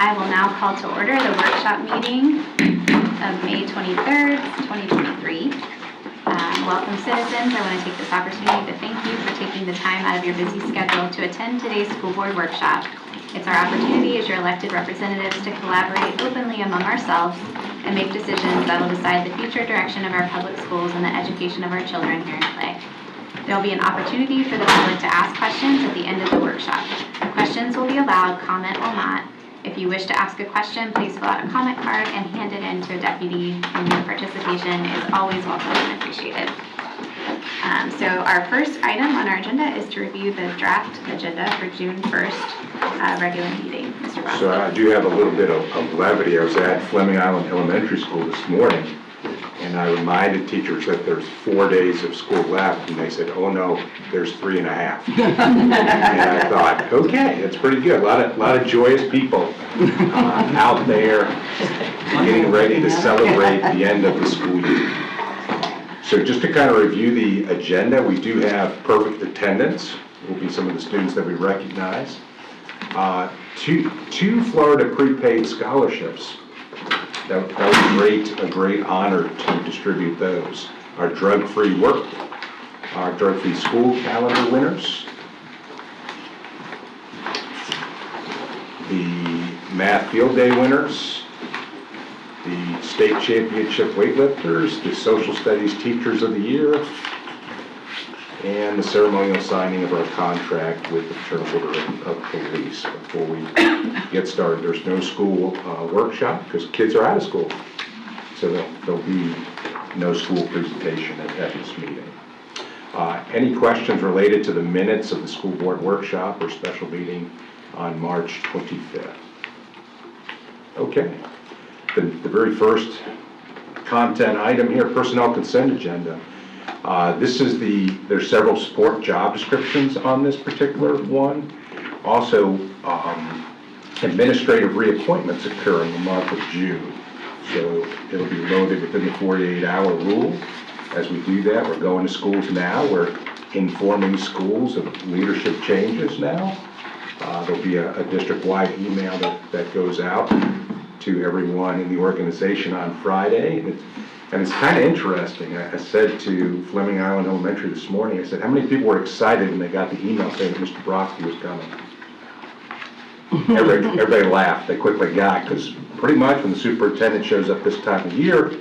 I will now call to order the workshop meeting of May 23rd, 2023. Welcome citizens. I want to take this opportunity to thank you for taking the time out of your busy schedule to attend today's school board workshop. It's our opportunity as your elected representatives to collaborate openly among ourselves and make decisions that will decide the future direction of our public schools and the education of our children here in Clay. There will be an opportunity for the public to ask questions at the end of the workshop. Questions will be allowed, comment will not. If you wish to ask a question, please fill out a comment card and hand it in to a deputy, and your participation is always welcome and appreciated. So our first item on our agenda is to review the draft agenda for June 1st regular meeting. Mr. Brodsky. So I do have a little bit of levity. I was at Fleming Island Elementary School this morning, and I reminded teachers that there's 4 days of school left, and they said, oh no, there's 3.5. And I thought, okay, that's pretty good. A lot of joyous people out there getting ready to celebrate the end of the school year. So just to kind of review the agenda, we do have perfect attendance. Will be some of the students that we recognize. Two Florida prepaid scholarships. That was a great honor to distribute those. Our drug-free work, our drug-free school calendar winners, the math field day winners, the state championship weightlifters, the social studies teachers of the year, and the ceremonial signing of our contract with the Fraternal Order of Police. Before we get started, there's no school workshop because kids are out of school. So there'll be no school presentation at this meeting. Any questions related to the minutes of the school board workshop or special meeting on March 25th? Okay. The very first content item here, personnel consent agenda. There's several support job descriptions on this particular one. Also, administrative reappointments occur in the month of June. So it'll be loaded within the 48-hour rule. As we do that, we're going to schools now. We're informing schools of leadership changes now. There'll be a district-wide email that goes out to everyone in the organization on Friday. And it's kind of interesting. I said to Fleming Island Elementary this morning, I said, how many people were excited when they got the email saying that Mr. Brodsky was coming? Everybody laughed. They quickly got, because pretty much when the superintendent shows up this time of year,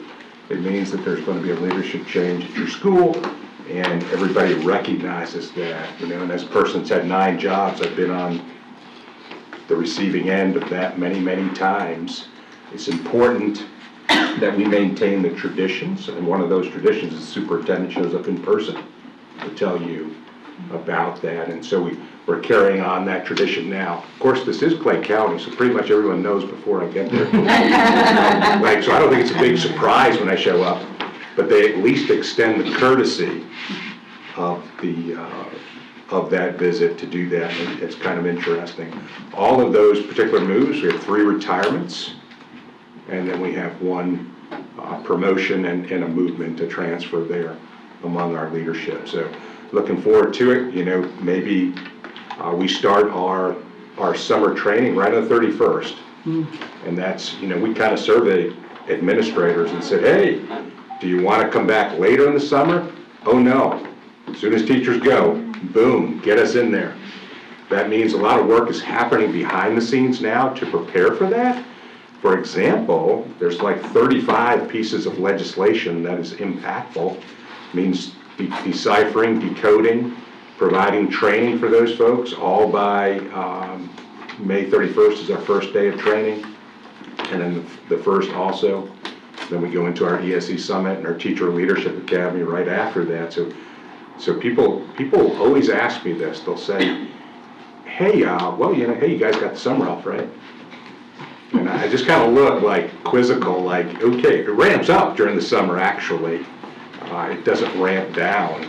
it means that there's going to be a leadership change at your school, and everybody recognizes that. And as a person that's had 9 jobs, I've been on the receiving end of that many times. It's important that we maintain the traditions, and one of those traditions is the superintendent shows up in person to tell you about that, and so we're carrying on that tradition now. Of course, this is Clay County, so pretty much everyone knows before I get there. So I don't think it's a big surprise when I show up, but they at least extend the courtesy of that visit to do that, and it's kind of interesting. All of those particular moves, we have 3 retirements, and then we have 1 promotion and a movement to transfer there among our leadership. So looking forward to it. Maybe we start our summer training right on the 31st. And that's, we kind of surveyed administrators and said, hey, do you want to come back later in the summer? Oh no. As soon as teachers go, boom, get us in there. That means a lot of work is happening behind the scenes now to prepare for that. For example, there's like 35 pieces of legislation that is impactful. It means deciphering, decoding, providing training for those folks, all by May 31st is our first day of training. And then the first also. Then we go into our ESE Summit and our Teacher Leadership Academy right after that. So people always ask me this. They'll say, hey, hey, you guys got the summer off, right? And I just kind of look like quizzical, like, okay, it ramps up during the summer, actually. It doesn't ramp down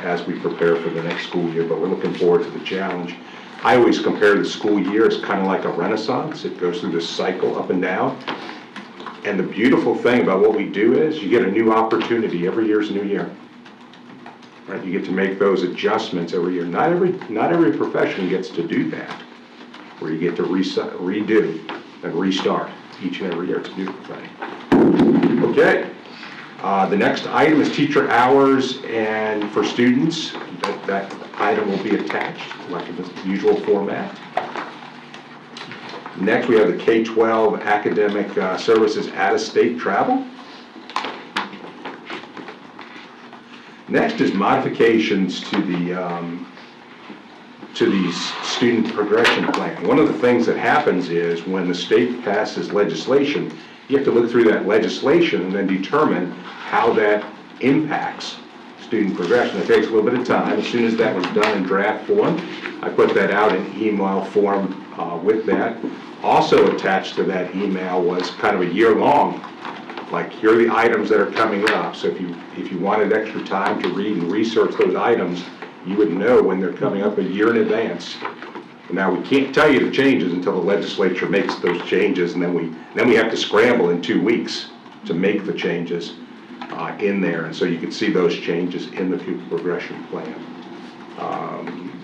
as we prepare for the next school year, but we're looking forward to the challenge. I always compare the school year as kind of like a renaissance. It goes through this cycle up and down. And the beautiful thing about what we do is you get a new opportunity. Every year's a new year. Right? You get to make those adjustments every year. Not every profession gets to do that, where you get to redo and restart each and every year. It's a beautiful thing. Okay. The next item is teacher hours and for students. That item will be attached like in the usual format. Next, we have the K-12 academic services out-of-state travel. Next is modifications to the student progression plan. One of the things that happens is when the state passes legislation, you have to look through that legislation and then determine how that impacts student progression. It takes a little bit of time. As soon as that was done in draft form, I put that out in email form with that. Also attached to that email was kind of a year-long, like here are the items that are coming up. So if you wanted extra time to read and research those items, you would know when they're coming up a year in advance. Now, we can't tell you the changes until the legislature makes those changes, and then we have to scramble in 2 weeks to make the changes in there. And so you can see those changes in the pupil progression plan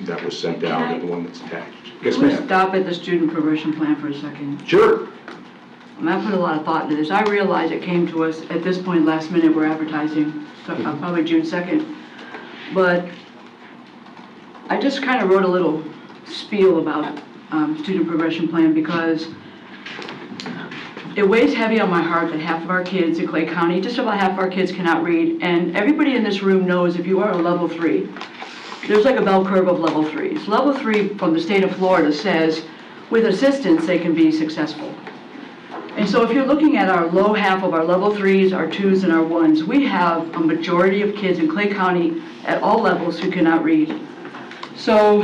that was sent out, and the one that's attached. Yes, Can we ma'am. stop at the student progression plan for a second? Sure. I put a lot of thought into this. I realize it came to us at this point last minute. We're advertising, so probably June 2nd. But I just kind of wrote a little spiel about student progression plan because it weighs heavy on my heart that half of our kids in Clay County, just about half of our kids cannot read. And everybody in this room knows if you are a level 3, there's like a bell curve of level 3s. Level 3 from the state of Florida says with assistance they can be successful. And so if you're looking at our low half of our level 3s, our 2s, and our 1s, we have a majority of kids in Clay County at all levels who cannot read. So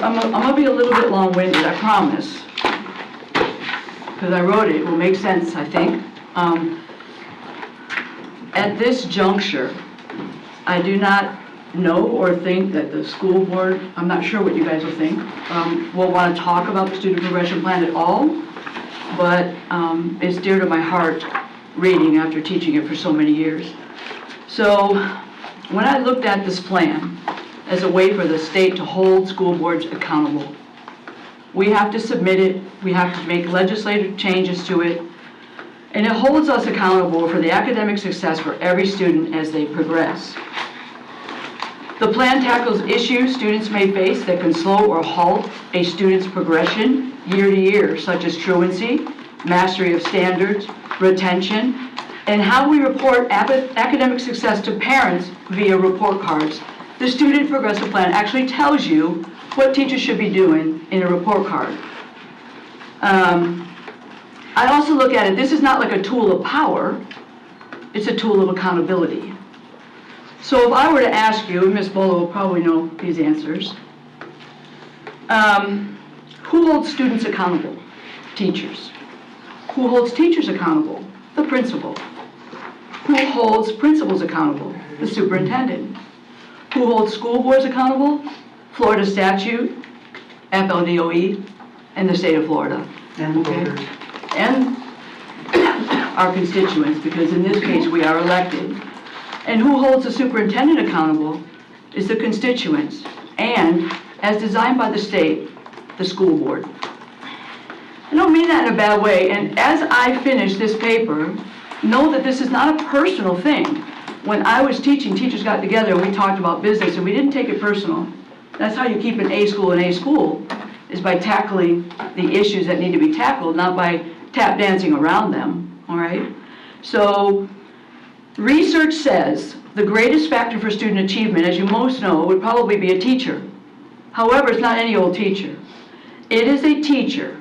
I'm gonna be a little bit long-winded, I promise, because I wrote it. It will make sense, I think. At this juncture, I do not know or think that the school board, I'm not sure what you guys will think, will want to talk about the student progression plan at all, but it's dear to my heart reading after teaching it for so many years. So when I looked at this plan as a way for the state to hold school boards accountable, we have to submit it, we have to make legislative changes to it, and it holds us accountable for the academic success for every student as they progress. The plan tackles issues students may face that can slow or halt a student's progression year to year, such as truancy, mastery of standards, retention, and how we report academic success to parents via report cards. The student progressive plan actually tells you what teachers should be doing in a report card. I also look at it, this is not like a tool of power, it's a tool of accountability. So if I were to ask you, and Ms. Bolo will probably know these answers, who holds students accountable? Teachers. Who holds teachers accountable? The principal. Who holds principals accountable? The superintendent. Who holds school boards accountable? Florida statute, FLDOE, and the state of Florida. And voters. And our constituents, because in this case we are elected. And who holds the superintendent accountable is the constituents, and as designed by the state, the school board. I don't mean that in a bad way, and as I finish this paper, know that this is not a personal thing. When I was teaching, teachers got together and we talked about business, and we didn't take it personal. That's how you keep an A school, is by tackling the issues that need to be tackled, not by tap dancing around them, all right? So, research says the greatest factor for student achievement, as you most know, would probably be a teacher. However, it's not any old teacher. It is a teacher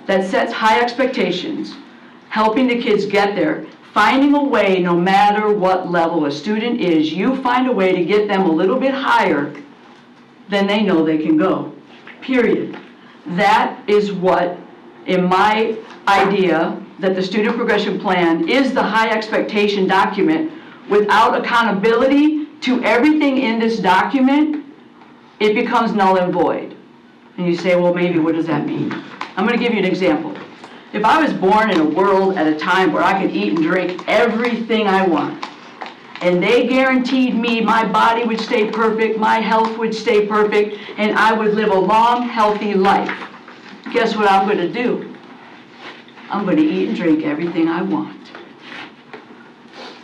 that sets high expectations, helping the kids get there, finding a way, no matter what level a student is, you find a way to get them a little bit higher than they know they can go, period. That is what, in my idea, that the student progression plan is the high expectation document. Without accountability to everything in this document, it becomes null and void. And you say, well, maybe what does that mean? I'm going to give you an example. If I was born in a world at a time where I could eat and drink everything I want, and they guaranteed me my body would stay perfect, my health would stay perfect, and I would live a long, healthy life, guess what I'm going to do? I'm going to eat and drink everything I want.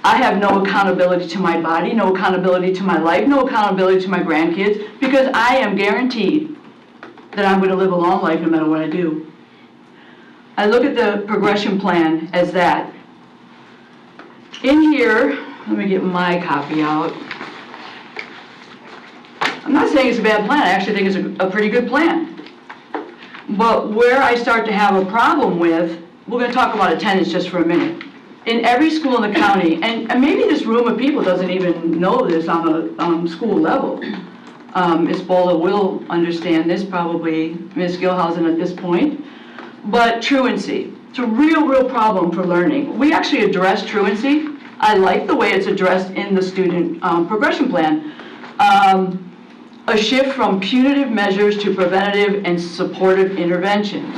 I have no accountability to my body, no accountability to my life, no accountability to my grandkids, because I am guaranteed that I'm going to live a long life no matter what I do. I look at the progression plan as that. In here, let me get my copy out. I'm not saying it's a bad plan, I actually think it's a pretty good plan. But where I start to have a problem with, we're going to talk about attendance just for a minute. In every school in the county, and maybe this room of people doesn't even know this on a school level. Ms. Bola will understand this, probably Ms. Gilhausen at this point. But truancy, it's a real problem for learning. We actually address truancy. I like the way it's addressed in the student progression plan. A shift from punitive measures to preventative and supportive interventions.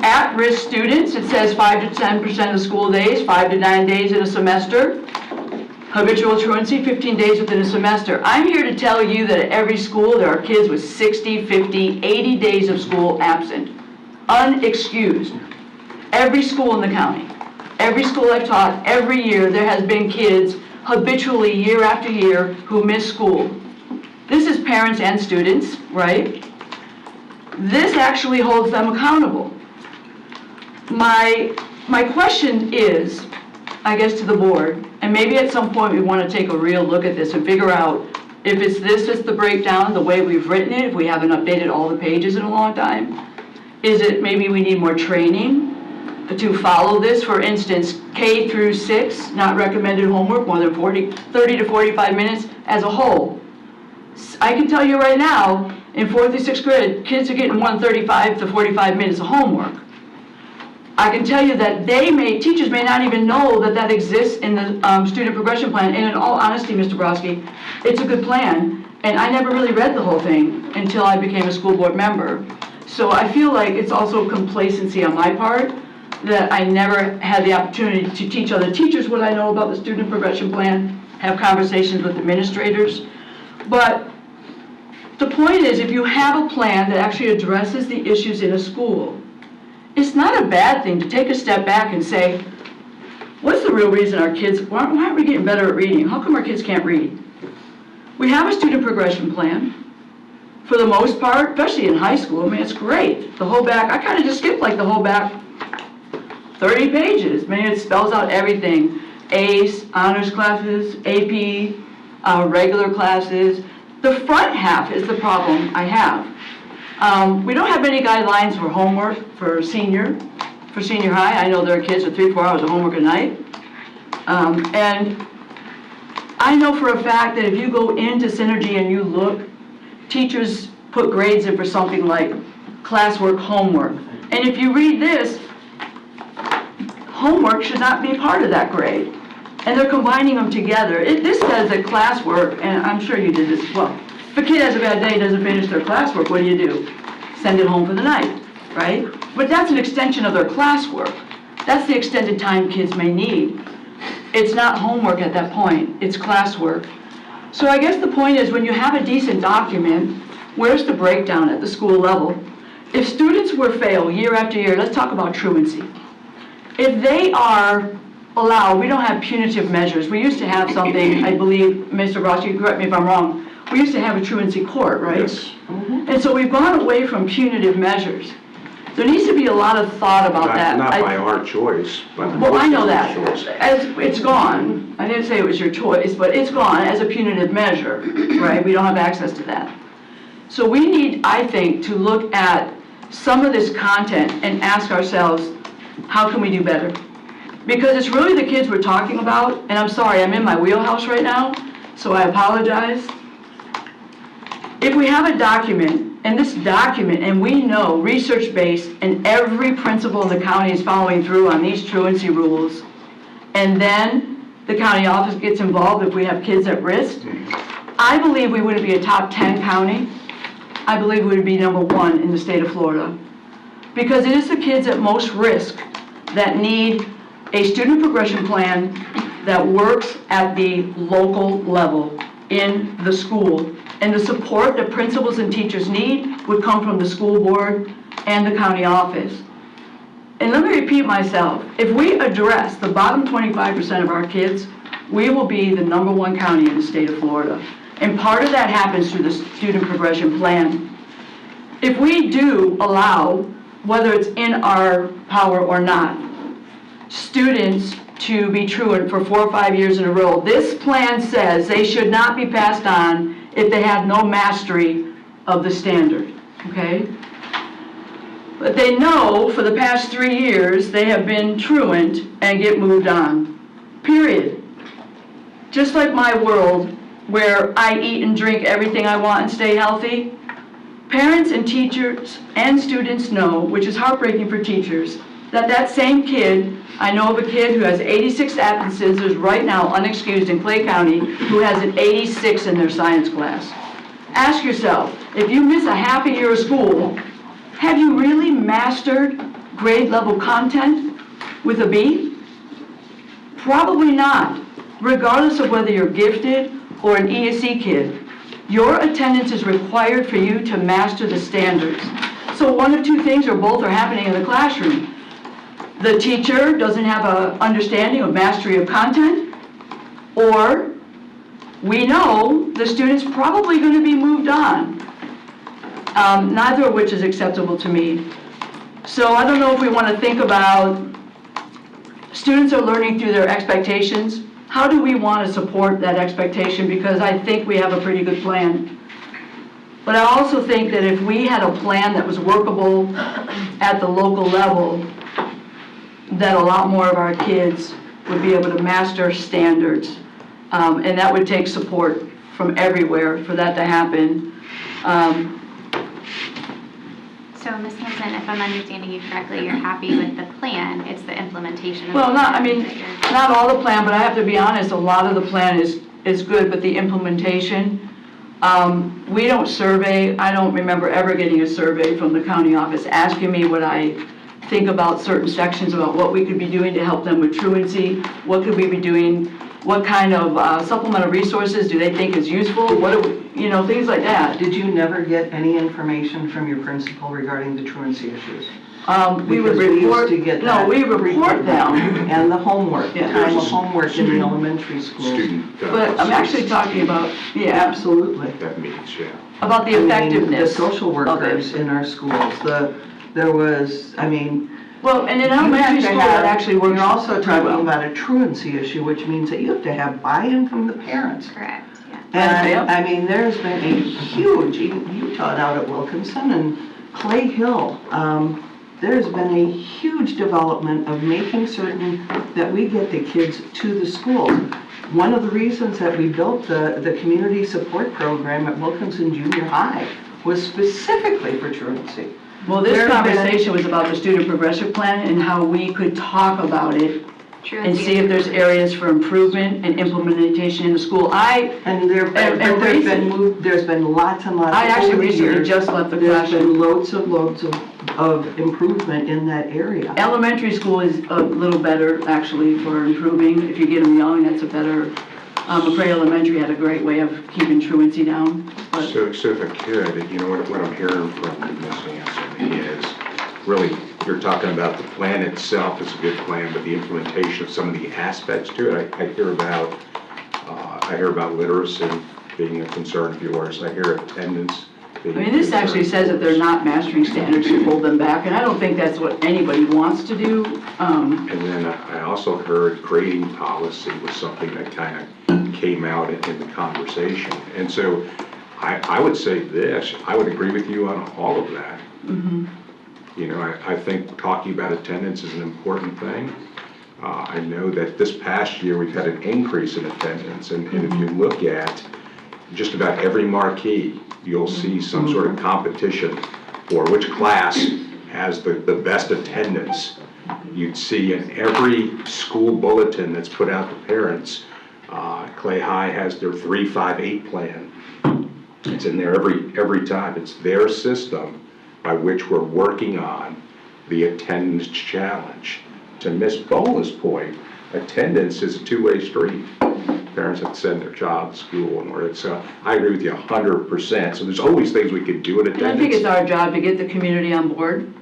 At-risk students, it says 5 to 10% of school days, 5 to 9 days in a semester. Habitual truancy, 15 days within a semester. I'm here to tell you that at every school there are kids with 60, 50, 80 days of school absent. Unexcused. Every school in the county. Every school I've taught, every year there has been kids habitually year after year who miss school. This is parents and students, right? This actually holds them accountable. My question is, I guess to the board, and maybe at some point we want to take a real look at this and figure out if it's this is the breakdown, the way we've written it, if we haven't updated all the pages in a long time. Is it maybe we need more training to follow this? For instance, K through 6, not recommended homework, more than 30 to 45 minutes as a whole. I can tell you right now, in 4th through 6th grade, kids are getting 35 to 45 minutes of homework. I can tell you that teachers may not even know that that exists in the student progression plan. And in all honesty, Mr. Brodsky, it's a good plan. And I never really read the whole thing until I became a school board member. So I feel like it's also complacency on my part that I never had the opportunity to teach other teachers what I know about the student progression plan, have conversations with administrators. But the point is, if you have a plan that actually addresses the issues in a school, it's not a bad thing to take a step back and say, what's the real reason our kids, why aren't we getting better at reading? How come our kids can't read? We have a student progression plan. For the most part, especially in high school, I mean, it's great. The whole back, I kind of just skipped like the whole back 30 pages. I mean, it spells out everything. ACE, honors classes, AP, regular classes. The front half is the problem I have. We don't have any guidelines for homework for senior high. I know there are kids with 3-4 hours of homework a night. And I know for a fact that if you go into Synergy and you look, teachers put grades in for something like classwork, homework. And if you read this, homework should not be part of that grade. And they're combining them together. This says that classwork, and I'm sure you did this as well. If a kid has a bad day, doesn't finish their classwork, what do? Send it home for the night, right? But that's an extension of their classwork. That's the extended time kids may need. It's not homework at that point, it's classwork. So I guess the point is, when you have a decent document, where's the breakdown at the school level? If students were fail year after year, let's talk about truancy. If they are allowed, we don't have punitive measures. We used to have something, I believe, Mr. Ross, you correct me if I'm wrong, we used to have a truancy court, right? Yes. And so we've gone away from punitive measures. There needs to be a lot of thought about that. Not by our choice, but. Well, I know that. Choice. As it's gone, I didn't say it was your choice, but it's gone as a punitive measure, right? We don't have access to that. So we need, I think, to look at some of this content and ask ourselves, how can we do better? Because it's really the kids we're talking about, and I'm sorry, I'm in my wheelhouse right now, so I apologize. If we have a document, and this document, and we know research-based, and every principal in the county is following through on these truancy rules, and then the county office gets involved if we have kids at risk, I believe we would be a top 10 county. I believe we would be #1 in the state of Florida. Because it is the kids at most risk that need a student progression plan that works at the local level in the school. And the support that principals and teachers need would come from the school board, and the county office. And let me repeat myself, if we address the bottom 25% of our kids, we will be the #1 county in the state of Florida. And part of that happens through the student progression plan. If we do allow, whether it's in our power or not, students to be truant for 4 or 5 years in a row, this plan says they should not be passed on if they have no mastery of the standard, okay? But they know for the past 3 years they have been truant and get moved on, period. Just like my world, where I eat and drink everything I want and stay healthy, parents and teachers and students know, which is heartbreaking for teachers, that that same kid, I know of a kid who has 86 absences right now unexcused in Clay County, who has an 86 in their science class. Ask yourself, if you miss a half a year of school, have you really mastered grade level content with a B? Probably not. Regardless of whether you're gifted or an ESE kid, your attendance is required for you to master the standards. So one of two things or both are happening in the classroom. The teacher doesn't have an understanding of mastery of content, or we know the student's probably going to be moved on. Neither of which is acceptable to me. So I don't know if we want to think about students are learning through their expectations. How do we want to support that expectation? Because I think we have a pretty good plan. But I also think that if we had a plan that was workable at the local level, that a lot more of our kids would be able to master standards. And that would take support from everywhere for that to happen. So, Ms. Hanson, if I'm understanding you correctly, you're happy with the plan, it's the implementation of the Well, plan. not all the plan, but I have to be honest, a lot of the plan is good, but the implementation, we don't survey. I don't remember ever getting a survey from the county office asking me what I think about certain sections, about what we could be doing to help them with truancy, what could we be doing, what kind of supplemental resources do they think is useful, what do we, things like that. Did you never get any information from your principal regarding the truancy issues? We would Because we used report, to get no, that we report them. And the homework, the Yeah. time of homework in the elementary schools. Student. But I'm actually talking about, yeah, Absolutely. That means, yeah. about the I mean, effectiveness the social of workers it. in our schools, there was, Well, and in you elementary have to school, have- that actually works. You're also pretty talking well. about a truancy issue, which means that you have to have buy-in from the parents. Correct, yeah. And there's been a huge, you taught out at Wilkinson and Clay Hill, there's been a huge development of making certain that we get the kids to the schools. One of the reasons that we built the community support program at Wilkinson Junior High was specifically for truancy. Well, this There have been- conversation was about the student progression plan and how we could talk about it and Truancy see if there's areas for improvement and implementation in the school. And there's been lots and lots. I actually over the recently years, just left the There's classroom. been loads of improvement in that area. Elementary school is a little better, actually, for improving. If you get them young, that's a better, McCray Elementary had a great way of keeping truancy down. But So if I could, what I'm hearing from Ms. Hanson is really, you're talking about the plan itself is a good plan, but the implementation of some of the aspects to it, I hear about literacy being a concern of yours. I hear attendance being a this concern actually of says that they're yours. not mastering standards to hold them back, and I don't think that's what anybody wants to do. And then I also heard grading policy was something that kind of came out in the conversation. And so I would say this, I would agree with you on all of that. I think talking about attendance is an important thing. I know that this past year we've had an increase in attendance, and if you look at just about every marquee, you'll see some sort of competition for which class has the best attendance. You'd see in every school bulletin that's put out to parents, Clay High has their 3-5-8 plan. It's in there every time. It's their system by which we're working on the attendance challenge. To Ms. Bola's point, attendance is a two-way street. parents have to send their child to school in order. So I agree with you 100%. So there's always things we could do in attendance. And I think it's our job to get the community on board,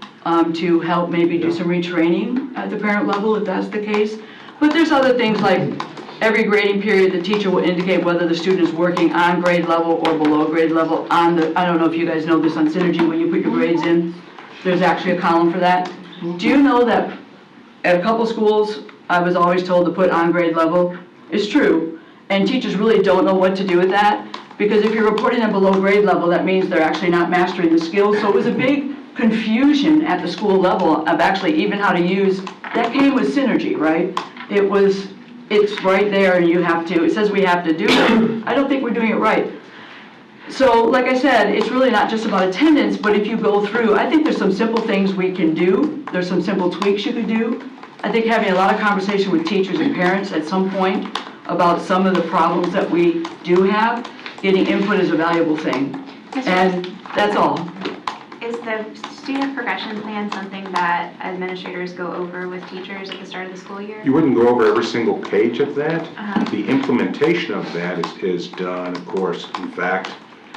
to help maybe do some retraining at the parent level if that's the case. But there's other things like every grading period, the teacher will indicate whether the student is working on grade level or below grade level on the, I don't know if you guys know this on Synergy, when you put your grades in, there's actually a column for that. Do you know that at a couple schools, I was always told to put on grade level? It's true. And teachers really don't know what to do with that, because if you're reporting them below grade level, that means they're actually not mastering the skills. So it was a big confusion at the school level of actually even how to use, that came with Synergy, right? It's right there and you have to, it says we have to do it. I don't think we're doing it right. So like I said, it's really not just about attendance, but if you go through, I think there's some simple things we can do. There's some simple tweaks you could do. I think having a lot of conversation with teachers and parents at some point about some of the problems that we do have, getting input is a valuable thing. And that's all. Is the student progression plan something that administrators go over with teachers at the start of the school year? You wouldn't go over every single page of that. Uh-huh. The implementation of that is done, of course. In fact,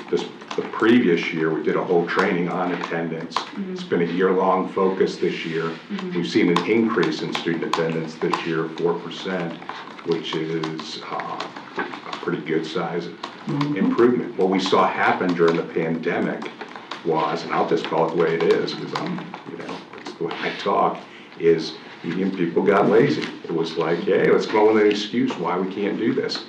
the previous year, we did a whole training on attendance. It's been a year-long focus this year. We've seen an increase in student attendance this year, 4%, which is a pretty good size improvement. What we saw happen during the pandemic was, and I'll just call it the way it is, because it's the way I talk, is people got lazy. It was like, hey, let's come up with an excuse why we can't do this.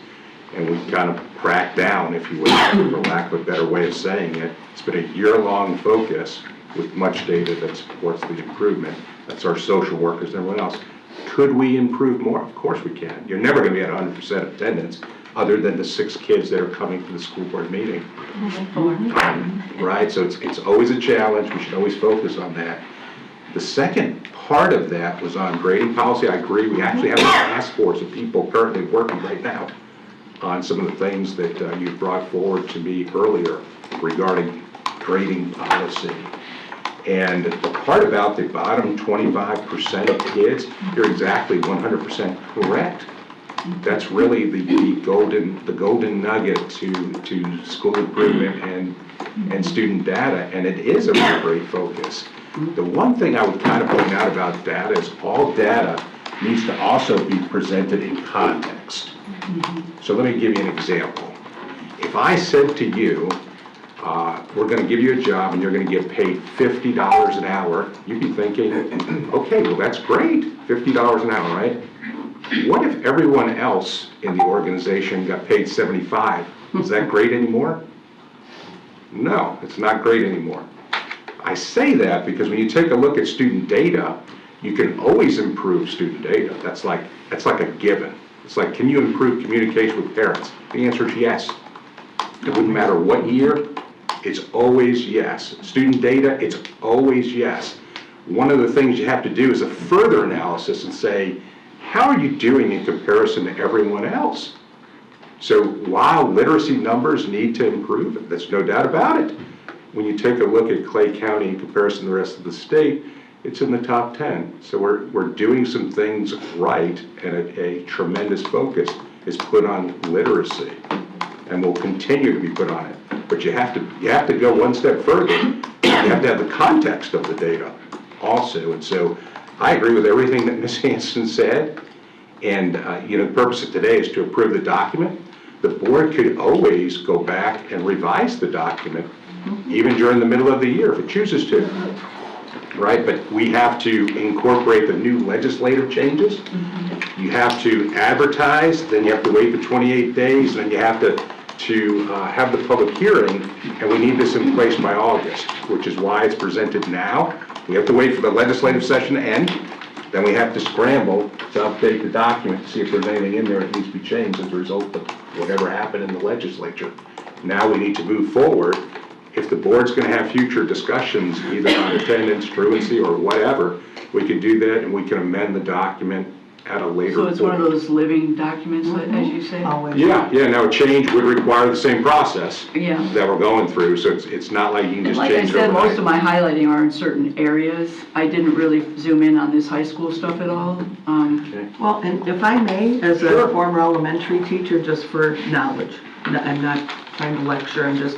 And we kind of cracked down, if you will, for lack of a better way of saying it. It's been a year-long focus with much data that supports the improvement. That's our social workers and everyone else. Could we improve more? Of course we can. You're never going to be at 100% attendance, other than the 6 kids that are coming to the school board meeting. Right, so it's always a challenge. We should always focus on that. The second part of that was on grading policy. I agree. We actually have a task force of people currently working right now on some of the things that you brought forward to me earlier regarding grading policy. And the part about the bottom 25% of kids, you're exactly 100% correct. That's really the golden nugget to school improvement and student data, and it is a really great focus. The one thing I would kind of point out about data is all data needs to also be presented in context. So let me give you an example. If I said to you, we're going to give you a job and you're going to get paid $50 an hour, you'd be thinking, okay, well that's great, $50 an hour, right? What if everyone else in the organization got paid $75? Is that great anymore? No, it's not great anymore. I say that because when you take a look at student data, you can always improve student data. That's like a given. It's like, can you improve communication with parents? The answer is yes. It wouldn't matter what year, it's always yes. Student data, it's always yes. One of the things you have to do is a further analysis and say, how are you doing in comparison to everyone else? So while literacy numbers need to improve, there's no doubt about it. When you take a look at Clay County in comparison to the rest of the state, it's in the top 10. So we're doing some things right, and a tremendous focus is put on literacy, and will continue to be put on it. But you have to go one step further. You have to have the context of the data also. And so I agree with everything that Ms. Hanson said. And the purpose of today is to approve the document. The board could always go back and revise the document, even during the middle of the year if it chooses to. Right, but we have to incorporate the new legislative changes. You have to advertise, then you have to wait the 28 days, then you have to have the public hearing, and we need this in place by August, which is why it's presented now. We have to wait for the legislative session to end, then we have to scramble to update the document to see if there's anything in there that needs to be changed as a result of whatever happened in the legislature. Now we need to move forward. If the board's going to have future discussions, either on attendance, truancy, or whatever, we can do that, and we can amend the document at a later So it's one of point. those living documents, as you say? Always. Yeah, now a change would require the same process Yeah. that we're going through, so it's not like you can And just like I change it said, overnight. most of my highlighting are in certain areas. I didn't really zoom in on this high school stuff at all. Well, and if I may, as a Sure. former elementary teacher, just for knowledge, I'm not trying to lecture, I'm just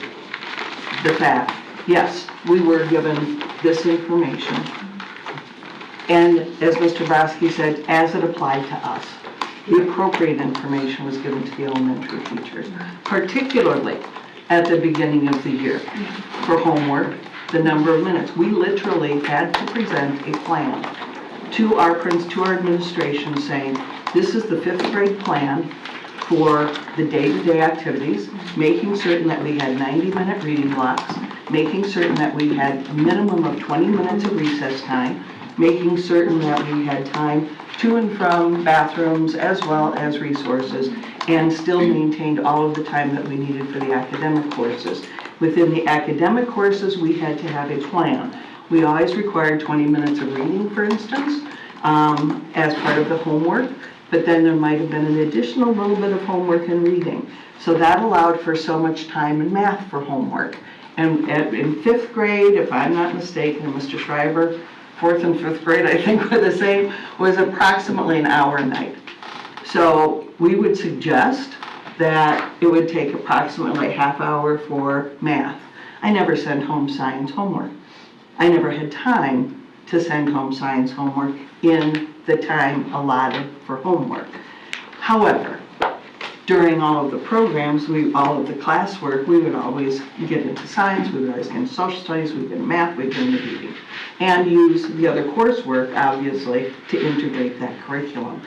the fact. Yes, we were given this information. And as Mr. Brodsky said, as it applied to us, the appropriate information was given to the elementary teachers, particularly at the beginning of the year for homework, the number of minutes. We literally had to present a plan to our administration saying, this is the 5th grade plan for the day-to-day activities, making certain that we had 90-minute reading blocks, making certain that we had a minimum of 20 minutes of recess time, making certain that we had time to and from bathrooms as well as resources, and still maintained all of the time that we needed for the academic courses. Within the academic courses, we had to have a plan. We always required 20 minutes of reading, for instance, as part of the homework, but then there might have been an additional little bit of homework and reading. So that allowed for so much time in math for homework. And in 5th grade, if I'm not mistaken, Mr. Schreiber, 4th and 5th grade, I think were the same, was approximately an hour a night. So we would suggest that it would take approximately a half hour for math. I never sent home science homework. I never had time to send home science homework in the time allotted for homework. However, during all of the programs, all of the classwork, we would always get into science, we would always get into social studies, we'd get into math, we'd get into reading, and use the other coursework, obviously, to integrate that curriculum.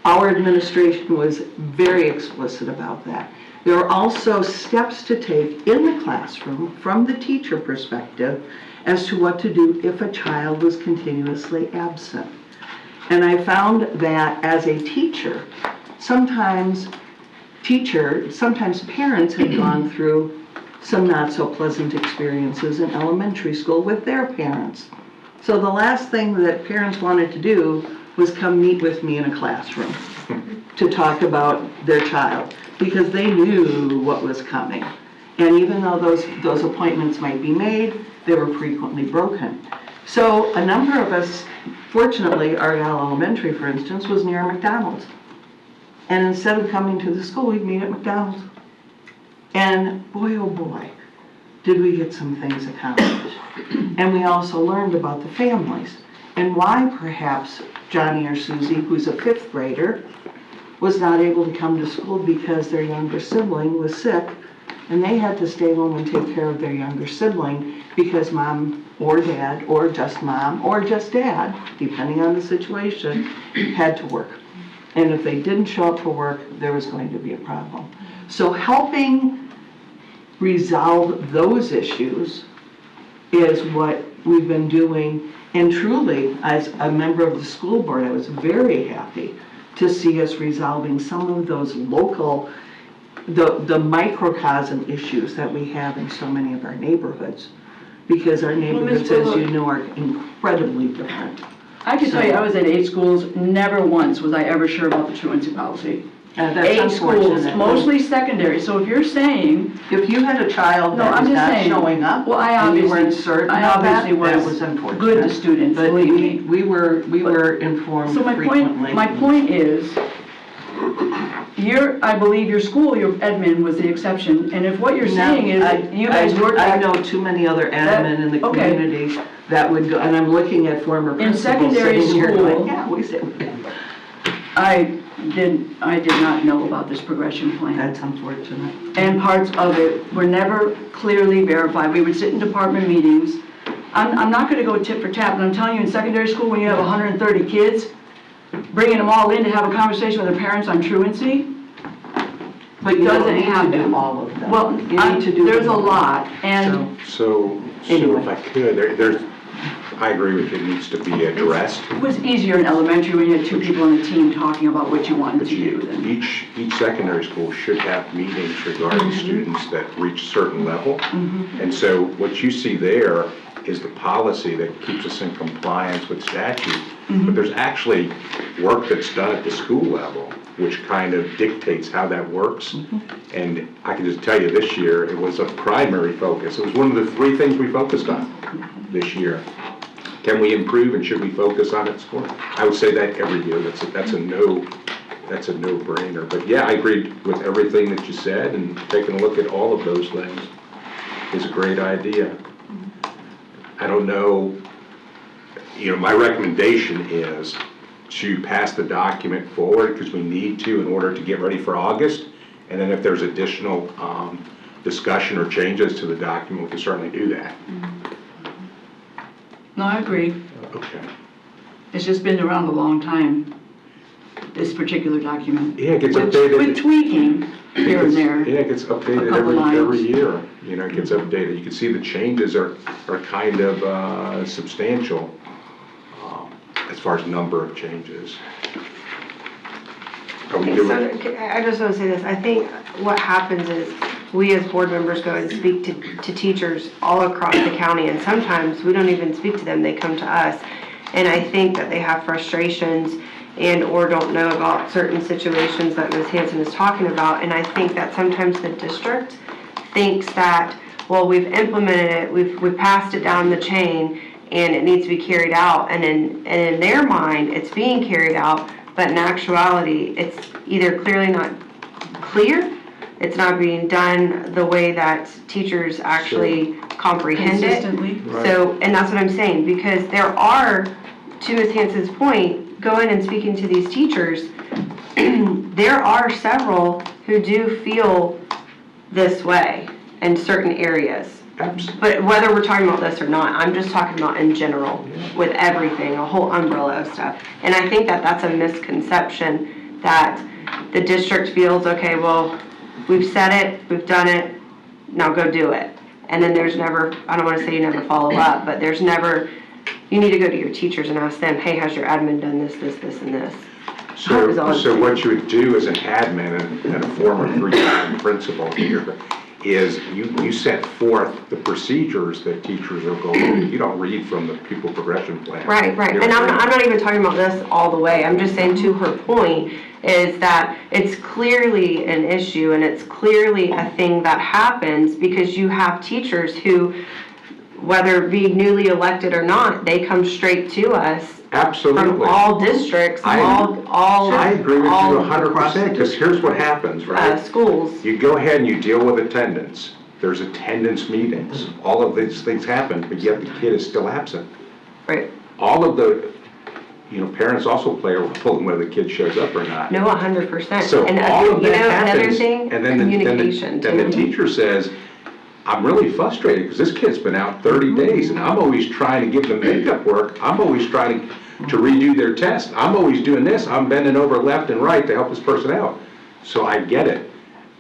Our administration was very explicit about that. There are also steps to take in the classroom from the teacher perspective as to what to do if a child was continuously absent. And I found that as a teacher, sometimes parents had gone through some not so pleasant experiences in elementary school with their parents. So the last thing that parents wanted to do was come meet with me in a classroom to talk about their child, because they knew what was coming. And even though those appointments might be made, they were frequently broken. So a number of us, fortunately, Argyle Elementary, for instance, was near McDonald's. And instead of coming to the school, we'd meet at McDonald's. And boy, oh boy, did we get some things accomplished. And we also learned about the families and why perhaps Johnny or Susie, who's a 5th grader, was not able to come to school because their younger sibling was sick, and they had to stay home and take care of their younger sibling because mom or dad, or just mom, or just dad, depending on the situation, had to work. And if they didn't show up for work, there was going to be a problem. So helping resolve those issues is what we've been doing. And truly, as a member of the school board, I was very happy to see us resolving some of those local, the microcosm issues that we have in so many of our neighborhoods. Because our neighborhoods, as you know, are incredibly different. I can tell you, I was at 8 schools, never once was I ever sure about the truancy policy. That's 8 schools, unfortunate. mostly secondary, so if you're saying, If you had a child no, that I'm was just not saying. showing up, Well, I and you weren't obviously, certain I of that, obviously that was was unfortunate. good to students, But believe me. we were informed So frequently. my point is, I believe your school, your admin was the exception, and if what you're saying is that you guys worked. I know too many other admin in the okay. community that would go, and I'm looking at former principals secondary sitting here school- going, yeah, we said, I did not know about this progression plan. that's unfortunate. And parts of it were never clearly verified. We would sit in department meetings. I'm not gonna go tit for tat, but I'm telling you, in secondary school, when you have 130 kids, bringing them all in to have a conversation with their parents on truancy, But you don't doesn't need to happen. do all of them. well, You need to do there's a them. lot, and So Anyway. if I could, I agree with you, it needs to be addressed. it was easier in elementary when you had 2 people on the team talking about what you wanted But to do. than- each secondary school should have meetings regarding students that reach a certain level. And so what you see there is the policy that keeps us in compliance with statute. But there's actually work that's done at the school level, which kind of dictates how that works. And I can just tell you this year, it was a primary focus. It was one of the 3 things we focused on this year. Can we improve and should we focus on it? I would say that every year. That's a no-brainer. But yeah, I agree with everything that you said, and taking a look at all of those things is a great idea. I don't know, my recommendation is to pass the document forward because we need to in order to get ready for August. And then if there's additional discussion or changes to the document, we can certainly do that. No, I agree. Okay. It's just been around a long time, this particular document. Yeah, it gets With updated. tweaking here and there. Yeah, it gets updated every year. It gets updated. You can see the changes are kind of substantial as far as number of changes. Are we doing? I just want to say this, I think what happens is we as board members go and speak to teachers all across the county, and sometimes we don't even speak to them, they come to us. And I think that they have frustrations and or don't know about certain situations that Ms. Hanson is talking about. And I think that sometimes the district thinks that, well, we've implemented it, we've passed it down the chain, and it needs to be carried out. And in their mind, it's being carried out, but in actuality, it's either clearly not clear, it's not being done the way that teachers actually comprehend it. Consistently. Right. So, and that's what I'm saying, because there are, to Ms. Hanson's point, going and speaking to these teachers, there are several who do feel this way in certain areas. But whether we're talking about this or not, I'm just talking about in general, with everything, a whole umbrella of stuff. And I think that that's a misconception that the district feels, okay, well, we've said it, we've done it, now go do it. And then there's never, I don't want to say you never follow up, but there's never, you need to go to your teachers and ask them, hey, has your admin done this, this, this, and this? So what you would do as an admin and a former 3-time principal here is you set forth the procedures that teachers are going through. You don't read from the pupil progression plan. Right. And I'm not even talking about this all the way. I'm just saying, to her point, is that it's clearly an issue and it's clearly a thing that happens because you have teachers who, whether be newly elected or not, they come straight to us. Absolutely. From all districts, all I agree with you all 100%, because here's what happens, right? schools. You go ahead and you deal with attendance. There's attendance meetings. All of these things happen, but yet the kid is still absent. Right. All of the, parents also play a role in whether the kid shows up or not. No, 100%. So and all of that another happens, thing, and then communication then the teacher says, I'm really frustrated because this kid's been out 30 days and I'm always trying to give them makeup work. I'm always trying to redo their test. I'm always doing this. I'm bending over left and right to help this person out. So I get it.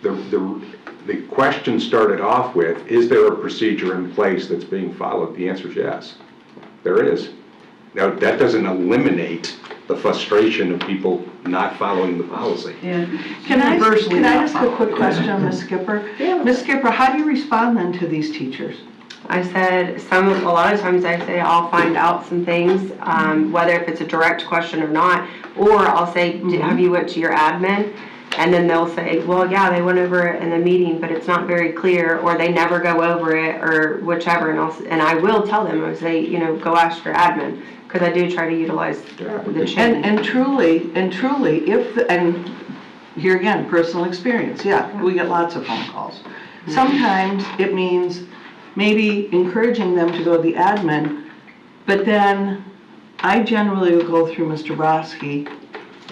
The question started off with, is there a procedure in place that's being followed? The answer is yes, there is. Now, that doesn't eliminate the frustration of people not following the policy. Yeah. Can I Universally not ask a followed. quick question, Ms. Skipper? Ms. Skipper, how do you respond then to these teachers? I said, a lot of times I say I'll find out some things, whether if it's a direct question or not, or I'll say, have you went to your admin? And then they'll say, well, yeah, they went over it in the meeting, but it's not very clear, or they never go over it, or whichever. And I will tell them, I would say, go ask your admin, because I do try to utilize the chain. And truly, and here again, personal experience, yeah, we get lots of phone calls. Sometimes it means maybe encouraging them to go to the admin, but then I generally will go through Mr. Brodsky,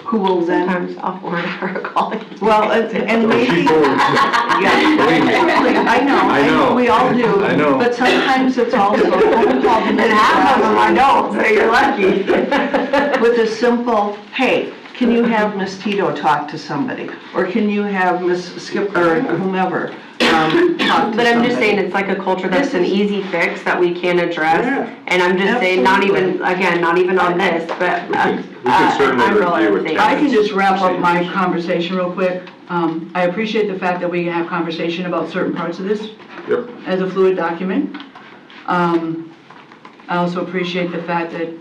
who will then... Sometimes I'll forward her a call. Well, and maybe... People- Yeah, Believe me. truly, I know, we all do. I know. But sometimes it's also a phone call to And Mr. half of them I Brodsky don't, so you're lucky. with a simple, hey, can you have Miss Tito talk to somebody? Or can you have Miss Skip, or whomever, talk to somebody? But I'm just saying, it's like a culture that's an easy fix that we can address. Yeah. And I'm just saying, not even on this, but We can certainly umbrella review of it. things. I can just wrap up my conversation real quick. I appreciate the fact that we can have conversation about certain parts of this Yep. as a fluid document. I also appreciate the fact that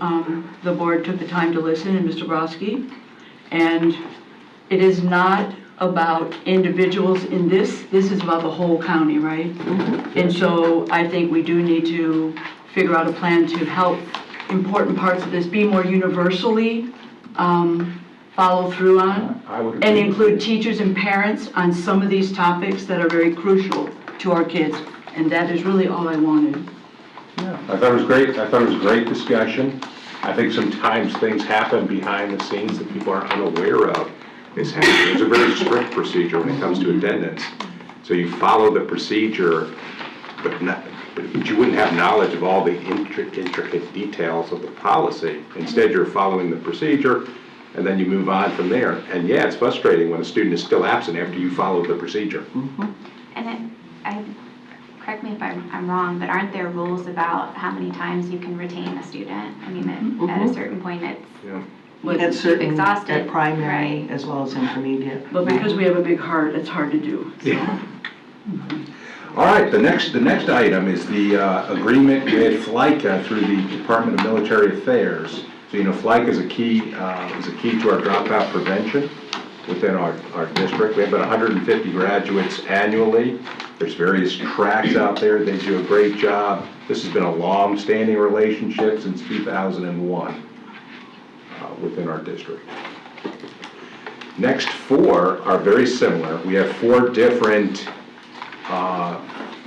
the board took the time to listen, and Mr. Brodsky. And it is not about individuals in this is about the whole county, right? And so I think we do need to figure out a plan to help important parts of this be more universally follow through on. I would And agree. include teachers and parents on some of these topics that are very crucial to our kids. And that is really all I wanted. I thought it was great. I thought it was a great discussion. I think sometimes things happen behind the scenes that people are unaware of is happening. There's a very strict procedure when it comes to attendance. So you follow the procedure, but you wouldn't have knowledge of all the intricate details of the policy. Instead, you're following the procedure, and then you move on from there. And yeah, it's frustrating when a student is still absent after you followed the procedure. And correct me if I'm wrong, but aren't there rules about how many times you can retain a student? I mean, at a certain point, it's Yeah. At certain, exhausted, at primary right. as well as intermediate. But because we have a big heart, it's hard to do. So. All right, the next item is the agreement with FLICA through the Department of Military Affairs. So, you know, FLICA is a key to our dropout prevention within our district. We have about 150 graduates annually. There's various tracks out there. They do a great job. This has been a long-standing relationship since 2001 within our district. Next four are very similar. We have four different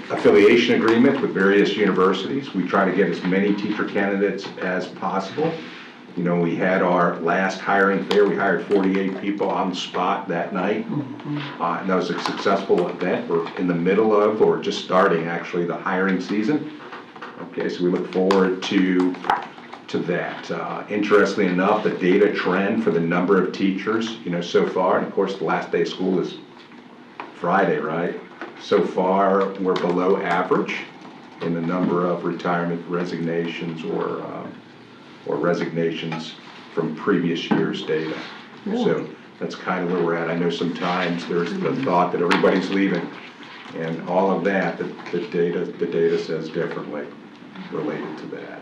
affiliation agreements with various universities. We try to get as many teacher candidates as possible. You know, we had our last hiring fair. We hired 48 people on the spot that night. And that was a successful event. We're in the middle of, or just starting actually, the hiring season. Okay, so we look forward to that. Interestingly enough, the data trend for the number of teachers, you know, so far, and of course the last day of school is Friday, right? So far, we're below average in the number of retirement resignations or resignations from previous year's data. So that's kind of where we're at. I know sometimes there's the thought that everybody's leaving, and all of that, the data says differently related to that.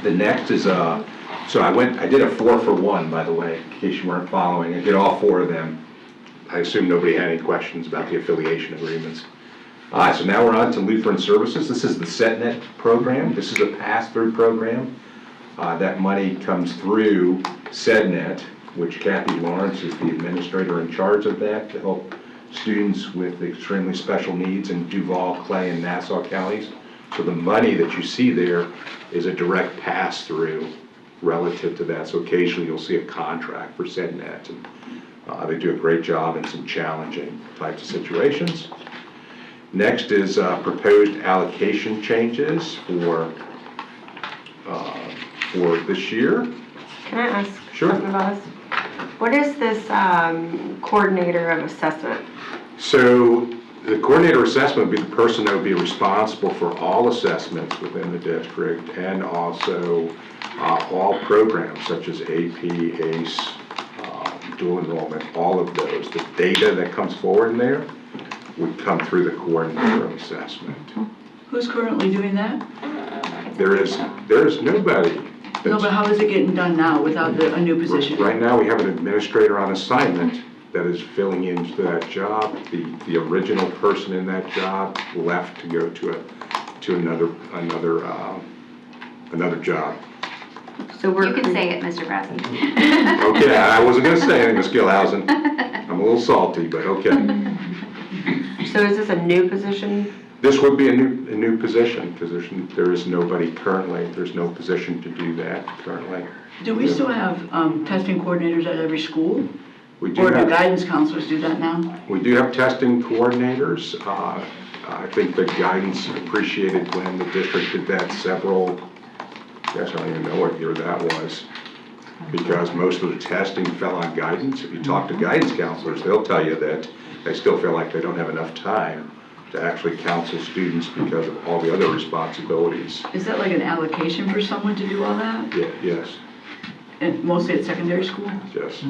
The next is so I did a 4-for-1, by the way, in case you weren't following. I did all four of them. I assume nobody had any questions about the affiliation agreements. So now we're on to Lutheran Services. This is the SetNet program. This is a pass-through program. That money comes through SetNet, which Kathy Lawrence is the administrator in charge of that, to help students with extremely special needs in Duval, Clay, and Nassau counties. So the money that you see there is a direct pass-through relative to that. So occasionally you'll see a contract for SetNet, and they do a great job in some challenging types of situations. Next is proposed allocation changes for this year. Can I ask Sure. something about this? What is this coordinator of assessment? So the coordinator assessment would be the person that would be responsible for all assessments within the district, and also all programs such as AP, ACE, dual enrollment, all of those. The data that comes forward in there would come through the coordinator of assessment. Who's currently doing that? There is nobody. No, but how is it getting done now without a new position? Right now, we have an administrator on assignment that is filling into that job. The original person in that job left to go to another job. So we're You can say it, Mr. Brasky. Okay, I wasn't gonna say anything, Ms. Gilhousen. I'm a little salty, but okay. So is this a new position? This would be a new position, because there is nobody currently, there's no position to do that currently. Do we still have testing coordinators at every school? We do Or do have, guidance counselors do that now? we do have testing coordinators. I think the guidance appreciated when the district did that gosh, I don't even know what year that was, because most of the testing fell on guidance. If you talk to guidance counselors, they'll tell you that they still feel like they don't have enough time to actually counsel students because of all the other responsibilities. Is that like an allocation for someone to do all that? Yeah, yes, And mostly at secondary school? yes.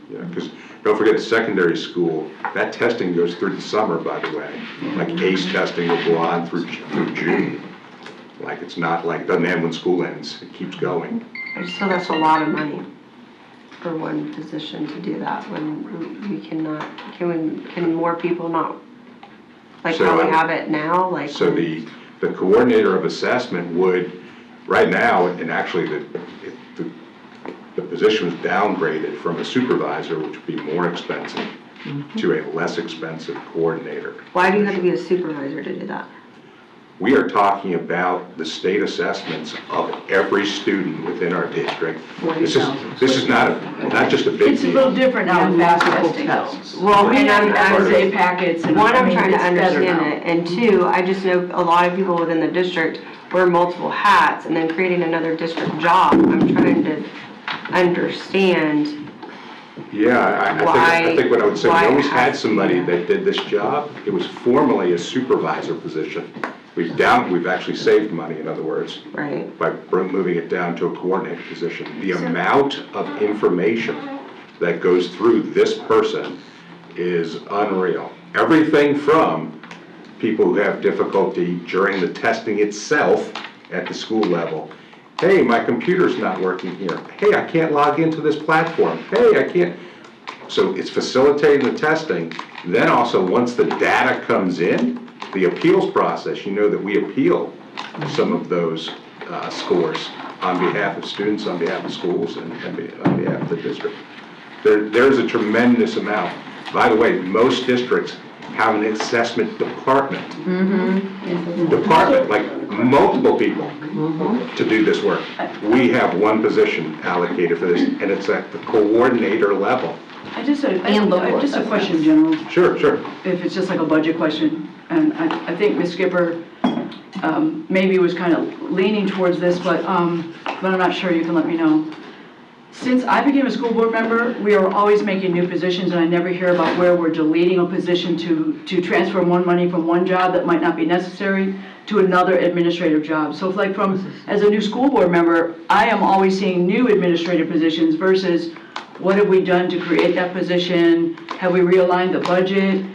Yeah, because don't forget, at secondary school, that testing goes through the summer, by the way. Like ACE testing will go on through June. Like back. It's not like, doesn't end when school ends, it keeps going. I just feel that's a lot of money for one position to do that when we cannot, can more people not, like So, how we have it now, like. So the coordinator of assessment would, right now, and actually the position was downgraded from a supervisor, which would be more expensive, to a less expensive coordinator. Why do you have to be a supervisor to do that? We are talking about the state assessments of every student within our district. This is not just a big It's a little deal. different now with fast testing. Well, We and have I'm FSA packets and. one, I I'm mean, trying to it's better understand now. it, and two, I just know a lot of people within the district wear multiple hats, and then creating another district job, I'm trying to understand. Yeah, I think what I would say, we Why always it had has to be somebody there. that did this job. It was formerly a supervisor position. We've actually saved money, in other words, Right. by moving it down to a coordinator position. The amount of information that goes through this person is unreal. Everything from people who have difficulty during the testing itself at the school level. Hey, my computer's not working here. Hey, I can't log into this platform. Hey, I can't. So it's facilitating the testing. Then also, once the data comes in, the appeals process, you know that we appeal some of those scores on behalf of students, on behalf of schools, and on behalf of the district. There's a tremendous amount. By the way, most districts have an assessment department. Department, like multiple people to do this work. We have one position allocated for this, and it's at the coordinator level. Just a question, General, Sure. if it's just like a budget question. And I think Ms. Skipper maybe was kind of leaning towards this, but I'm not sure, you can let me know. Since I became a school board member, we are always making new positions, and I never hear about where we're deleting a position to transfer one money from one job that might not be necessary to another administrative job. So if like as a new school board member, I am always seeing new administrative positions versus what have we done to create that position? Have we realigned the budget?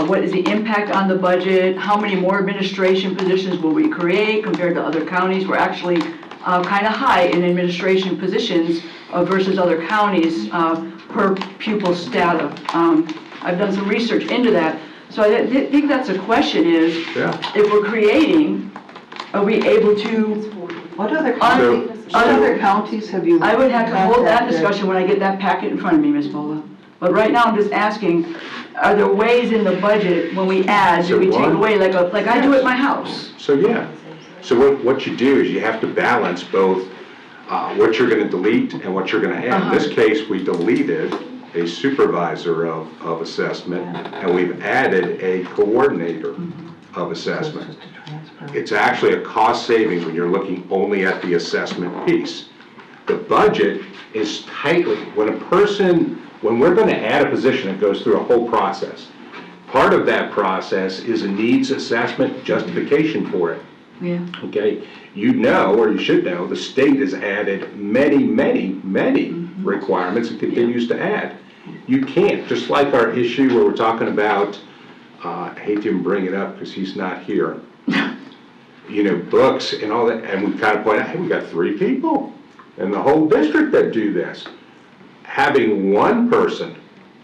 What is the impact on the budget? How many more administration positions will we create compared to other counties? We're actually kind of high in administration positions versus other counties per pupil data. I've done some research into that. So I think that's a question is, if we're creating, are we able to? What other counties have you? I would have to hold that contacted? discussion when I get that packet in front of me, Ms. Bola. But right now, I'm just asking, are there ways in the budget when we add, do we take away like I do at my house? So what you do is you have to balance both what you're going to delete and what you're going to add. In this case, we deleted a supervisor of assessment, and we've added a coordinator of assessment. It's actually a cost savings when you're looking only at the assessment piece. The budget is tightly, when we're going to add a position, it goes through a whole process. Part of that process is a needs assessment justification for it. Yeah. Okay, you know, or you should know, the state has added many requirements and continues to add. You can't, just like our issue where we're talking about, I hate to even bring it up because he's not here, books and all that, and we kind of point out, hey, we got 3 people in the whole district that do this. Having one person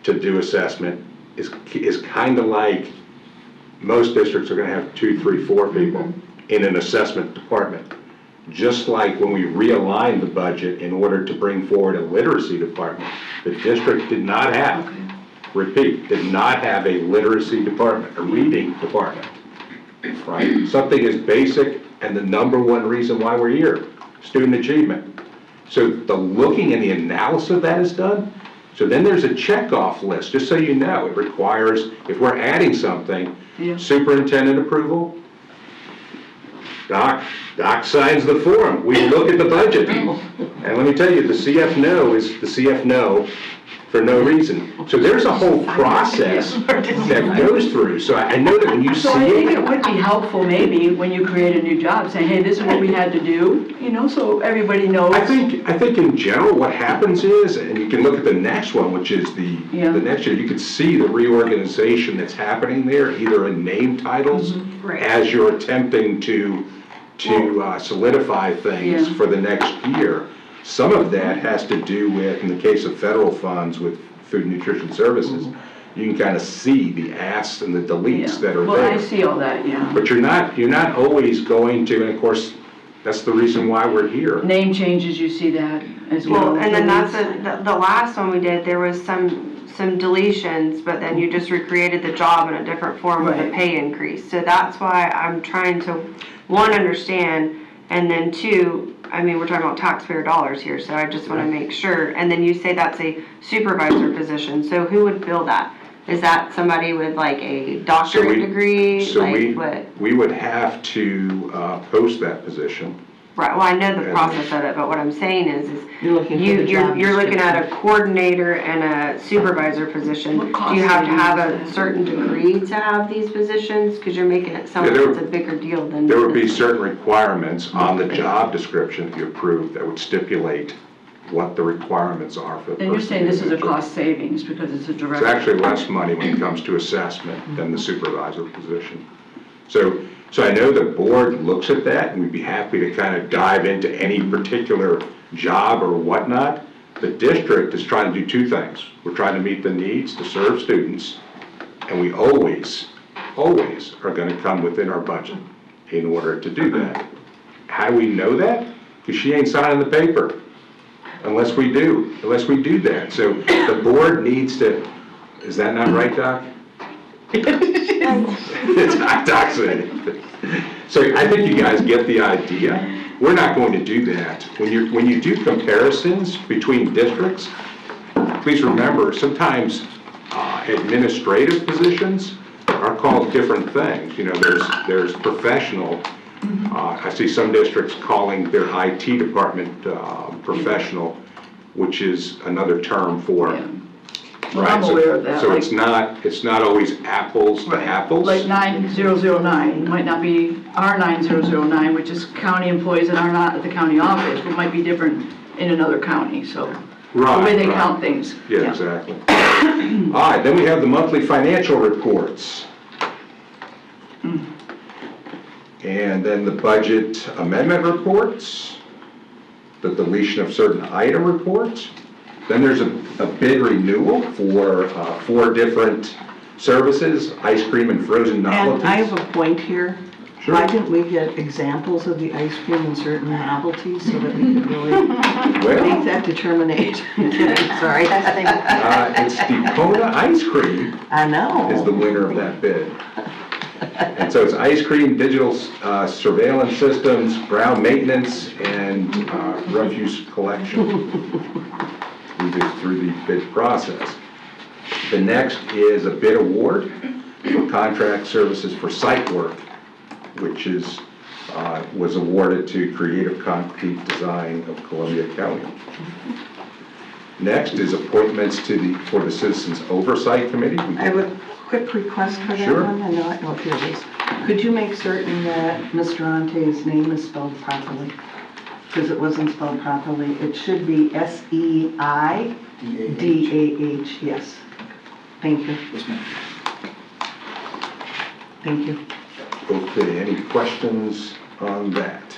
to do assessment is kind of like most districts are going to have 2, 3, 4 people in an assessment department. Just like when we realigned the budget in order to bring forward a literacy department, the district did not have, did not have a literacy department, a reading department, right? Something as basic and the #1 reason why we're here, student achievement. So the looking and the analysis of that is done. So then there's a checkoff list, just so you know. It requires, if we're adding something, superintendent approval, Doc signs the form. We look at the budget. And let me tell you, the CF no is the CF no for no reason. So there's a whole process that goes through. So I know that when you see So I think it, it would be helpful maybe when you create a new job, saying, hey, this is what we had to do, so everybody knows. I think in general what happens is, and you can look at the next one, which is the next year, you can see the reorganization that's happening there, either in name titles, as you're attempting to to solidify things Yeah. for the next year. Some of that has to do with, in the case of federal funds with food and nutrition services, you can kind of see the asks and the deletes that are Well, I there. see all that, yeah. But you're not always going to, and of course, that's the reason why we're here. Name changes, you see that as well. Well, and then that's the last one we did, there was some deletions, but then you just recreated the job in a different form with a Right. pay increase. So that's why I'm trying to, one, understand, and then two, I mean, we're talking about taxpayer dollars here, so I just wanna make sure. And then you say that's a supervisor position, so who would fill that? Is that somebody with like a doctorate degree? So Like what? we would have to post that position. Right, well, I know the process of it, but what I'm saying is You're looking for the job you're looking at a description. coordinator and a supervisor position. What cost Do you have to savings have is a that? certain degree to have these positions? Because you're making it sound Yeah, like there- it's a bigger deal than. There would be certain requirements on the job description if you approve that would stipulate what the requirements are for the person. And you're saying this is a doing the job. cost savings because it's a direct. It's actually less money when it comes to assessment than the supervisor position. So I know the board looks at that, and we'd be happy to kind of dive into any particular job or whatnot. The district is trying to do two things. We're trying to meet the needs to serve students, and we always are gonna come within our budget in order to do that. How do we know that? Because she ain't signing the paper unless we do that. So the board needs to, is that not right, Doc? It's not Doc saying it. So I think you guys get the idea. We're not going to do that. When you do comparisons between districts, please remember, sometimes administrative positions are called different things. You know, there's professional. I see some districts calling their IT department professional, which is another term for. Yeah. Well, I'm aware of that. So like- it's not always apples to apples. Like 9009 might not be our 9009, which is county employees that are not at the county office, but might be different in another county, so. The way they Right. count things. Yeah, exactly. All right, then we have the monthly financial reports. And then the budget amendment reports, the deletion of certain item reports. Then there's a bid renewal for 4 different services, ice cream and frozen novelties. And I have a point here. Sure. Why didn't we get examples of the ice cream and certain novelties so that we could really Well, make that determination? Sorry. it's Depona Ice Cream I is the know. winner of that bid. And so it's ice cream, digital surveillance systems, ground maintenance, and refuse collection. We did through the bid process. The next is a bid award for contract services for site work, which was awarded to Creative Concrete Design of Columbia County. Next is appointments for the Citizens Oversight Committee. I have a quick request for that Sure. one. I know, here it is. Could you make certain that Mr. Ante's name is spelled properly? Because it wasn't spelled properly. It should be Seidah, yes. Thank you. Thank you. Okay, any questions on that?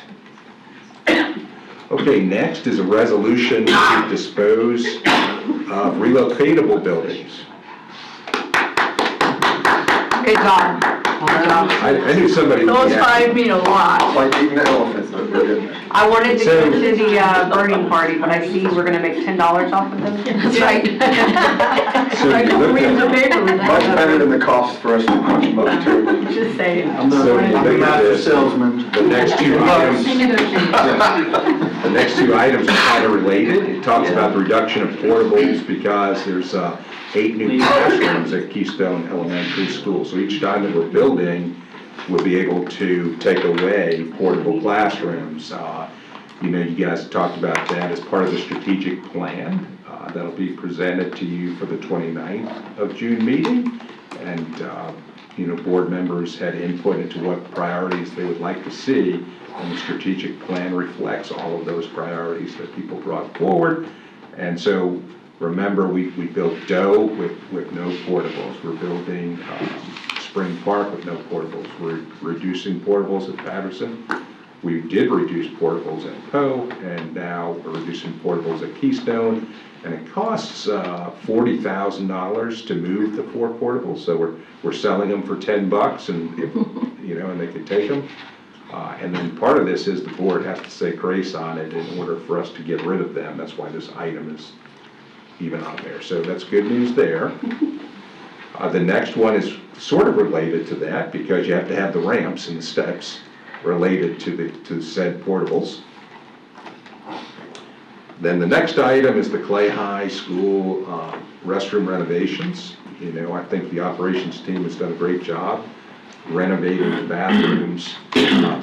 Okay, next is a resolution to dispose of relocatable buildings. Good job. I knew somebody. Those yeah. 5 mean a lot. Like eating the elephants, but we're getting there. I wanted to So- go to the burning party, but I see we're gonna make $10 off of them. That's right. So I you know look reams of at, paper with Much that. better than the cost for us to punch them up too. Just saying. I'm So you the look at master this, salesman. the next 2 items, the next 2 items are kind of related. It talks about the reduction of portables because there's 8 new classrooms at Keystone Elementary School. So each time that we're building, we'll be able to take away portable classrooms. You know, you guys talked about that as part of the strategic plan. That'll be presented to you for the 29th of June meeting. And, you know, board members had input into what priorities they would like to see. And the strategic plan reflects all of those priorities that people brought forward. And so, remember, we built Doe with no portables. We're building Spring Park with no portables. We're reducing portables at Patterson. We did reduce portables at Poe, and now we're reducing portables at Keystone. And it costs $40,000 to move the 4 portables, so we're selling them for $10, and if, and they could take them. And then part of this is the board has to say grace on it in order for us to get rid of them. That's why this item is even on there. So that's good news there. The next one is sort of related to that because you have to have the ramps and the steps related to said portables. Then the next item is the Clay High School restroom renovations. I think the operations team has done a great job renovating the bathrooms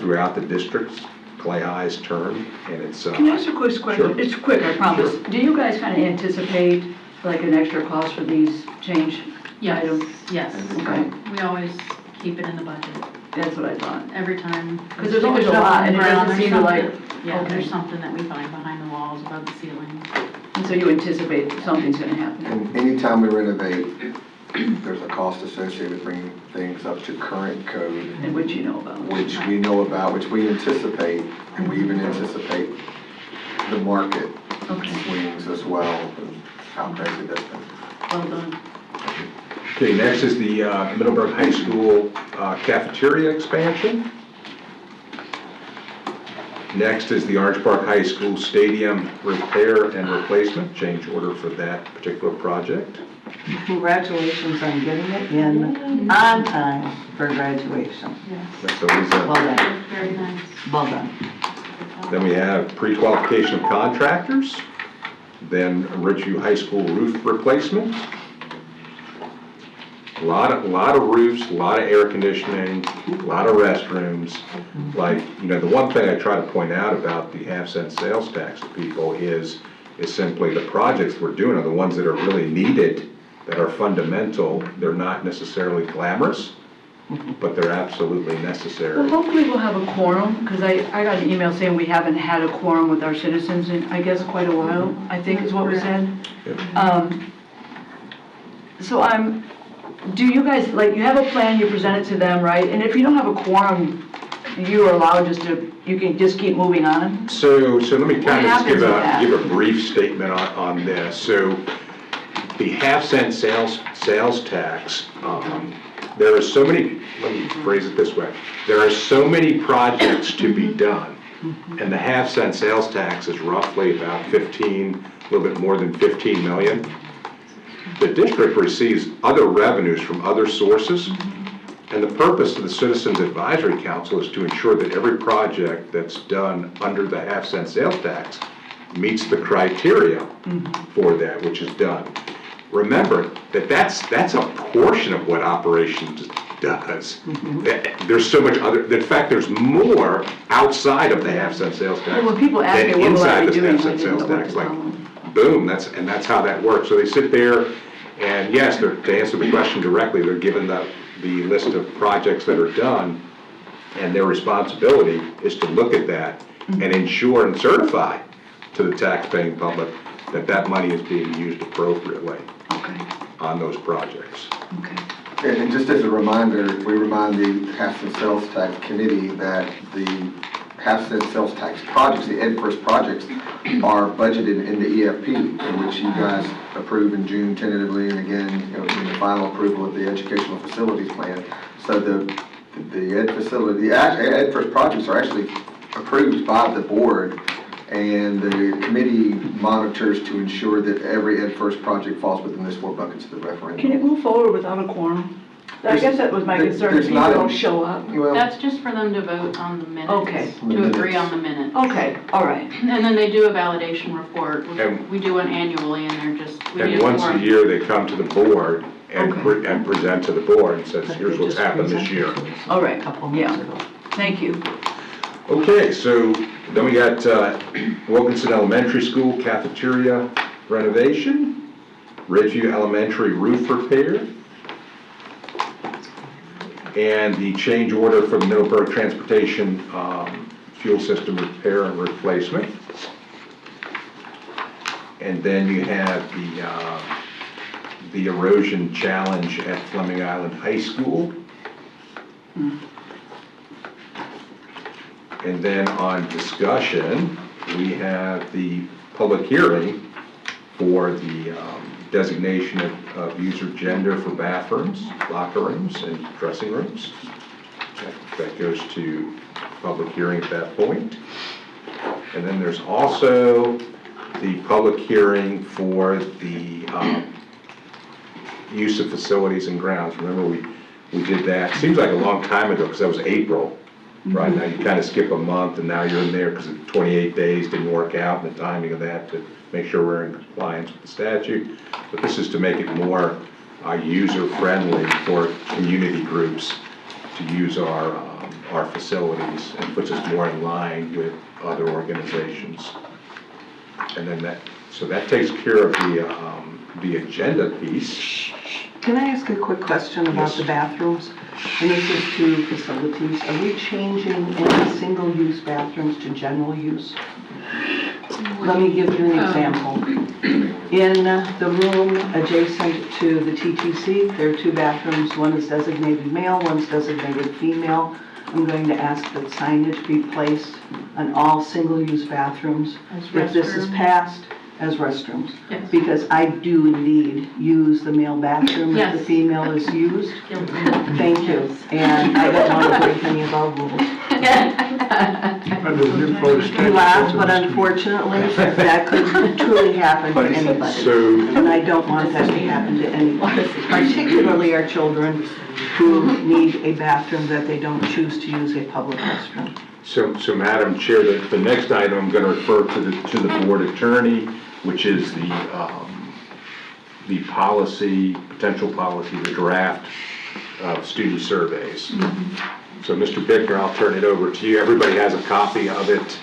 throughout the districts. Clay High's turn, and it's... Can I ask a quick question? Sure. It's quick, I promise. Sure. Do you guys kind of anticipate like an extra cost for these change items? Yes, Okay, we always keep it in the budget, that's what I thought. every time. Because there's always a lot, and it doesn't seem to like... Yeah, Okay. there's something that we find behind the walls, above the ceiling. And so you anticipate something's going to happen? And anytime we renovate, there's a cost associated with bringing things up to current code, And which you know about? which we know about, which we anticipate, and we even anticipate the market Okay. swings as well, and how crazy that's been. Well done. Okay, next is the Middleburg High School cafeteria expansion. Next is the Orange Park High School stadium repair and replacement, change order for that particular project. Congratulations on getting it in on time for graduation. That's always Well done, Very nice. well done. Then we have pre-qualification of contractors, then Ridgeview High School roof replacement. A lot of roofs, a lot of air conditioning, a lot of restrooms. Like, the one thing I try to point out about the half-cent sales tax to people is simply the projects we're doing are the ones that are really needed, that are fundamental. They're not necessarily glamorous, but they're absolutely Well, necessary. hopefully we'll have a quorum, because I got an email saying we haven't had a quorum with our citizens in, I guess, quite a while, I think is what was said. So do you guys, you have a plan, you present it to them, right? And if you don't have a quorum, you are allowed you can just keep moving on? So let me kind of just happens with that? give a brief statement on this. So the half-cent sales tax, there are so many, let me phrase it this way, there are so many projects to be done, and the half-cent sales tax is roughly about a little bit more than 15 million. The district receives other revenues from other sources, and the purpose of the Citizens Advisory Council is to ensure that every project that's done under the half-cent sales tax meets the criteria for that which is done. Remember that that's a portion of what operations does. There's so much other, in fact, there's more outside of the half-cent sales tax Well, when people ask me, than what will I inside be the doing, I half-cent didn't sales know what tax. to Like, tell them. boom, that's how that works. So they sit there, and yes, to answer the question directly, they're given the list of projects that are done, and their responsibility is to look at that and ensure and certify to the tax-paying public that that money is being used appropriately Okay, on those projects. okay. And just as a reminder, we remind the half-cent sales tax committee that the half-cent sales tax projects, the Ed First projects, are budgeted in the EFP, in which you guys approve in June tentatively, and again, in the final approval of the educational facilities plan. So the Ed First projects are actually approved by the board, and the committee monitors to ensure that every Ed First project falls within those 4 buckets of the referendum. Can it move forward without a quorum? I guess that was my concern, if There's people not a- don't show up. Well, That's just for them to vote on the minutes. Okay. To agree on the minutes. Okay, all right. And then they do a validation report, And- we do one annually, and they're just, we need And a once a quorum. year, they come to the board and Okay. and present to the board and says, here's what's happened this year. All right, Couple months yeah. ago. Thank you. Okay, so then we got Wilkinson Elementary School cafeteria renovation, Ridgeview Elementary roof repair, and the change order for the Middleburg Transportation fuel system repair and replacement. And then you have the erosion challenge at Fleming Island High School. And then on discussion, we have the public hearing for the designation of user gender for bathrooms, locker rooms, and dressing rooms. That goes to public hearing at that point. And then there's also the public hearing for the use of facilities and grounds. Remember, we did that, seems like a long time ago, because that was April. Right, now you kind of skip a month, and now you're in there because 28 days didn't work out, and the timing of that to make sure we're in compliance with the statute. But this is to make it more user-friendly for community groups to use our facilities, and puts us more in line with other organizations. And then so that takes care of the agenda piece. Can I ask a quick question about the bathrooms? And this is to facilities. Are we changing any single-use bathrooms to general use? Let me give you an example. In the room adjacent to the TTC, there are 2 bathrooms. One is designated male, one's designated female. I'm going to ask that signage be placed on all single-use bathrooms. If this is passed, as restrooms. Yes. Because I do indeed use the male bathroom if Yes. the female is used. Thank you. And I don't want to break any of our rules. You laugh, but unfortunately, that could truly happen to anybody. So, And I don't want that to happen to anybody, particularly our children who need a bathroom that they don't choose to use a public restroom. so Madam Chair, the next item I'm going to refer to the board attorney, which is the policy, potential policy, the draft of student surveys. So Mr. Bickner, I'll turn it over to you. Everybody has a copy of it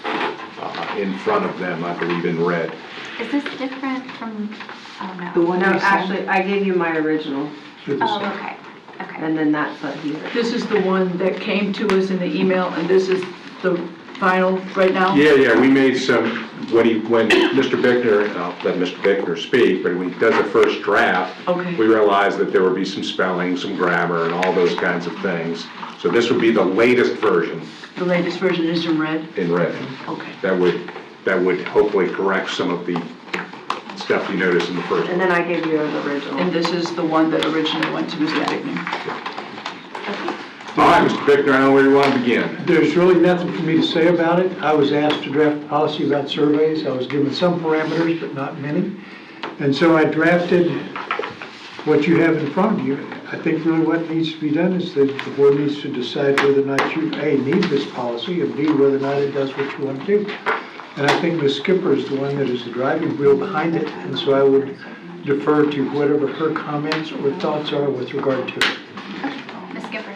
in front of them, I believe, in red. Is this different from, oh The no. one No, you sent? actually, I gave you my original, Oh, okay, okay. and then that's what he. This is the one that came to us in the email, and this is the final right now? Yeah, we made some, when Mr. Bickner, and I'll let Mr. Bickner speak, but when he does the first draft, Okay. we realized that there would be some spelling, some grammar, and all those kinds of things. So this would be the latest version The latest version is in red? in red. Okay. That would hopefully correct some of the stuff you noticed in the first And one. then I gave you the original. And this is the one that originally went to Mr. Bickner? All right, Mr. Bickner, I don't know where you want to begin. There's really nothing for me to say about it. I was asked to draft a policy about surveys. I was given some parameters, but not many. And so I drafted what you have in front of you. I think really what needs to be done is that the board needs to decide whether or not you, A, need this policy, and B, whether or not it does what you want to do. And I think Ms. Skipper is the one that is the driving wheel behind it, and so I would defer to whatever her comments or thoughts are with regard to it. Ms. Skipper.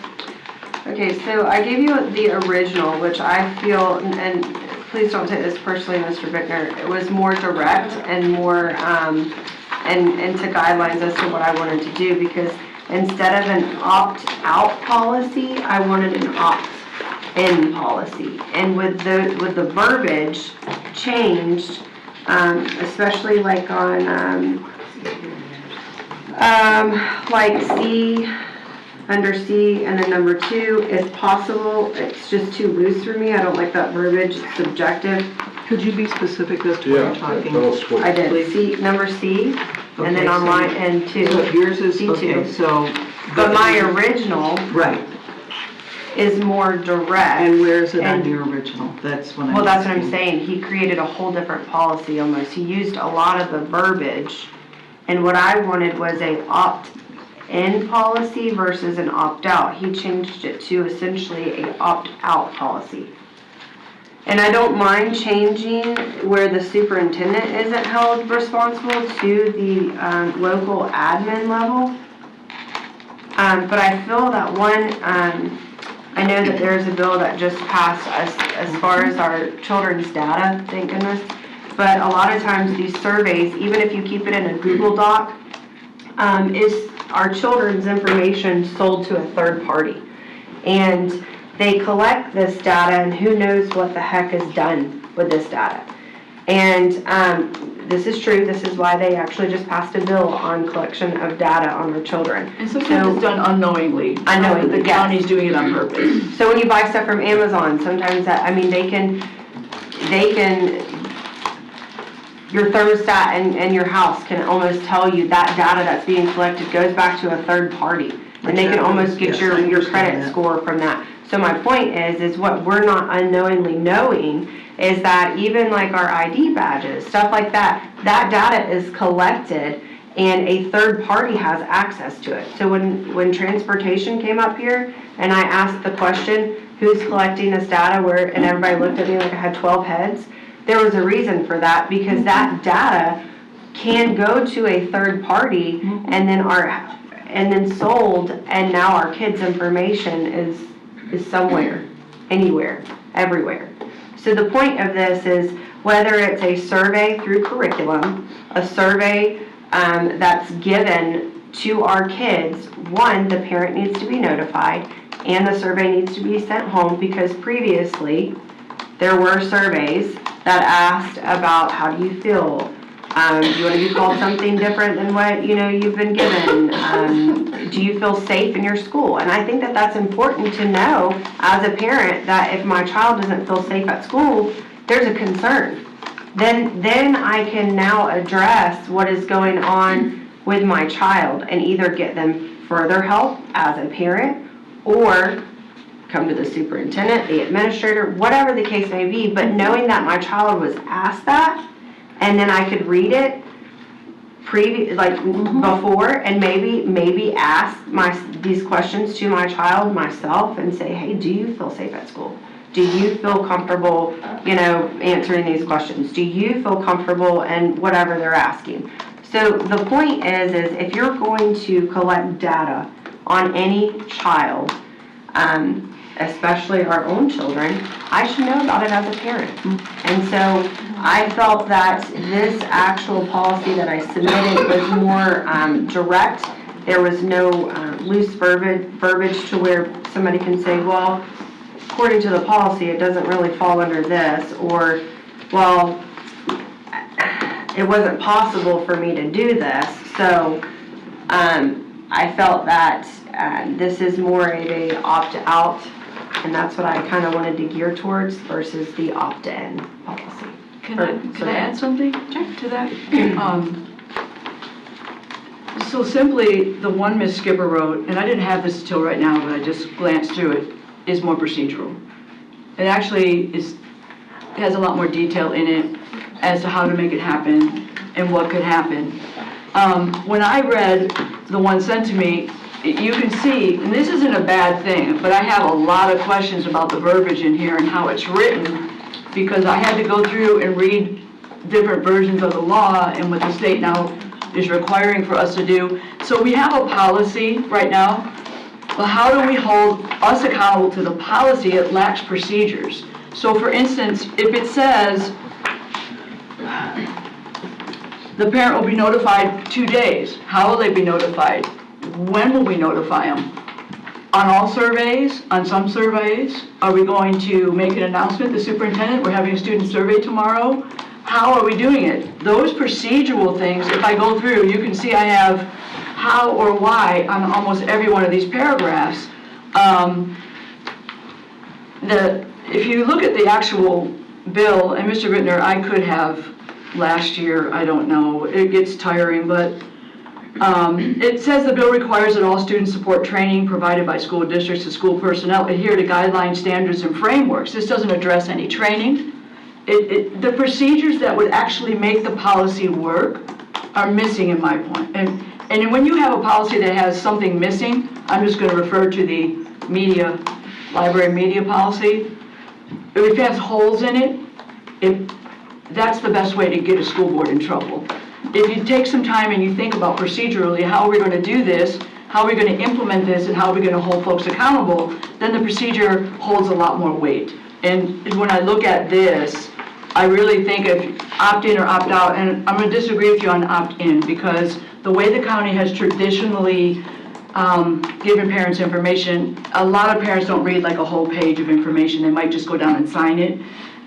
Okay, so I gave you the original, which I feel, and please don't take this personally, Mr. Bickner, it was more direct and more, and to guidelines as to what I wanted to do, because instead of an opt-out policy, I wanted an opt-in policy. And with the verbiage changed, especially like on, like C, under C, and then number 2, if possible, it's just too loose for me. I don't like that verbiage, it's subjective. Could you be specific as to what you're talking? Tell us what- I did C, number C, and then Okay, on so- line, and 2. So yours is, C2. okay, so. But my original Right, is more direct. and where is it on And- your original? That's what I'm. Well, that's what I'm asking. saying, he created a whole different policy almost. He used a lot of the verbiage, and what I wanted was a opt-in policy versus an opt-out. He changed it to essentially a opt-out policy. And I don't mind changing where the superintendent isn't held responsible to the local admin level. But I feel that one, I know that there's a bill that just passed as far as our children's data, thank goodness. But a lot of times these surveys, even if you keep it in a Google Doc, is our children's information sold to a third party. And they collect this data and who knows what the heck is done with this data. And this is true, this is why they actually just passed a bill on collection of data on our children. And sometimes it's done unknowingly. Unknowingly, The yes. county's doing it on purpose. So when you buy stuff from Amazon, sometimes that, I mean, they can, your thermostat and your house can almost tell you that data that's being collected goes back to a third party. And they can almost get Yes, your I understand credit that. score from that. So my point is what we're not unknowingly knowing is that even like our ID badges, stuff like that, that data is collected and a third party has access to it. So when transportation came up here and I asked the question, who's collecting this data, and everybody looked at me like I had 12 heads, there was a reason for that, because that data can go to a third party and then sold, and now our kids' information is somewhere, anywhere, everywhere. So the point of this is whether it's a survey through curriculum, a survey that's given to our kids, one, the parent needs to be notified, and the survey needs to be sent home, because previously there were surveys that asked about how do you feel, do you want to be called something different than what you've been given, do you feel safe in your school? And I think that that's important to know as a parent, that if my child doesn't feel safe at school, there's a concern. Then I can now address what is going on with my child and either get them further help as a parent, or come to the superintendent, the administrator, whatever the case may be. But knowing that my child was asked that, and then I could read it before, and maybe ask these questions to my child myself and say, hey, do you feel safe at school? Do you feel comfortable, answering these questions? Do you feel comfortable in whatever they're asking? So the point is if you're going to collect data on any child, especially our own children, I should know about it as a parent. And so I felt that this actual policy that I submitted was more direct. There was no loose verbiage to where somebody can say, well, according to the policy, it doesn't really fall under this, or, well, it wasn't possible for me to do this. So I felt that this is more of a opt-out, and that's what I kind of wanted to gear towards versus the opt-in policy. Can I add something to that? So simply, the one Ms. Skipper wrote, and I didn't have this till right now, but I just glanced through it, is more procedural. It actually has a lot more detail in it as to how to make it happen and what could happen. When I read the one sent to me, you can see, and this isn't a bad thing, but I have a lot of questions about the verbiage in here and how it's written, because I had to go through and read different versions of the law and what the state now is requiring for us to do. So we have a policy right now, but how do we hold us accountable to the policy? It lacks procedures. So for instance, if it says the parent will be notified 2 days, how will they be notified? When will we notify them? On all surveys? On some surveys? Are we going to make an announcement, the superintendent, we're having a student survey tomorrow? How are we doing it? Those procedural things, if I go through, you can see I have how or why on almost every one of these paragraphs. If you look at the actual bill, and Mr. Rittner, I could have last year, I don't know, it gets tiring, but it says the bill requires that all student support training provided by school districts and school personnel adhere to guidelines, standards, and frameworks. This doesn't address any training. The procedures that would actually make the policy work are missing in my point. And when you have a policy that has something missing, I'm just going to refer to the library media policy. If it has holes in it, that's the best way to get a school board in trouble. If you take some time and you think about procedurally, how are we going to do this, how are we going to implement this, and how are we going to hold folks accountable, then the procedure holds a lot more weight. And when I look at this, I really think if opt-in or opt-out, and I'm going to disagree with you on opt-in, because the way the county has traditionally given parents information, a lot of parents don't read like a whole page of information. They might just go down and sign it.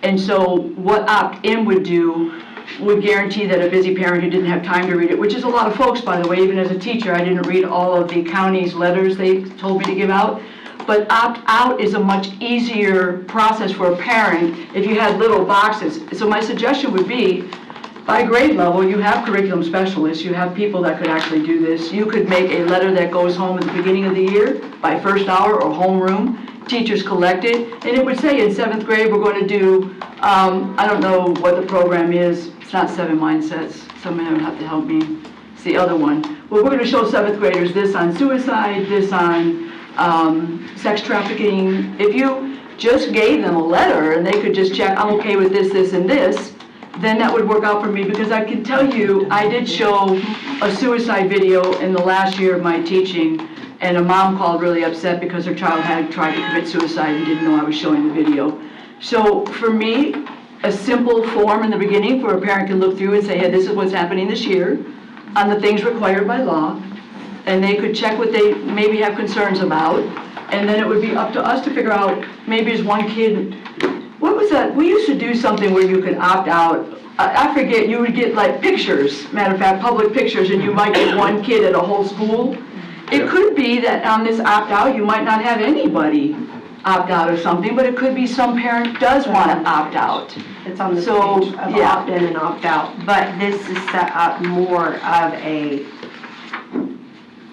And so what opt-in would do would guarantee that a busy parent who didn't have time to read it, which is a lot of folks, by the way, even as a teacher, I didn't read all of the county's letters they told me to give out. But opt-out is a much easier process for a parent if you had little boxes. So my suggestion would be, by grade level, you have curriculum specialists, you have people that could actually do this. You could make a letter that goes home at the beginning of the year by first hour or homeroom. Teachers collect it, and it would say in 7th grade, we're going to do, I don't know what the program is. It's not 7 Mindsets. Someone would have to help me. It's the other one. Well, we're going to show 7th graders this on suicide, this on sex trafficking. If you just gave them a letter and they could just check, I'm okay with this, this, and this, then that would work out for me, because I can tell you, I did show a suicide video in the last year of my teaching, and a mom called really upset because her child had tried to commit suicide and didn't know I was showing the video. So for me, a simple form in the beginning where a parent can look through and say, hey, this is what's happening this year on the things required by law, and they could check what they maybe have concerns about, and then it would be up to us to figure out, maybe as one kid, what was that? We used to do something where you could opt out. I forget, you would get like pictures, matter of fact, public pictures, and you might get one kid at a whole school. It could be that on this opt-out, you might not have anybody opt out or something, but it could be some parent does want to opt out. It's on the So, page of yeah. opt-in and opt-out, but this is set up more of a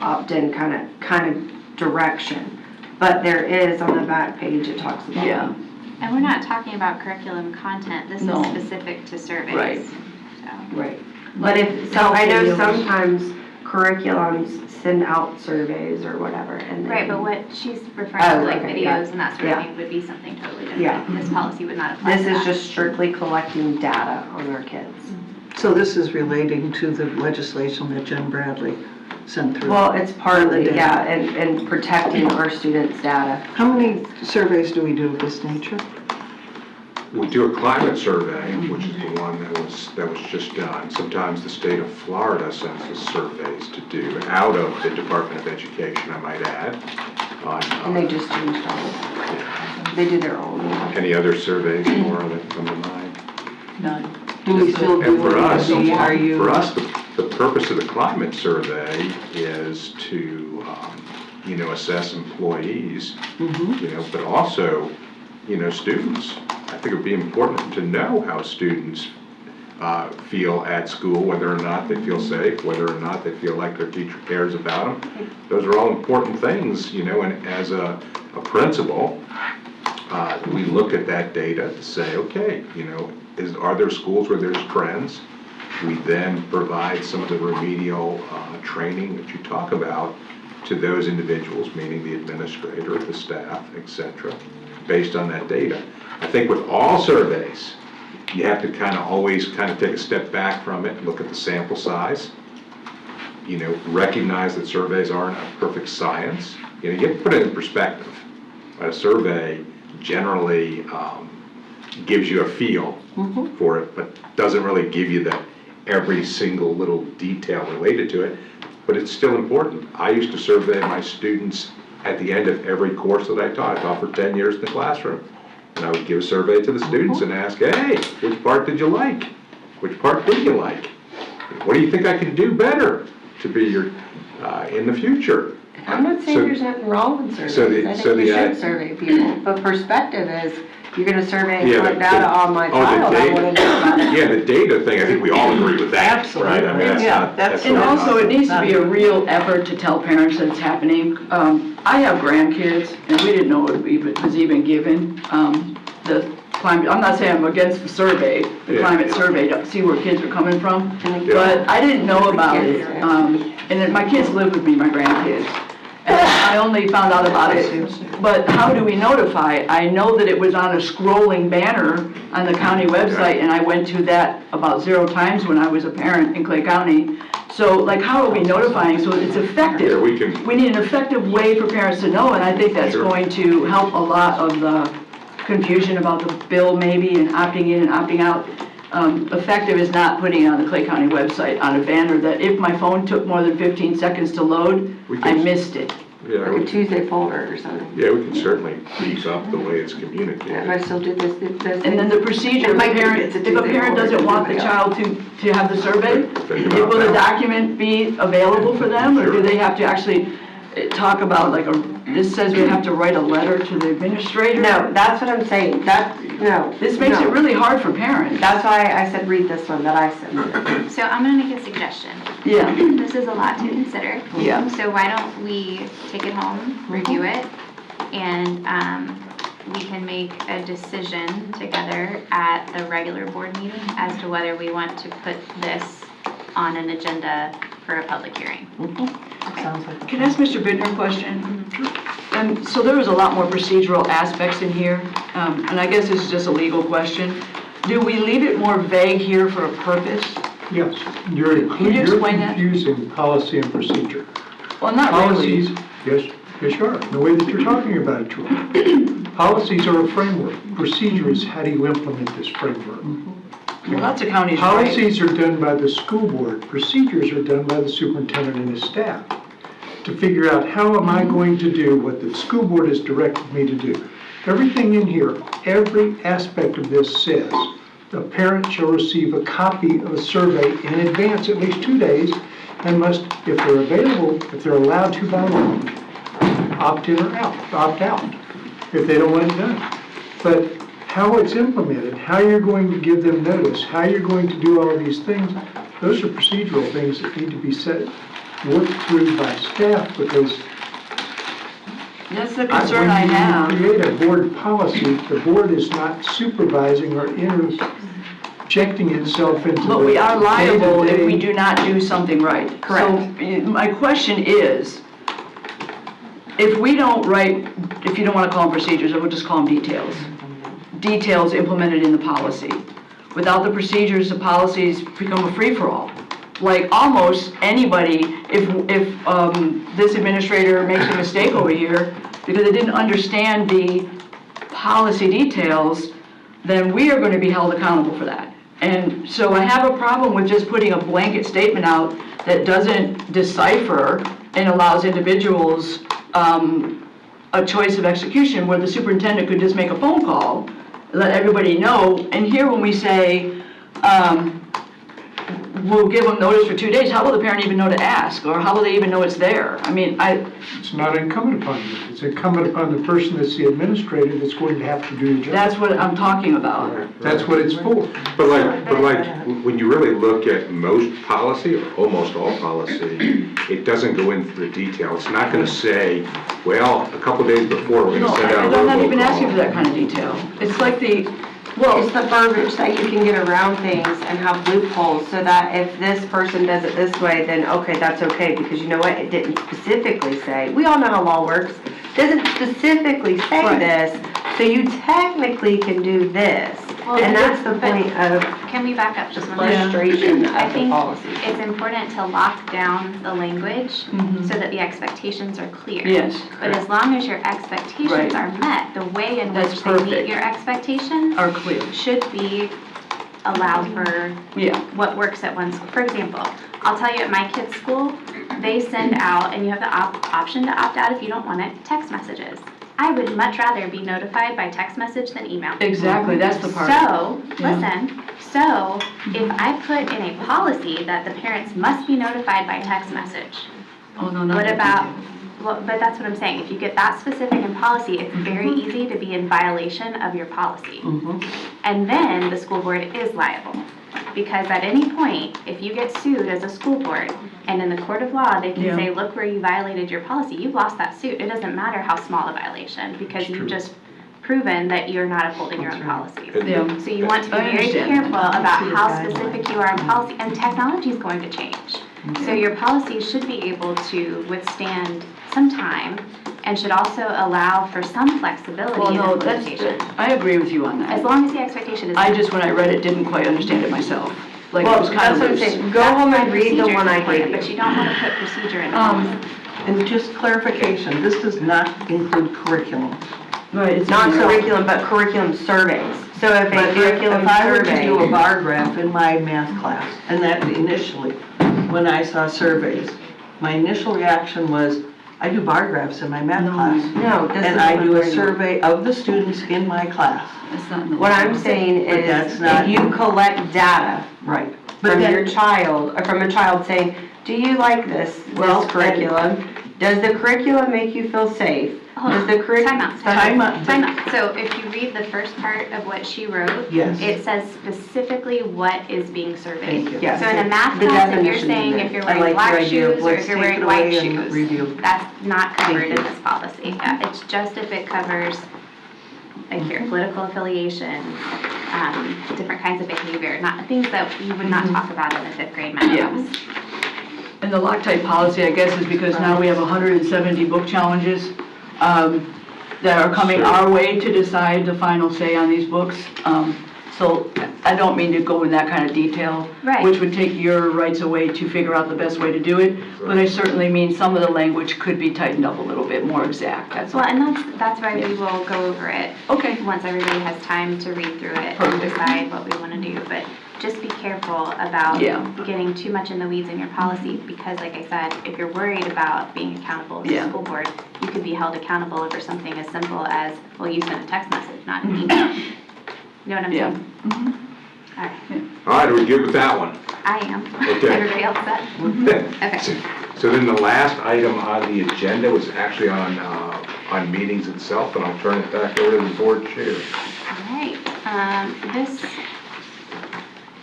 opt-in kind of direction. But there is on the back page, it talks about. Yeah. And we're not talking about curriculum content, this No. is specific to surveys. Right. So. Right. But if, so I know Videos. sometimes curriculums send out surveys or whatever, and they. Right, but what she's referring to, like okay, yeah. videos and that sort of Yeah. thing, would be something totally different. Yeah. This policy would not apply to This is that. just strictly collecting data on our kids. So this is relating to the legislation that Jen Bradley sent through. Well, it's partly, data. yeah, and protecting our students' data. How many surveys do we do of this nature? We do a climate survey, which is the one that was just done. Sometimes the state of Florida sends us surveys to do out of the Department of Education, I might add. And they just changed all of it. They do their own. Any other surveys, Laura, that come to mind? None. Do we still And do for us, it? Are you? the purpose of the climate survey is to, assess employees, but also, students. I think it would be important to know how students feel at school, whether or not they feel safe, whether or not they feel like their teacher cares about them. Those are all important things, and as a principal, we look at that data to say, okay, are there schools where there's trends? We then provide some of the remedial training that you talk about to those individuals, meaning the administrator, the staff, etc., based on that data. I think with all surveys, you have to always take a step back from it and look at the sample size. Recognize that surveys aren't a perfect science. You have to put it in perspective. A survey generally gives you a feel for it, but doesn't really give you every single little detail related to it, but it's still important. I used to survey my students at the end of every course that I taught. I taught for 10 years in the classroom. And I would give a survey to the students and ask, hey, which part did you like? Which part didn't you like? What do you think I can do better to be in the future? I'm not saying So- there's nothing wrong with surveys. so the- I so think we the should ad- survey people, but perspective is, you're gonna survey and Yeah, collect the- data on my the child, I data- wanna know about it. Yeah, the data thing, I think we all agree with that, right? I mean, that's Yeah, not- that's- And really also, not- it needs to be a real effort to tell parents that it's happening. I have grandkids, and we didn't know it was even given. The climate, I'm not saying I'm against the survey, the Yeah. climate survey, to see where kids are coming from, Yeah. but I didn't know about it. And then my kids live with me, my grandkids. And I only found out about it, but how do we notify? I know that it was on a scrolling banner on the county website, and I went to that about 0 times when I was a parent in Clay County. So, how are we notifying so it's effective? Yeah, we can- We need an effective way for parents to know, and I think that's Sure. going to help a lot of the confusion about the bill maybe, and opting in and opting out. Effective is not putting it on the Clay County website on a banner that if my phone took more than 15 seconds to load, We I can- missed it. Yeah, like a Tuesday folder or something. yeah, we can certainly beef up the way it's Yeah, communicated. if I still do this. And then the procedure, It might be if it's a a Tuesday parent morning, doesn't want the yeah. child to have the survey, Think about will the that. document be available for them? Or do Sure. they have to actually talk about like this says we have to write a letter to the administrator? No, that's what I'm saying, no. This makes no. it really hard for parents. That's why I said read this one that I sent. So I'm gonna make a suggestion. Yeah, This is a lot to consider. Yeah. So why don't we take it home, review it, and we can make a decision together at the regular board meeting as to whether we want to put this on an agenda for a public hearing. Sounds like. can I ask Mr. Bittner a question? So there was a lot more procedural aspects in here, and I guess this is just a legal question. Do we leave it more vague here for a purpose? Yes, you're Can you explain that? confusing policy and procedure. Well, not really. Policies, yes, you are, the way that you're talking about it, Troy. Policies are a framework. Procedure is how do you implement this framework? Well, lots of counties, right? Policies are done by the school board. Procedures are done by the superintendent and his staff to figure out how am I going to do what the school board has directed me to do. Everything in here, every aspect of this says the parent shall receive a copy of a survey in advance, at least 2 days, and must, if they're available, if they're allowed to by law, opt in or opt out, if they don't want it done. But how it's implemented, how you're going to give them notice, how you're going to do all of these things, those are procedural things that need to be worked through by staff, because That's the concern I have. when you create a board policy, the board is not supervising or interjecting itself into the But we are liable if we day-to-day. do not do something right. Correct. So my question is, if we don't write, if you don't want to call them procedures, I would just call them details. Details implemented in the policy. Without the procedures, the policies become a free-for-all. Like almost anybody, if this administrator makes a mistake over here because they didn't understand the policy details, then we are going to be held accountable for that. And so I have a problem with just putting a blanket statement out that doesn't decipher and allows individuals a choice of execution where the superintendent could just make a phone call, let everybody know. And here when we say, we'll give them notice for 2 days, how will the parent even know to ask? Or how will they even know it's there? I mean, It's not incumbent upon you. It's incumbent upon the person that's the administrator that's going to have to do the job. that's what I'm talking about. That's what it's for. But like, when you really look at most policy, or almost all policy, it doesn't go into the detail. It's not gonna say, well, a couple days before, we're No, gonna send out a I'm not even robocall. asking for that kind of detail. It's like It's the verbiage that you can get around things and have loopholes, so that if this person does it this way, then okay, that's okay, because you know what, it didn't specifically say, we all know how law works, doesn't specifically say Right. this, so you technically can do this. And that's the point of Can we back up just one second? frustration I of the think policy. it's important to lock down the language Mhm. so that the expectations are clear. Yes, But as long as your expectations Right. are met, the way in That's which they meet perfect. your expectations are clear. should be allowed for Yeah. what works at one school. For example, I'll tell you at my kids' school, they send out, and you have the option to opt out if you don't want it, text messages. I would much rather be notified by text message than email. Exactly, that's the part. So, Yeah. listen, so if I put in a policy that the parents must be notified by text message, Oh, no, not what that about, detail. well, but that's what I'm saying, if you get that specific in policy, it's very easy to be in violation of your policy. And then the school board is liable. Because at any point, if you get sued as a school board, and in the court of law, they can Yeah. say, look where you violated your policy, you've lost that suit. It doesn't matter how small a violation, because It's you've true. just proven that you're not upholding your own policies. Yeah. So you want to be I very understand. careful about See a how guideline. specific you are in policy, and technology is going to change. So your policy should be able to withstand some time, and should also allow for some flexibility Well, in no, that's, implementation. I agree with you on As that. long as the expectation is. I just, when I read it, didn't quite understand it myself. Like, it Well, was kind that's of what I'm loose. saying, go home and read the Procedure's one I important, gave But you. you don't want to put procedure in the policy. And just clarification, this does not include curriculum. Right, it's Not curriculum, but curriculum surveys. So if a But curriculum if I were to do a survey, bar graph in my math class, and that initially, when I saw surveys, my initial reaction was, I do bar graphs in my math No. class. No, this And is I what do I'm a talking about. survey of the students in my class. It's not in the What law. I'm saying But is, that's not- if you collect data Right. But from then- your child, or from a child saying, do you like this Well, curriculum? Does the curriculum make you feel safe? Hold Does on, the curriculum? time out. Time out. Time out. So if you read the first part of what she wrote, Yes. it says specifically what is being surveyed. Thank you. Yes. So in a math The class, if you're definitions in saying there. if you're I wearing like black your idea of shoes or let's if you're take wearing it white away and shoes, review. that's not covered Thank in you. this policy. Yeah, it's just if it covers like your political affiliation, different kinds of behavior, not things that you would not talk about in the fifth grade math Yeah. class. And the Loctite policy, I guess, is because now we have 170 book challenges that are coming Sure. our way to decide the final say on these books. So I don't mean to go in that kind of detail, Right. which would take your rights away to figure out the best way to do it. But I certainly mean some of the language could be tightened up a little bit more exact, that's all. Well, and that's why we will go over it Okay. once everybody has time to read through it and Perfect. decide what we want to do. But just be careful about Yeah. getting too much in the weeds in your policy because, like I said, if you're worried about being accountable to Yeah. the school board, you could be held accountable over something as simple as, well, you sent a text message, not an email. You know what I'm Yeah. saying? All right, All right, are we good with that one? I am. Okay. Everybody else set? Okay. So then the last item on the agenda was actually on meetings itself, and I'll turn it back over to the board chair. All right,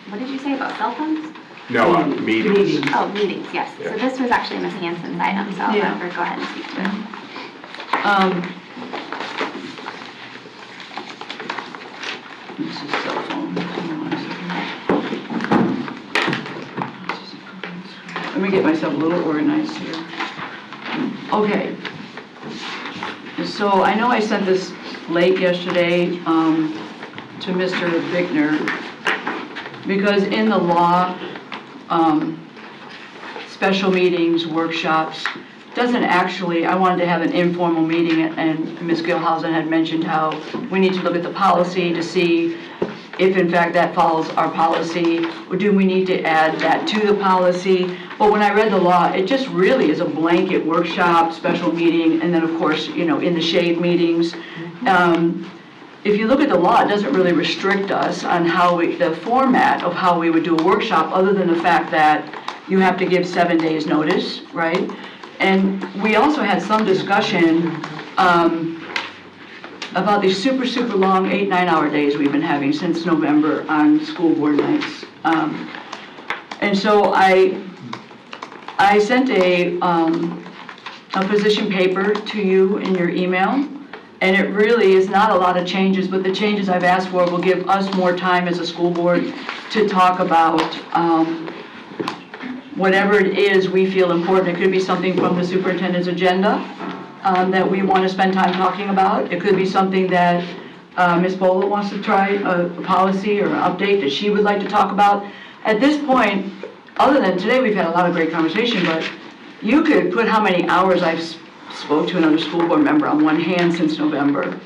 what did you say about cell phones? No, meetings. Meetings. Oh, meetings, yes. So Yeah. this was actually Ms. Hanson's item, so I'll Yeah. let her go ahead and speak to it. This is cell phone. Let me get myself a little organized here. Okay. So I know I sent this late yesterday to Mr. Bickner because in the law, special meetings, workshops, doesn't actually, I wanted to have an informal meeting and Ms. Gilhausen had mentioned how we need to look at the policy to see if in fact that follows our policy, or do we need to add that to the policy? But when I read the law, it just really is a blanket workshop, special meeting, and then of course, you know, in the shade meetings. If you look at the law, it doesn't really restrict us on how the format of how we would do a workshop, other than the fact that you have to give 7 days notice, right? And we also had some discussion about these super long 8-9 hour days we've been having since November on school board nights. And so I sent a position paper to you in your email, and it really is not a lot of changes, but the changes I've asked for will give us more time as a school board to talk about whatever it is we feel important. It could be something from the superintendent's agenda that we want to spend time talking about. It could be something that Ms. Bola wants to try, a policy or an update that she would like to talk about. At this point, other than today, we've had a lot of great conversation, but you could put how many hours I've spoke to another school board member on one hand since November.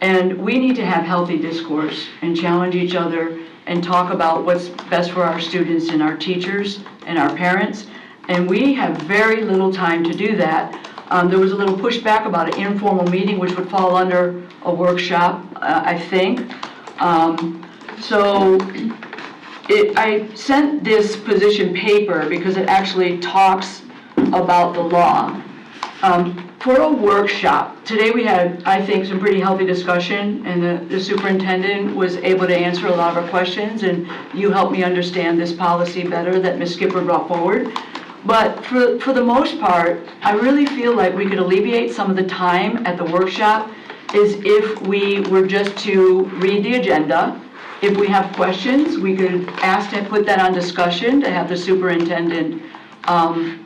And we need to have healthy discourse and challenge each other and talk about what's best for our students and our teachers and our parents. And we have very little time to do that. There was a little pushback about an informal meeting, which would fall under a workshop, I think. I sent this position paper because it actually talks about the law. For a workshop, today we had, I think, some pretty healthy discussion, and the superintendent was able to answer a lot of our questions, and you helped me understand this policy better that Ms. Skipper brought forward. But for the most part, I really feel like we could alleviate some of the time at the workshop is if we were just to read the agenda. If we have questions, we could ask to put that on discussion, to have the superintendent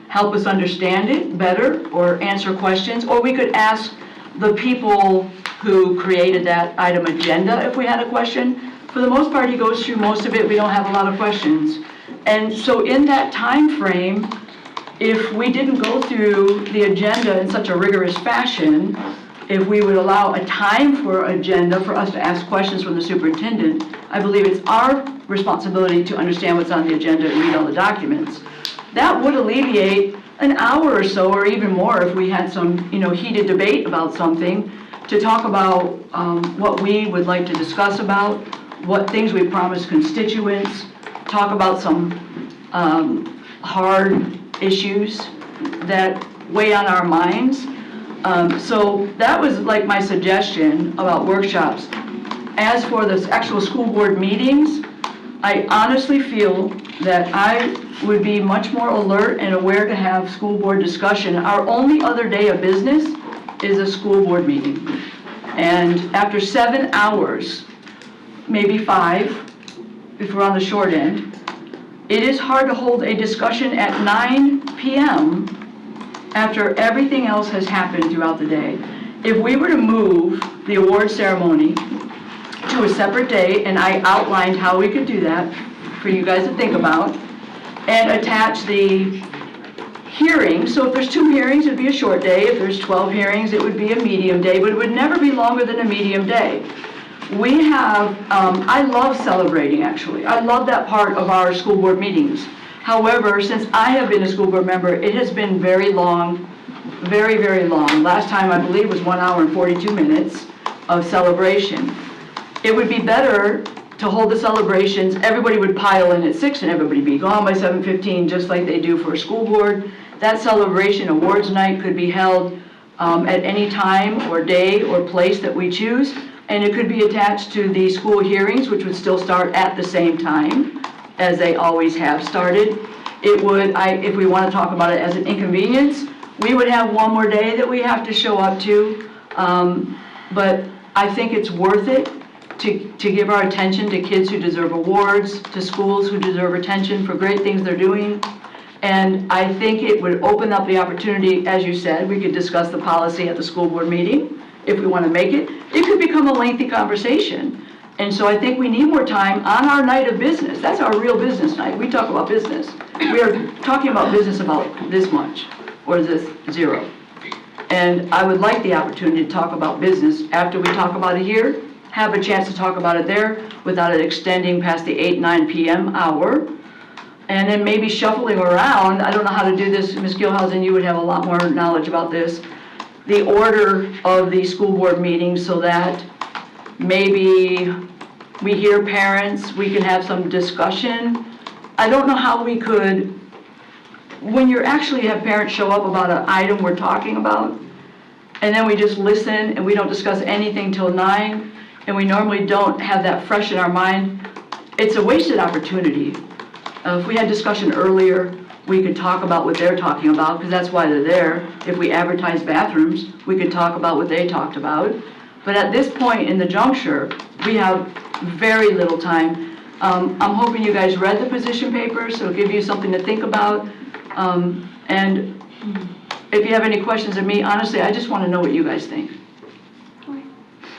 help us understand it better or answer questions, or we could ask the people who created that item agenda if we had a question. For the most part, he goes through most of it. We don't have a lot of questions. And so in that time frame, if we didn't go through the agenda in such a rigorous fashion, if we would allow a time for agenda for us to ask questions from the superintendent, I believe it's our responsibility to understand what's on the agenda and read all the documents. that would alleviate an hour or so, or even more if we had some, heated debate about something, to talk about what we would like to discuss about, what things we promised constituents, talk about some hard issues that weigh on our minds. So that was like my suggestion about workshops. As for the actual school board meetings, I honestly feel that I would be much more alert and aware to have school board discussion. Our only other day of business is a school board meeting. And after 7 hours, maybe 5, if we're on the short end, it is hard to hold a discussion at 9 p.m. after everything else has happened throughout the day. If we were to move the award ceremony to a separate day, and I outlined how we could do that for you guys to think about, and attach the hearings, so if there's 2 hearings, it'd be a short day. If there's 12 hearings, it would be a medium day, but it would never be longer than a medium day. We have, I love celebrating, actually. I love that part of our school board meetings. However, since I have been a school board member, it has been very long, very, very long. Last time, I believe, was 1 hour and 42 minutes of celebration. It would be better to hold the celebrations, everybody would pile in at 6 and everybody be gone by 7:15, just like they do for a school board. That celebration awards night could be held at any time or day or place that we choose, and it could be attached to the school hearings, which would still start at the same time as they always have started. It would, if we want to talk about it as an inconvenience, we would have 1 more day that we have to show up to, but I think it's worth it to give our attention to kids who deserve awards, to schools who deserve attention for great things they're doing. And I think it would open up the opportunity, as you said, we could discuss the policy at the school board meeting if we want to make it. It could become a lengthy conversation. And so I think we need more time on our night of business. That's our real business night. We talk about business. We are talking about business about this much or this 0. And I would like the opportunity to talk about business after we talk about it here, have a chance to talk about it there without it extending past the 8-9 p.m. hour. And then maybe shuffling around, I don't know how to do this, Ms. Gilhousen, you would have a lot more knowledge about this, the order of the school board meetings so that maybe we hear parents, we can have some discussion. I don't know how we could, when you actually have parents show up about an item we're talking about, and then we just listen and we don't discuss anything till 9, and we normally don't have that fresh in our mind, it's a wasted opportunity. If we had discussion earlier, we could talk about what they're talking about, because that's why they're there. If we advertise bathrooms, we could talk about what they talked about. But at this point in the juncture, we have very little time. I'm hoping you guys read the position papers, so it'll give you something to think about. And if you have any questions of me, honestly, I just want to know what you guys think. Okay.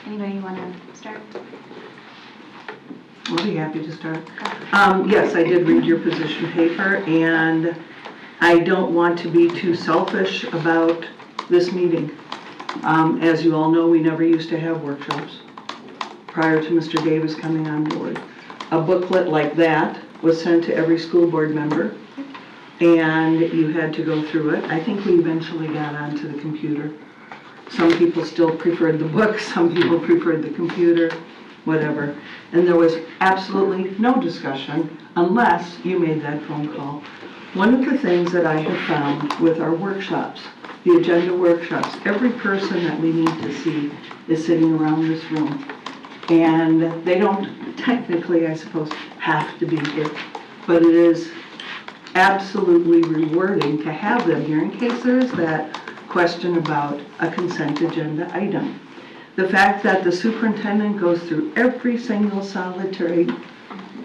Anybody want to start? I'll be happy to start. Yes, I did read your position paper, and I don't want to be too selfish about this meeting. As you all know, we never used to have workshops prior to Mr. Davis coming on board. A booklet like that was sent to every school board member, and you had to go through it. I think we eventually got onto the computer. Some people still preferred the book, some people preferred the computer, whatever. And there was absolutely no discussion unless you made that phone call. One of the things that I have found with our workshops, the agenda workshops, every person that we need to see is sitting around this room. And they don't technically, I suppose, have to be here, but it is absolutely rewarding to have them here in case there is that question about a consent agenda item. The fact that the superintendent goes through every single solitary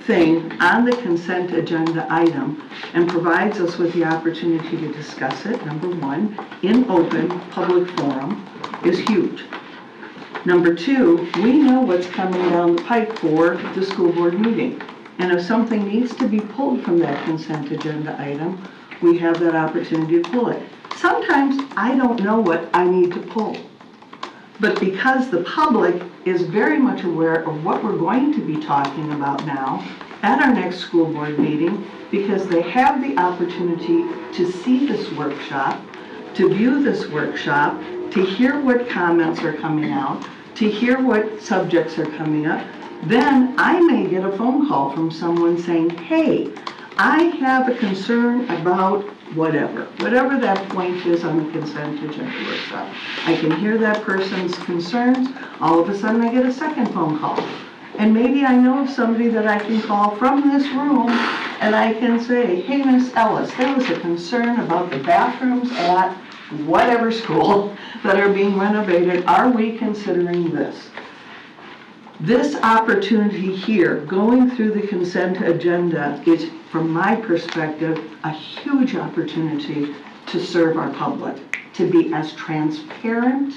thing on the consent agenda item and provides us with the opportunity to discuss it, number 1, in open public forum, is huge. Number 2, we know what's coming down the pipe for the school board meeting. And if something needs to be pulled from that consent agenda item, we have that opportunity to pull it. Sometimes I don't know what I need to pull. But because the public is very much aware of what we're going to be talking about now, at our next school board meeting, because they have the opportunity to see this workshop, to view this workshop, to hear what comments are coming out, to hear what subjects are coming up. Then I may get a phone call from someone saying, hey, I have a concern about whatever that point is on the consent agenda workshop. I can hear that person's concerns. All of a sudden I get a second phone call. And maybe I know of somebody that I can call from this room and I can say, hey, Miss Ellis, there was a concern about the bathrooms at whatever school that are being renovated. Are we considering this? This opportunity here, going through the consent agenda, is, from my perspective, a huge opportunity to serve our public, to be as transparent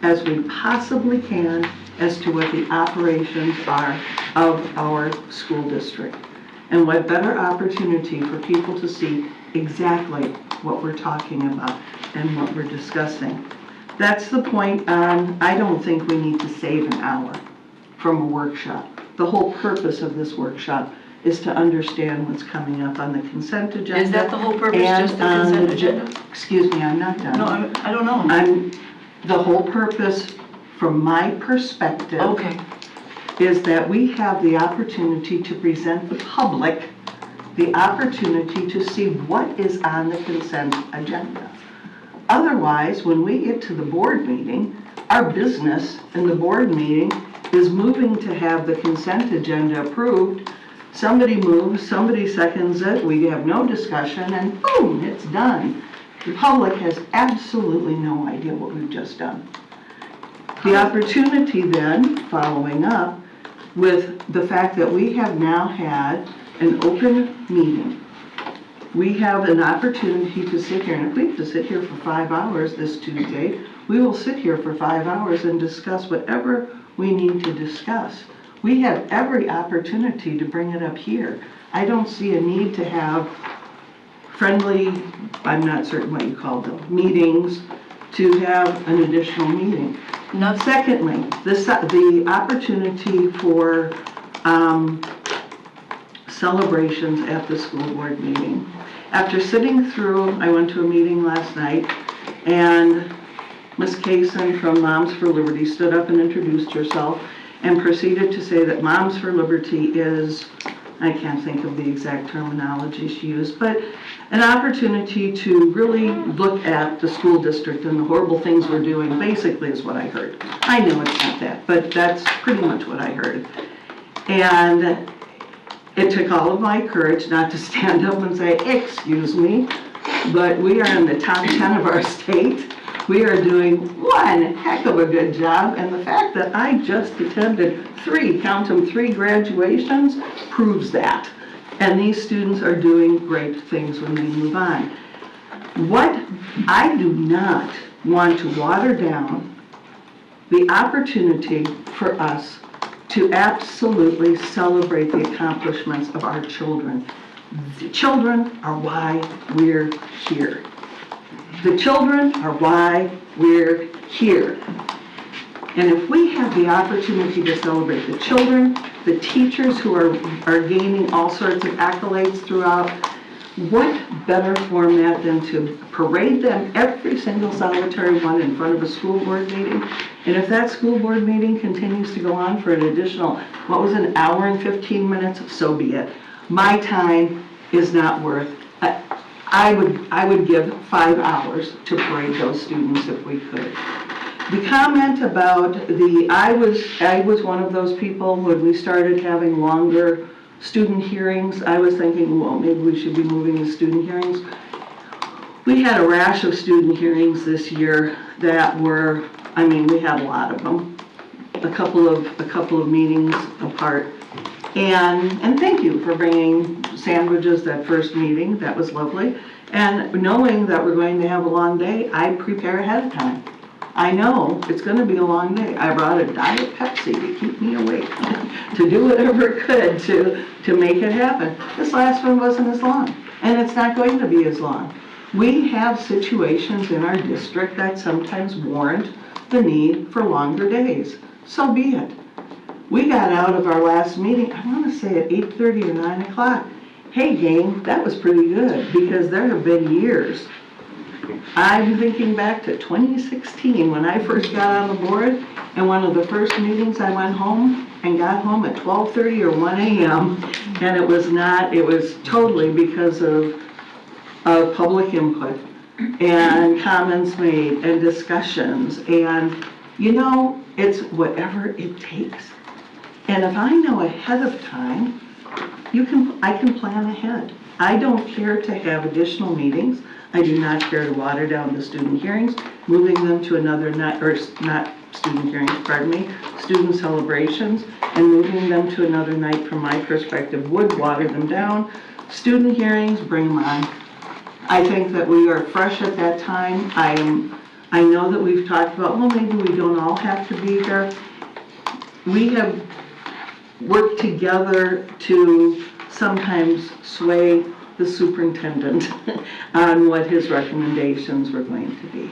as we possibly can as to what the operations are of our school district. And what better opportunity for people to see exactly what we're talking about and what we're discussing. That's the point. I don't think we need to save an hour from a workshop. The whole purpose of this workshop is to understand what's coming up on the consent agenda. Is that the whole purpose, just the and consent agenda? Excuse me, I'm not done. No, I don't know. The whole purpose, from my perspective, Okay. is that we have the opportunity to present the public the opportunity to see what is on the consent agenda. Otherwise, when we get to the board meeting, our business in the board meeting is moving to have the consent agenda approved. Somebody moves, somebody seconds it, we have no discussion, and boom, it's done. The public has absolutely no idea what we've just done. The opportunity then, following up, with the fact that we have now had an open meeting. We have an opportunity to sit here, and if we have to sit here for 5 hours this Tuesday, we will sit here for 5 hours and discuss whatever we need to discuss. We have every opportunity to bring it up here. I don't see a need to have friendly, I'm not certain what you call them, meetings, to have an additional meeting. Now, secondly, the opportunity for celebrations at the school board meeting. After sitting through, I went to a meeting last night, and Ms. Kaysen from Moms for Liberty stood up and introduced herself and proceeded to say that Moms for Liberty is, I can't think of the exact terminology she used, but an opportunity to really look at the school district and the horrible things we're doing, basically is what I heard. I know it's not that, but that's pretty much what I heard. And it took all of my courage not to stand up and say, excuse me, but we are in the top 10 of our state. We are doing one heck of a good job, and the fact that I just attended 3, count them, 3 graduations proves that. And these students are doing great things when they move on. What I do not want to water down the opportunity for us to absolutely celebrate the accomplishments of our children. The children are why we're here. The children are why we're here. And if we have the opportunity to celebrate the children, the teachers who are gaining all sorts of accolades throughout, what better format than to parade them, every single solitary one, in front of a school board meeting? And if that school board meeting continues to go on for an additional, what was an hour and 15 minutes, so be it. My time is not worth, I would give 5 hours to parade those students if we could. The comment about I was one of those people when we started having longer student hearings. I was thinking, well, maybe we should be moving the student hearings. We had a rash of student hearings this year that were, we had a lot of them, a couple of meetings apart. And thank you for bringing sandwiches that first meeting. That was lovely. And knowing that we're going to have a long day, I prepare ahead of time. I know it's going to be a long day. I brought a Diet Pepsi to keep me awake, to do whatever I could to make it happen. This last one wasn't as long, and it's not going to be as long. We have situations in our district that sometimes warrant the need for longer days. So be it. we got out of our last meeting, I wanna say at 8:30 or 9 o'clock. Hey gang, that was pretty good, because there have been years. I'm thinking back to 2016, when I first got on the board, and one of the first meetings I went home and got home at 12:30 or 1 a.m. And it was totally because of public input and comments made and discussions. And, it's whatever it takes. And if I know ahead of time, I can plan ahead. I don't care to have additional meetings. I do not care to water down the student hearings, moving them to another night, or not student hearings, pardon me, student celebrations, and moving them to another night from my perspective would water them down. Student hearings, bring them on. I think that we are fresh at that time. I know that we've talked about, well, maybe we don't all have to be there. We have worked together to sometimes sway the superintendent on what his recommendations were going to be.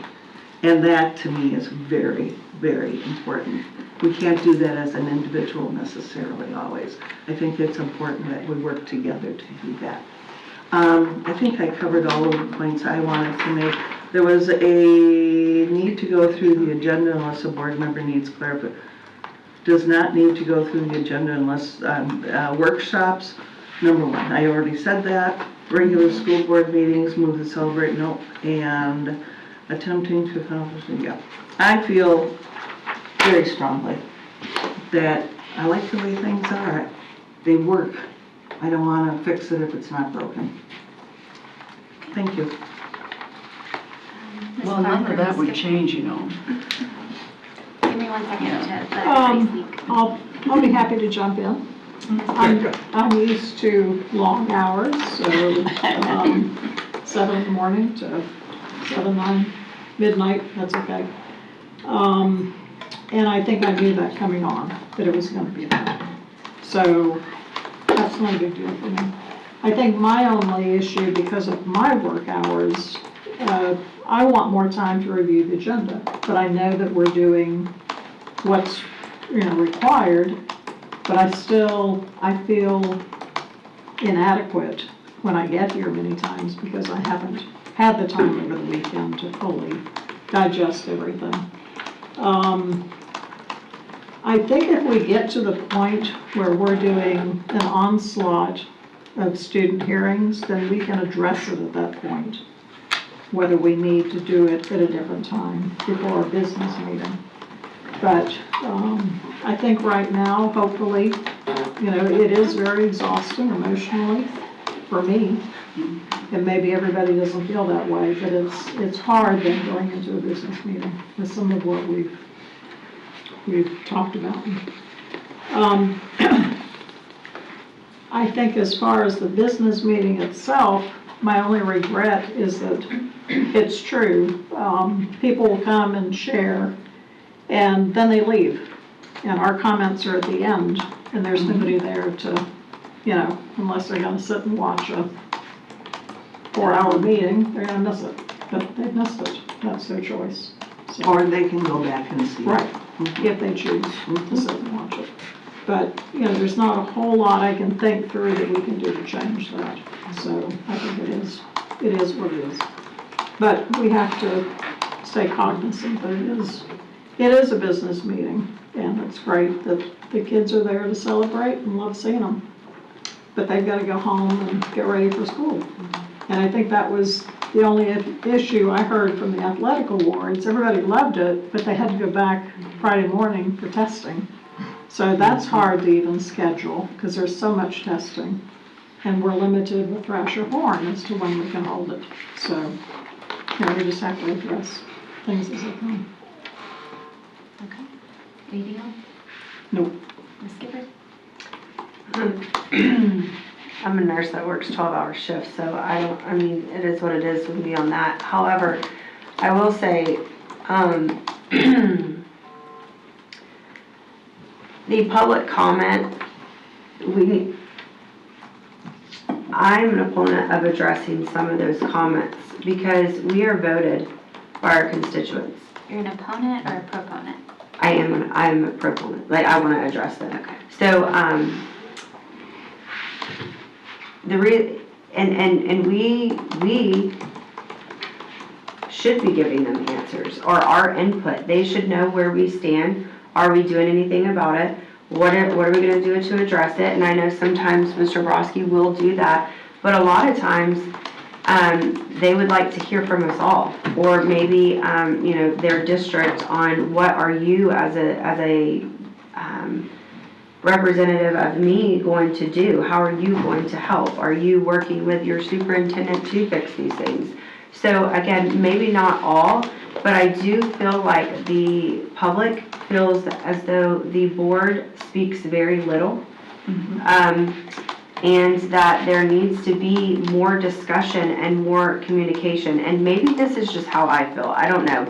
And that, to me, is very, very important. We can't do that as an individual necessarily always. I think it's important that we work together to do that. I think I covered all of the points I wanted to make. There was a need to go through the agenda unless a board member needs clarification. Does not need to go through the agenda unless workshops. Number one, I already said that. Regular school board meetings, move to celebrate, no, and attempting to accomplish, yeah. I feel very strongly that I like the way things are. They work. I don't want to fix it if it's not broken. Thank you. Well, none of that would change, Give me 1 second to let everybody speak. I'll be happy to jump in. I'm used to long hours, so 7 in the morning to 7, 9, midnight, that's okay. And I think I knew that coming on, that it was going to be that. So that's not a big deal for me. I think my only issue, because of my work hours, I want more time to review the agenda, but I know that we're doing what's required, but I feel inadequate when I get here many times because I haven't had the time over the weekend to fully digest everything. I think if we get to the point where we're doing an onslaught of student hearings, then we can address it at that point, whether we need to do it at a different time before a business meeting. But I think right now, hopefully, it is very exhausting emotionally for me. And maybe everybody doesn't feel that way, but it's hard then going into a business meeting with some of what we've talked about. I think as far as the business meeting itself, my only regret is that it's true. People will come and share, and then they leave. And our comments are at the end, and there's nobody there to, unless they're gonna sit and watch a 4-hour meeting, they're gonna miss it. But they've missed it. That's their choice. So, Or they can go back and see. right, if they choose to sit and watch it. But, there's not a whole lot I can think through that we can do to change that. So I think it is what it is. But we have to stay cognizant that it is a business meeting. And it's great that the kids are there to celebrate and love seeing them. But they've got to go home and get ready for school. And I think that was the only issue I heard from the athletic awards. Everybody loved it, but they had to go back Friday morning for testing. So that's hard to even schedule because there's so much testing. And we're limited with Thrasher Horn as to when we can hold it. So, we just have to address things as they come. Okay. Anything else? Nope. Ms. Skipper? I'm a nurse that works 12-hour shifts, so it is what it is with me on that. However, I will say, the public comment, I'm an opponent of addressing some of those comments because we are voted by our constituents. You're an opponent or a proponent? I'm a proponent, like, I wanna address them. Okay. So, and we should be giving them answers, or our input. They should know where we stand. Are we doing anything about it? What are we gonna do to address it? And I know sometimes Mr. Broski will do that, but a lot of times, they would like to hear from us all, or maybe, their district on what are you as a representative of me going to do? How are you going to help? Are you working with your superintendent to fix these things? So again, maybe not all, but I do feel like the public feels as though the board speaks very little. And that there needs to be more discussion and more communication. And maybe this is just how I feel, I don't know,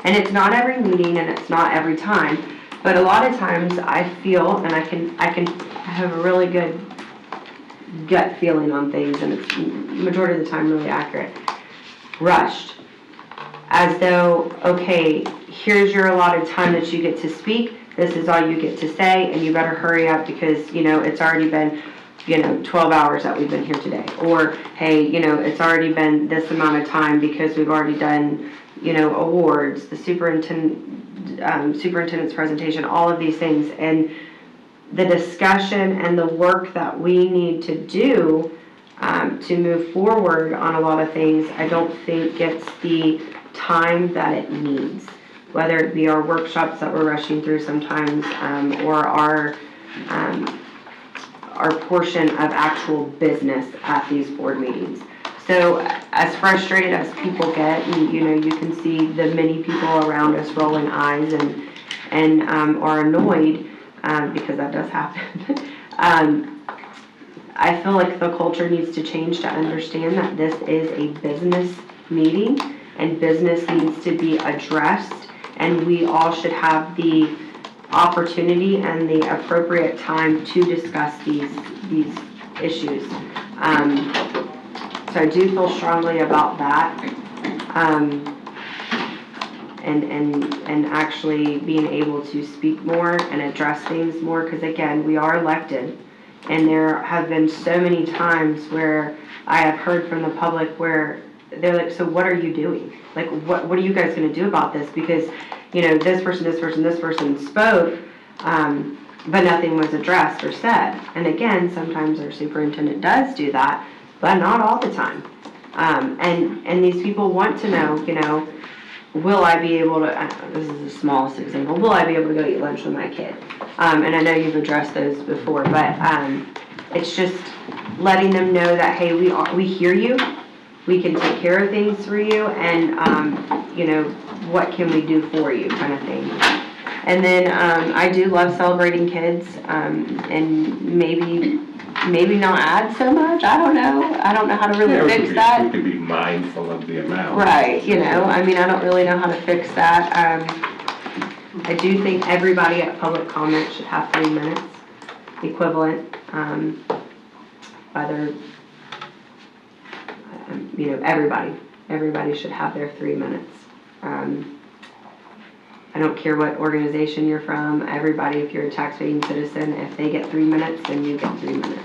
and it's not every meeting and it's not every time, but a lot of times I feel, and I have a really good gut feeling on things, and it's majority of the time really accurate, rushed. As though, okay, here's your allotted time that you get to speak, this is all you get to say, and you better hurry up because, it's already been 12 hours that we've been here today. Or, hey, it's already been this amount of time because we've already done, awards, the superintendent's presentation, all of these things. And the discussion and the work that we need to do to move forward on a lot of things, I don't think gets the time that it needs. Whether it be our workshops that we're rushing through sometimes, or our portion of actual business at these board meetings. So as frustrated as people get, and you can see the many people around us rolling eyes and are annoyed, because that does happen. I feel like the culture needs to change to understand that this is a business meeting and business needs to be addressed, and we all should have the opportunity and the appropriate time to discuss these issues. So I do feel strongly about that, and actually being able to speak more and address things more, because again, we are elected, and there have been so many times where I have heard from the public where they're like, so what are you doing? Like, what are you guys gonna do about this? Because this person spoke, but nothing was addressed or said. And again, sometimes our superintendent does do that, but not all the time. And these people want to know, will I be able to, this is the smallest example, will I be able to go eat lunch with my kid? And I know you've addressed those before, but it's just letting them know that, hey, we hear you, we can take care of things for you, and what can we do for you, kind of thing. And then I do love celebrating kids, and maybe not add so much. I don't know how to really fix that. We could be mindful of the amount. Right, I don't really know how to fix that. I do think everybody at public comment should have 3 minutes, equivalent, whether, everybody should have their 3 minutes. I don't care what organization you're from, everybody, if you're a taxpaying citizen, if they get 3 minutes, then you get 3 minutes.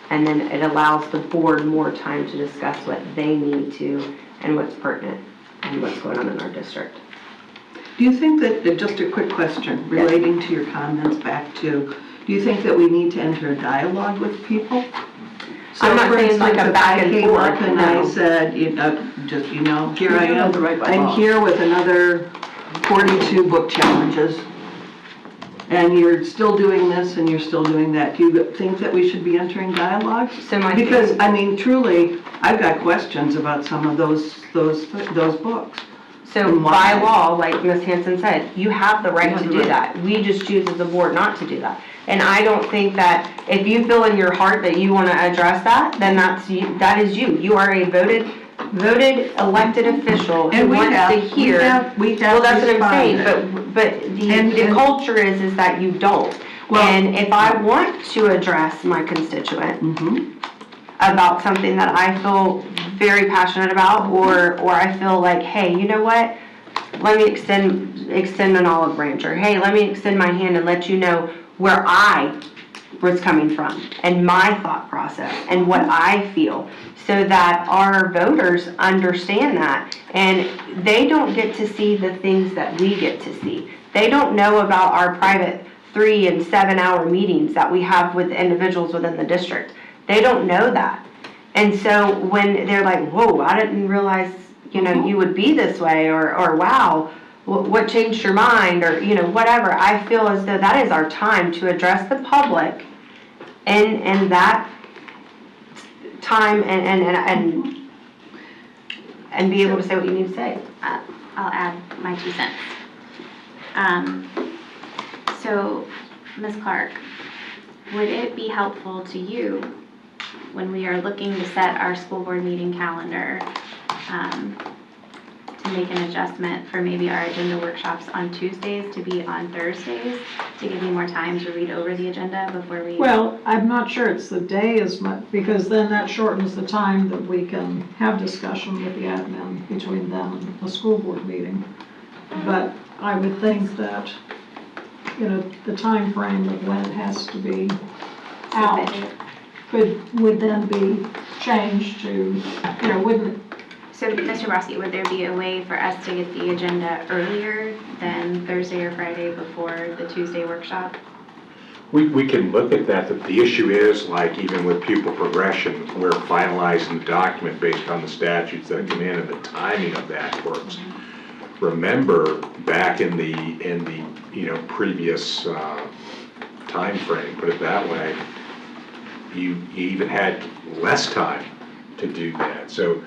And then it allows the board more time to discuss what they need to and what's pertinent and what's going on in our district. Do you think that, just a quick question relating to your comments back to, do you think that we need to enter a dialogue with people? So I'm not for saying like instance, a back and if I came forth, up and no. I said, here I You have the right am, by I'm law. here with another 42 book challenges, and you're still doing this and you're still doing that. Do you think that we should be entering dialogue? So my Because, thing- truly, I've got questions about some of those books. So And by why? law, like Ms. Hanson said, you have the right You have to the do right. that. We just choose as a board not to do that. And I don't think that if you feel in your heart that you want to address that, then that is you. You are a voted elected official who And we wants have- to hear. we have Well, that's what I'm saying, responded. but the And- culture is that you don't. Well- And if I want to address my constituent, about something that I feel very passionate about, or I feel like, hey, you know what? let me extend an olive branch, or hey, let me extend my hand and let you know where I was coming from and my thought process and what I feel, so that our voters understand that, and they don't get to see the things that we get to see. They don't know about our private 3 and 7 hour meetings that we have with individuals within the district. They don't know that. And so when they're like, whoa, I didn't realize, you would be this way, or wow, what changed your mind, or, whatever. I feel as though that is our time to address the public and that time and be able to say what you need to say. I'll add my 2 cents. So, Ms. Clark, would it be helpful to you when we are looking to set our school board meeting calendar, to make an adjustment for maybe our agenda workshops on Tuesdays to be on Thursdays, to give you more time to read over the agenda before we? Well, I'm not sure it's the day as much, because then that shortens the time that we can have discussion with the admin between them and the school board meeting. But I would think that, the time frame of when it has to be out would then be changed to, wouldn't. So, Mr. Broski, would there be a way for us to get the agenda earlier than Thursday or Friday before the Tuesday workshop? We can look at that. The issue is, like, even with pupil progression, we're finalizing the document based on the statutes that come in, and the timing of that works. Remember, back in the previous time frame, put it that way, you even had less time to do that. So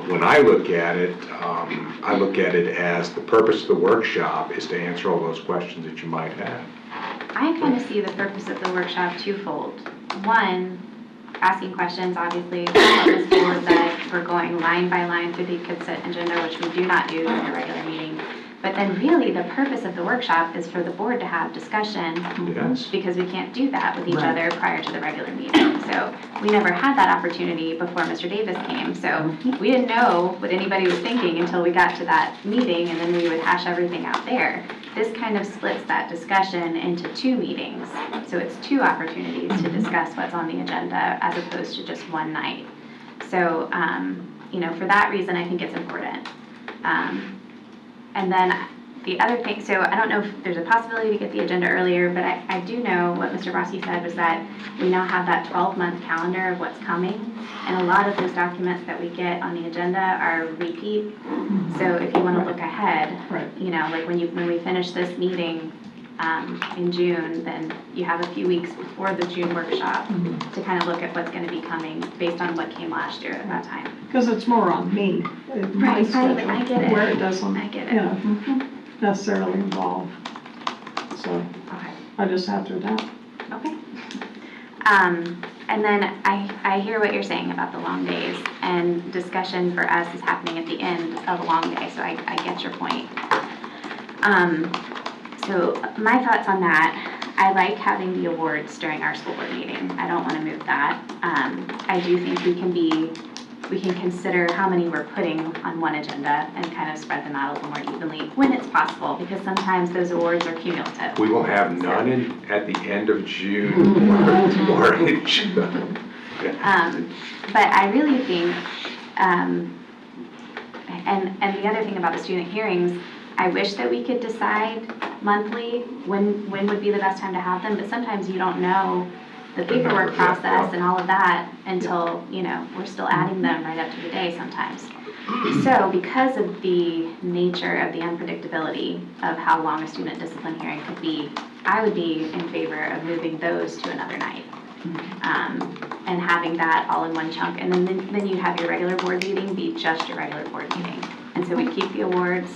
when I look at it, I look at it as the purpose of the workshop is to answer all those questions that you might have. I kind of see the purpose of the workshop twofold. One, asking questions, obviously, what the school has said. We're going line by line through the consent agenda, which we do not do during a regular meeting. But then really, the purpose of the workshop is for the board to have discussion. Yes. Because we can't do that with each other prior to the regular meeting. So we never had that opportunity before Mr. Davis came. So we didn't know what anybody was thinking until we got to that meeting, and then we would hash everything out there. This kind of splits that discussion into 2 meetings. So it's 2 opportunities to discuss what's on the agenda as opposed to just one night. So, for that reason, I think it's important. And then the other thing, so I don't know if there's a possibility to get the agenda earlier, but I do know what Mr. Rossi said was that we now have that 12-month calendar of what's coming, and a lot of those documents that we get on the agenda are repeat. So if you want to look ahead, like when we finish this meeting in June, then you have a few weeks before the June workshop to kind of look at what's going to be coming based on what came last year at that time. Because it's more on me. Right, I get it. Where it doesn't, I get it. necessarily involve. So Okay. I just have to adapt. Okay. And then I hear what you're saying about the long days, and discussion for us is happening at the end of a long day, so I get your point. So my thoughts on that, I like having the awards during our school board meeting. I don't want to move that. I do think we can consider how many we're putting on one agenda and kind of spread them out a little more evenly when it's possible, because sometimes those awards are cumulative. We will have none at the end of June or in June. But I really think, and the other thing about the student hearings, I wish that we could decide monthly when would be the best time to have them, but sometimes you don't know the paperwork process and all of that until, we're still adding them right up to the day sometimes. So because of the nature of the unpredictability of how long a student discipline hearing could be, I would be in favor of moving those to another night. And having that all in one chunk, and then you have your regular board meeting be just your regular board meeting. And so we keep the awards,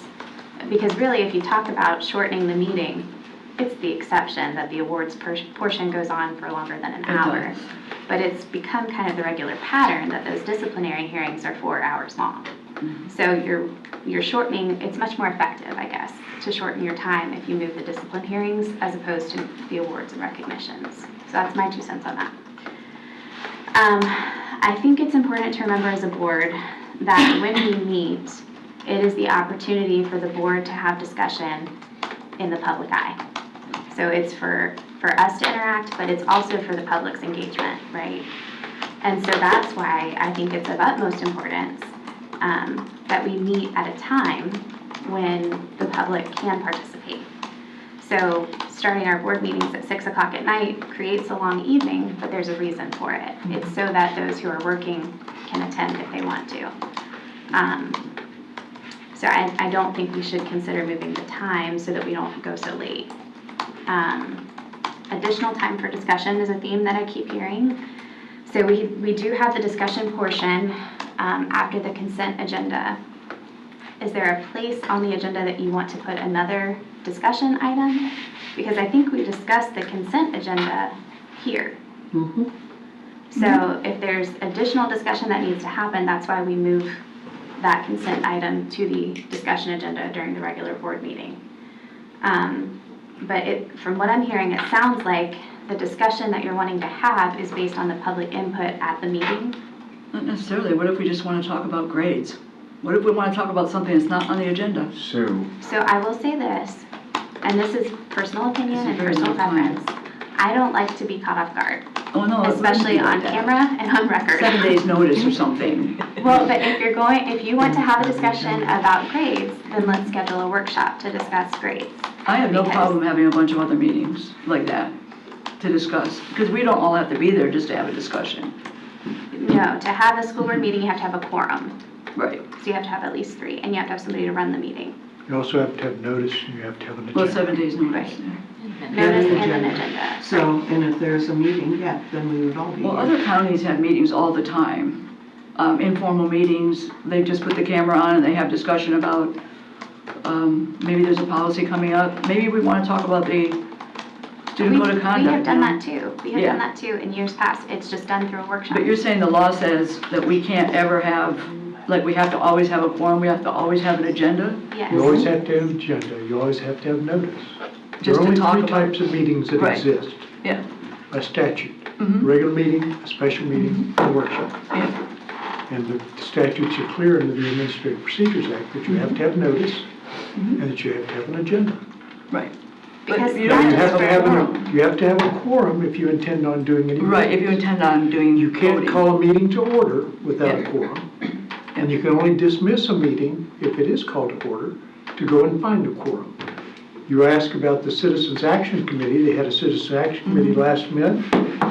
because really if you talk about shortening the meeting, it's the exception that the awards portion goes on for longer than an hour. But it's become kind of the regular pattern that those disciplinary hearings are 4 hours long. So you're shortening, it's much more effective, I guess, to shorten your time if you move the discipline hearings as opposed to the awards and recognitions. So that's my 2 cents on that. I think it's important to remember as a board that when we meet, it is the opportunity for the board to have discussion in the public eye. So it's for us to interact, but it's also for the public's engagement, right? And so that's why I think it's of utmost importance that we meet at a time when the public can participate. So starting our board meetings at 6 o'clock at night creates a long evening, but there's a reason for it. It's so that those who are working can attend if they want to. So I don't think we should consider moving the time so that we don't go so late. Additional time for discussion is a theme that I keep hearing. So we do have the discussion portion after the consent agenda. Is there a place on the agenda that you want to put another discussion item? Because I think we discussed the consent agenda here. So if there's additional discussion that needs to happen, that's why we move that consent item to the discussion agenda during the regular board meeting. But from what I'm hearing, it sounds like the discussion that you're wanting to have is based on the public input at the meeting. Not necessarily. What if we just want to talk about grades? What if we want to talk about something that's not on the agenda? So, So I will say this, and this is personal opinion This is and very personal time. preference. I don't like to be caught off guard, Oh, no. it wouldn't especially be like on that. camera and on record. 7 days notice or something. Well, but if you want to have a discussion about grades, then let's schedule a workshop to discuss grades. I have no Because- problem having a bunch of other meetings like that to discuss, because we don't all have to be there just to have a discussion. No, to have a school board meeting, you have to have a quorum. Right. So you have to have at least 3, and you have to have somebody to run the meeting. You also have to have notice, and you have to have an Well, agenda. 7 days notice. Notice and an agenda. agenda. So, and if there's a meeting, yeah, then we would all be Well, here. other counties have meetings all the time, informal meetings. They just put the camera on and they have discussion about, maybe there's a policy coming up. Maybe we want to talk about the student code of conduct. We have done you know? that too. We have Yeah. done that too in years past. It's just done through a workshop. But you're saying the law says that we can't ever have, like, we have to always have a quorum, we have to always have an agenda? Yes. You always have to have an agenda, you always have to have notice. Just There are to talk only about- three types of meetings that Right. exist. Yeah. A statute, Mhm. a regular meeting, a special meeting, and a workshop. Yeah. And the statutes are clear under the Administrative Procedures Act that you have to have notice and that you have to have an agenda. Right. Because But you Now, don't that you is have to for have quorum. you have to have a quorum if you intend on doing any. Right, if you intend on doing You can't voting. call a meeting to order without a Yeah. quorum. And you can only dismiss a meeting, if it is called to order, to go and find a quorum. You asked about the Citizens Action Committee. They had a Citizens Action Committee last month,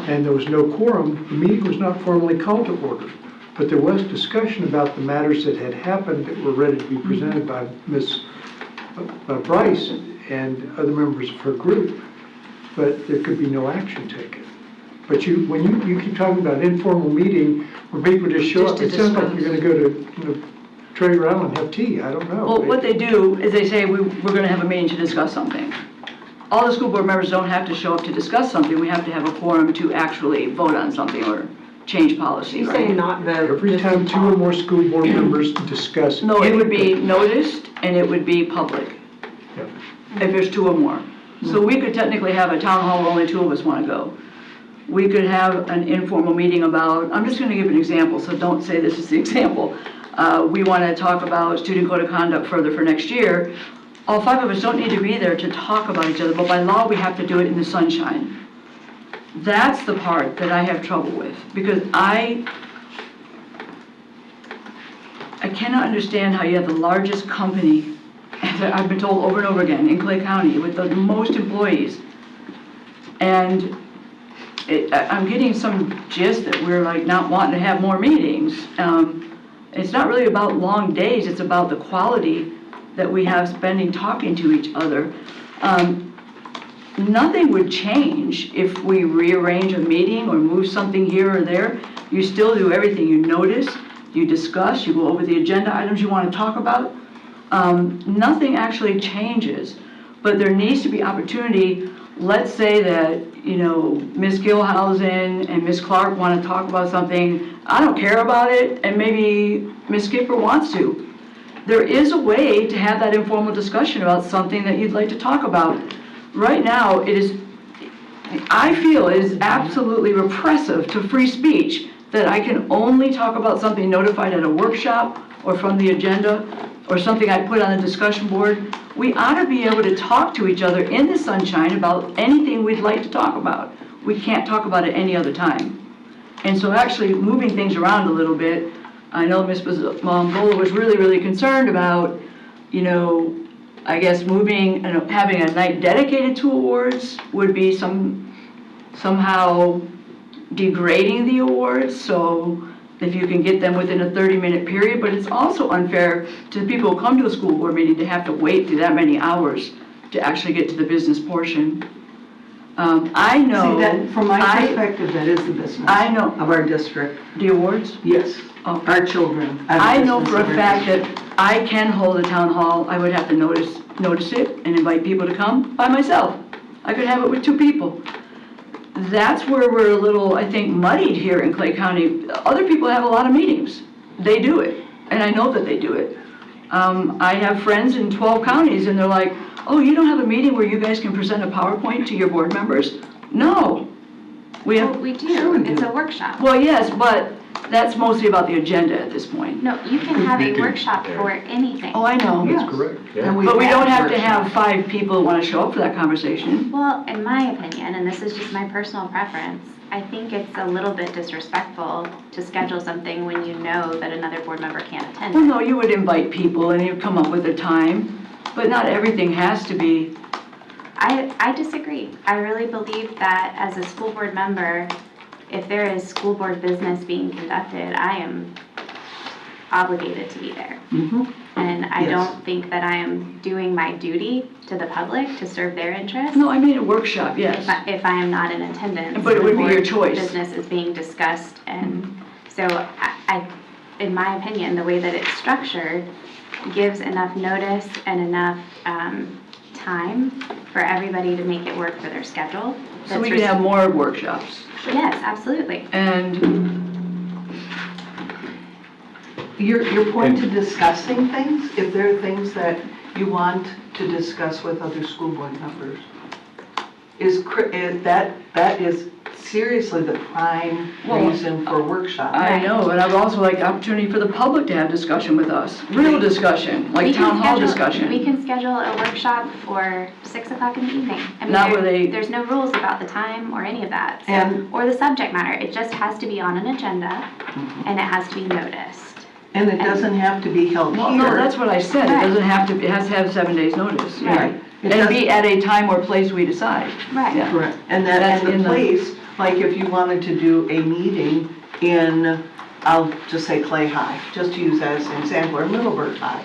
and there was no quorum. The meeting was not formally called to order. But there was discussion about the matters that had happened that were ready to be presented by Ms. Bryce and other members of her group. But there could be no action taken. But when you keep talking about informal meeting where people just show Just up, to it sounds like discuss. you're gonna go to, Trader Island and have tea, I don't know. Well, what they do is they say, we're going to have a meeting to discuss something. All the school board members don't have to show up to discuss something, we have to have a quorum to actually vote on something or change policy, You say right? not vote. Every just time to two or talk. more school board members discuss. No, it would be anything. noticed and it would be public, Yep. if there's 2 or more. So we could technically have a town hall where only 2 of us want to go. We could have an informal meeting about, I'm just going to give an example, so don't say this is the example. We want to talk about student code of conduct further for next year. All 5 of us don't need to be there to talk about each other, but by law, we have to do it in the sunshine. That's the part that I have trouble with, because I cannot understand how you have the largest company, as I've been told over and over again, in Clay County, with the most employees. And I'm getting some gist that we're like not wanting to have more meetings. It's not really about long days, it's about the quality that we have spending talking to each other. Nothing would change if we rearrange a meeting or move something here or there. You still do everything. You notice, you discuss, you go over the agenda items you want to talk about. Nothing actually changes, but there needs to be opportunity. Let's say that, Ms. Gilhousen and Ms. Clark want to talk about something. I don't care about it, and maybe Ms. Skipper wants to. There is a way to have that informal discussion about something that you'd like to talk about. Right now, I feel it is absolutely repressive to free speech that I can only talk about something notified at a workshop or from the agenda or something I put on the discussion board, we ought to be able to talk to each other in the sunshine about anything we'd like to talk about. We can't talk about it any other time. And so actually moving things around a little bit, I know Ms. Mambola was really, really concerned about, you know, I guess moving and having a night dedicated to awards would be somehow degrading the awards, so if you can get them within a 30-minute period, but it's also unfair to the people who come to a school board meeting to have to wait through that many hours to actually get to the business portion. I know. See, that, from my perspective, that is the business. I know. Of our district. The awards? Yes, Oh. our children. are the I know business for a of our fact district. that I can hold a town hall, I would have to notice it and invite people to come by myself. I could have it with 2 people. That's where we're a little, I think, muddied here in Clay County. Other people have a lot of meetings. They do it, and I know that they do it. I have friends in 12 counties, and they're like, oh, you don't have a meeting where you guys can present a PowerPoint to your board members? No. We Well, have, we Sure we do, it's do. a workshop. well, yes, but that's mostly about the agenda at this point. No, you can have You a can- workshop yeah. for anything. Oh, I know. Yes. Correct, yeah. And we've But we don't had have to have workshops. 5 people who want to show up for that conversation. Well, in my opinion, and this is just my personal preference, I think it's a little bit disrespectful to schedule something when you know that another board member can't attend. Well, no, you would invite people and you'd come up with a time, but not everything has to be. I disagree. I really believe that as a school board member, if there is school board business being conducted, I am obligated to be there. Mhm. And I Yes. don't think that I am doing my duty to the public to serve their interests. No, I mean a workshop, yes. If I am not in attendance. But it would be when your board choice. Business is being discussed, and so in my opinion, the way that it's structured gives enough notice and enough time for everybody to make it work for their schedule. So we can have more workshops. Yes, absolutely. And Your point to discussing things, if there are things that you want to discuss with other school board members, that is seriously the prime Well, reason for a workshop. I know, and I would also like the opportunity for the public to have discussion with us, real discussion, like town hall We discussion. can schedule a workshop for 6 o'clock in the evening. I mean, Not where they- there's no rules about the time or any of that. So- And- or the subject matter. It just has to be on an agenda and it has to be noticed. And it doesn't have to be held Well, here. no, that's what I said, it Right. doesn't have to, it has to have 7 days' notice. Right. It And be doesn't- at a time or place we decide. Right. Yeah. Correct, and That's in the the- place, like if you wanted to do a meeting in, I'll just say Clay High, just to use that as an example, or Middleburg High,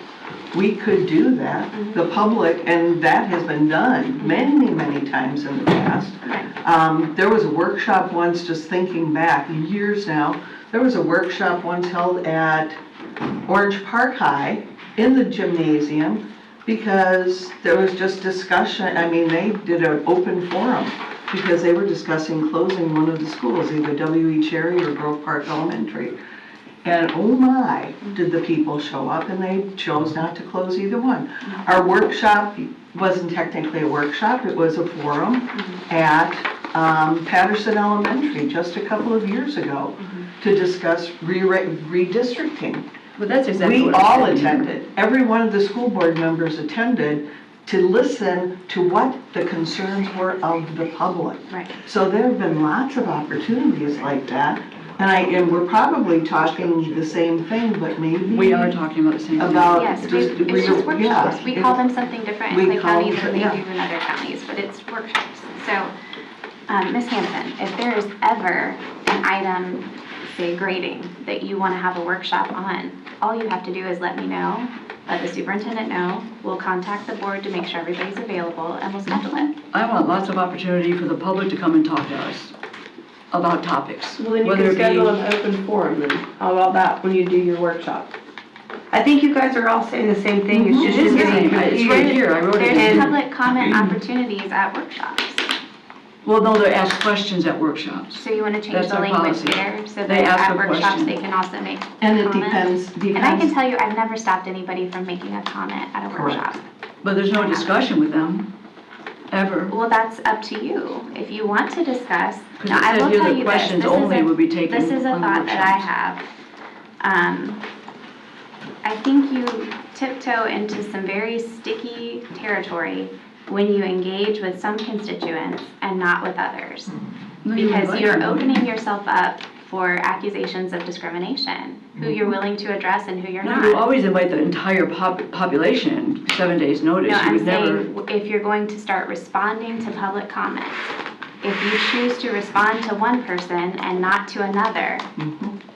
we could do that, the public, and that has been done many, many times in the past. Right. There was a workshop once, just thinking back, years now, there was a workshop once held at Orange Park High in the gymnasium, because there was just discussion, I mean, they did an open forum, because they were discussing closing one of the schools, either W.E. Cherry or Grove Park Elementary. And oh my, did the people show up, and they chose not to close either one. Our workshop wasn't technically a workshop, it was a forum at Patterson Elementary just a couple of years ago to discuss redistricting. But that's exactly We what I all said. attended, every one of the school board members attended to listen to what the concerns were of the public. Right. So there have been lots of opportunities like that, and we're probably talking the same thing, but maybe. We are talking about the same thing. About Yes, just, it's just yeah, workshops. We call them something different in we Clay call County them- than they yeah. do in other counties, but it's workshops. So, Ms. Hanson, if there is ever an item, say grading, that you want to have a workshop on, all you have to do is let me know, let the superintendent know, we'll contact the board to make sure everybody's available, and we'll schedule it. I want lots of opportunity for the public to come and talk to us about topics. Well, then you whether can it be- schedule an open forum then. How about that when you do your workshop? I think you guys are all saying the same thing, it's It just is the you're same, getting it's right confused. here, I wrote it There's down. public comment opportunities at workshops. Well, no, they ask questions at workshops. So you want to change That's the our language policy. there, so They that ask at a workshops, question. they can also make And it comments. depends. And I can tell you, I've never stopped anybody from making a comment at a Correct. workshop. But there's no discussion with them, ever. Well, that's up to you. If you want to discuss, Because now it I said will here tell that you this. questions This is only a- would be taken This is a on the thought that I workshops. have. I think you tiptoe into some very sticky territory when you engage with some constituents and not with others. No, you Because invite you're people. opening yourself up for accusations of discrimination, who you're willing to address and who you're No, not. you always invite the entire population, 7 days notice. No, You I'm would never. saying, if you're going to start responding to public comments, if you choose to respond to one person and not to another,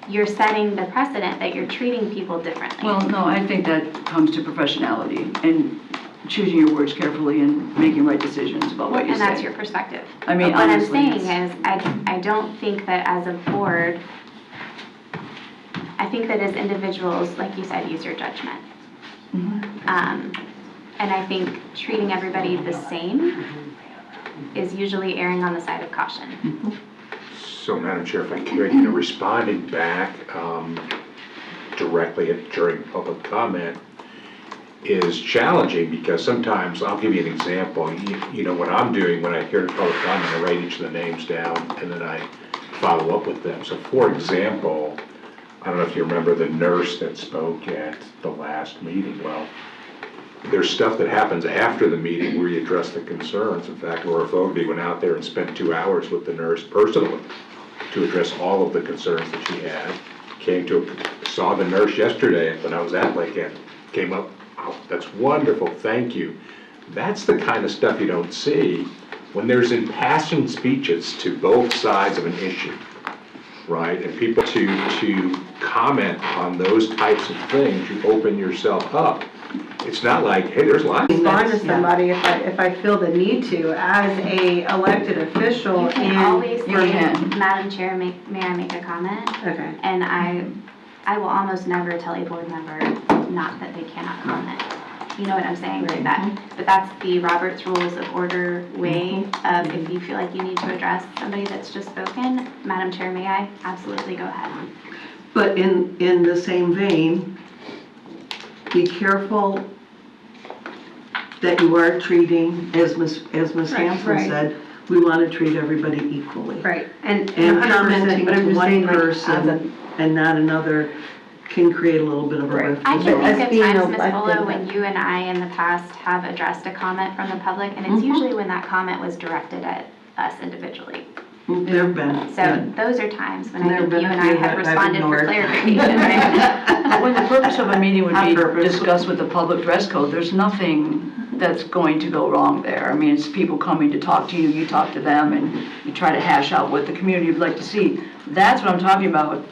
you're setting the precedent that you're treating people differently. Well, no, I think that comes to professionality and choosing your words carefully and making right decisions about what you And say. that's your perspective. I mean, But what I'm honestly, saying it's- is, I don't think that as a board, I think that as individuals, like you said, use your judgment. And I think treating everybody the same is usually erring on the side of caution. So, Madam Chair, if I could, responding back directly during public comment is challenging because sometimes, I'll give you an example, what I'm doing when I hear the public comment, I write each of the names down and then I follow up with them. So for example, I don't know if you remember the nurse that spoke at the last meeting. Well, there's stuff that happens after the meeting where you address the concerns. In fact, Laura Fogarty went out there and spent 2 hours with the nurse personally to address all of the concerns that she had. Saw the nurse yesterday when I was at Lincoln, came up, oh, that's wonderful, thank you. That's the kind of stuff you don't see when there's impassioned speeches to both sides of an issue, right? And people to comment on those types of things, you open yourself up. It's not like, hey, there's lots. Respond to somebody if I feel the need to, as a elected official You can always You say, can. Madam Chair, may I make a comment? Okay. And I will almost never tell a board member not that they cannot comment. You know what I'm saying, like that, but that's the Robert's Rules of Order way of if you feel like you need to address somebody that's just spoken, Madam Chair, may I? Absolutely, go ahead. But in the same vein, be careful that you are treating, as Ms. Hanson right. said, we want to treat everybody equally. Right, and And 100%, commenting but I'm to just saying, one like, as a, person and not another can create a little bit of a rift. I as can well. think of being times, Ms. elected, Polo, when you and I in the past have addressed a comment from the public, and it's usually when that comment was directed at us individually. There've been. So those are times when I There think have you been and a I few have that I've responded for ignored. clarification, right? But when the purpose of a meeting would On be purpose. discussed with the public dress code, there's nothing that's going to go wrong there. I mean, it's people coming to talk to you, you talk to them, and you try to hash out what the community would like to see. That's what I'm talking about.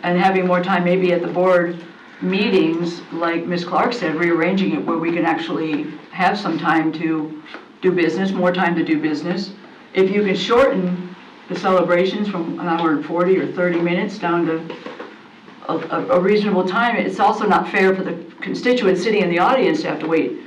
And having more time maybe at the board meetings, like Ms. Clark said, rearranging it where we can actually have some time to do business, more time to do business. If you can shorten the celebrations from an hour and 40 or 30 minutes down to a reasonable time, it's also not fair for the constituents sitting in the audience to have to wait.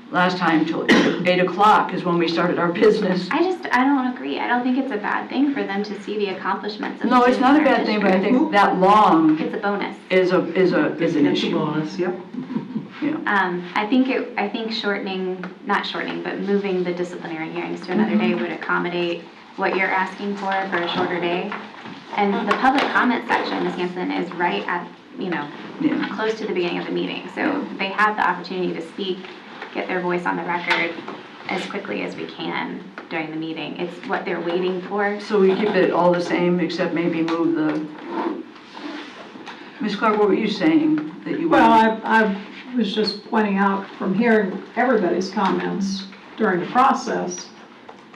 Last time till 8 o'clock is when we started our business. I don't agree. I don't think it's a bad thing for them to see the accomplishments of No, it's students not a in our bad thing, but I district. think that long It's a bonus. is an It's a issue. bonus, yep. Yeah. I think shortening, not shortening, but moving the disciplinary hearings to another day would accommodate what you're asking for a shorter day. And the public comment section, Ms. Hanson, is right at, Yeah. close to the beginning of the meeting. So they have the opportunity to speak, get their voice on the record as quickly as we can during the meeting. It's what they're waiting for. So we keep it all the same, except maybe move the, Ms. Clark, what were you saying that you were? Well, I was just pointing out from hearing everybody's comments during the process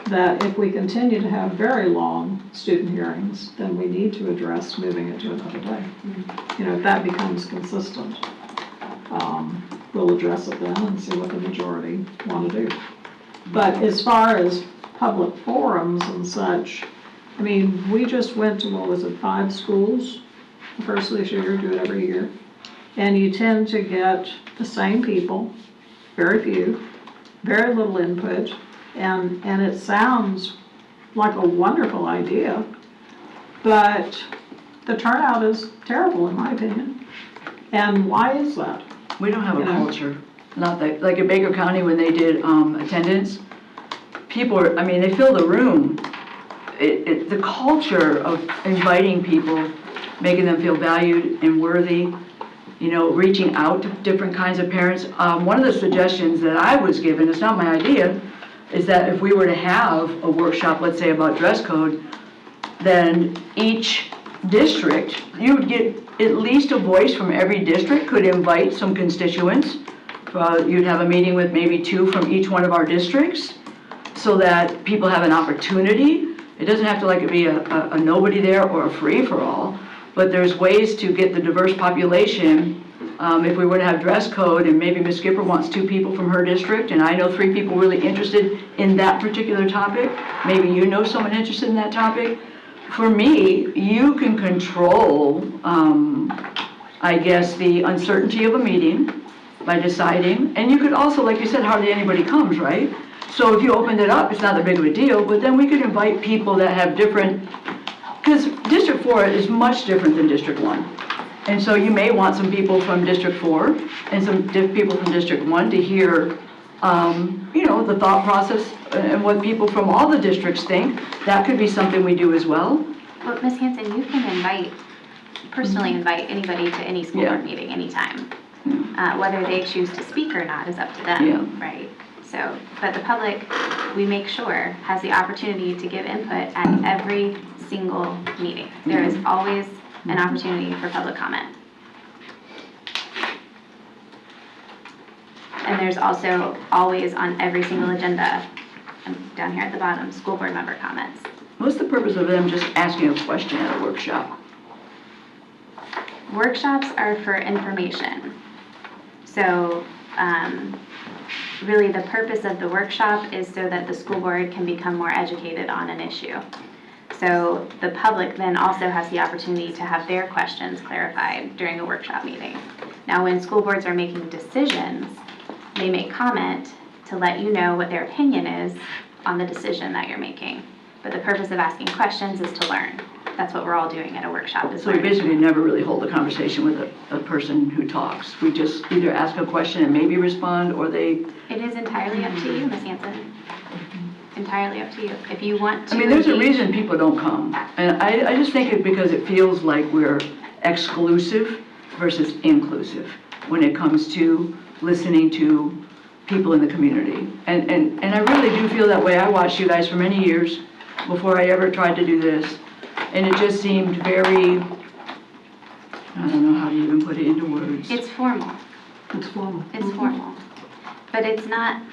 that if we continue to have very long student hearings, then we need to address moving it to another day. If that becomes consistent, we'll address it then and see what the majority want to do. But as far as public forums and such, I mean, we just went to, 5 schools the first of this year, do it every year. And you tend to get the same people, very few, very little input, and it sounds like a wonderful idea, but the turnout is terrible in my opinion. And why is that? We don't have a You know? culture, not like in Baker County when they did attendance, people are, I mean, they fill the room. The culture of inviting people, making them feel valued and worthy reaching out to different kinds of parents. One of the suggestions that I was given, it's not my idea, is that if we were to have a workshop, let's say about dress code, then each district, you would get at least a voice from every district, could invite some constituents. You'd have a meeting with maybe 2 from each one of our districts, so that people have an opportunity. It doesn't have to be a nobody there or a free-for-all, but there's ways to get the diverse population. If we were to have dress code and maybe Ms. Skipper wants 2 people from her district, and I know 3 people really interested in that particular topic, maybe you know someone interested in that topic. For me, you can control, I guess, the uncertainty of a meeting by deciding, and you could also, like you said, hardly anybody comes, right? So if you opened it up, it's not that big of a deal, but then we could invite people that have different, because District 4 is much different than District 1. And so you may want some people from District 4 and some people from District 1 to hear, the thought process and what people from all the districts think. That could be something we do as well. But Ms. Hanson, you can personally invite anybody to any school board meeting anytime. Whether they choose to speak or not is up to them, right? So, but the public, we make sure, has the opportunity to give input at every single meeting. There is always an opportunity for public comment. And there's also always on every single agenda, down here at the bottom, school board member comments. What's the purpose of them just asking a question at a workshop? Workshops are for information. So, really the purpose of the workshop is so that the school board can become more educated on an issue. So the public then also has the opportunity to have their questions clarified during a workshop meeting. Now, when school boards are making decisions, they make comment to let you know what their opinion is on the decision that you're making. But the purpose of asking questions is to learn. That's what we're all doing at a workshop. So we basically never really hold a conversation with a person who talks. We just either ask a question and maybe respond, or they... It is entirely up to you, Ms. Hanson. Entirely up to you. If you want to... there's a reason people don't come. And I just think it because it feels like we're exclusive versus inclusive when it comes to listening to people in the community. And I really do feel that way. I watched you guys for many years before I ever tried to do this. And it just seemed very, I don't know how to even put it into words. It's formal. It's formal. It's formal. But it's not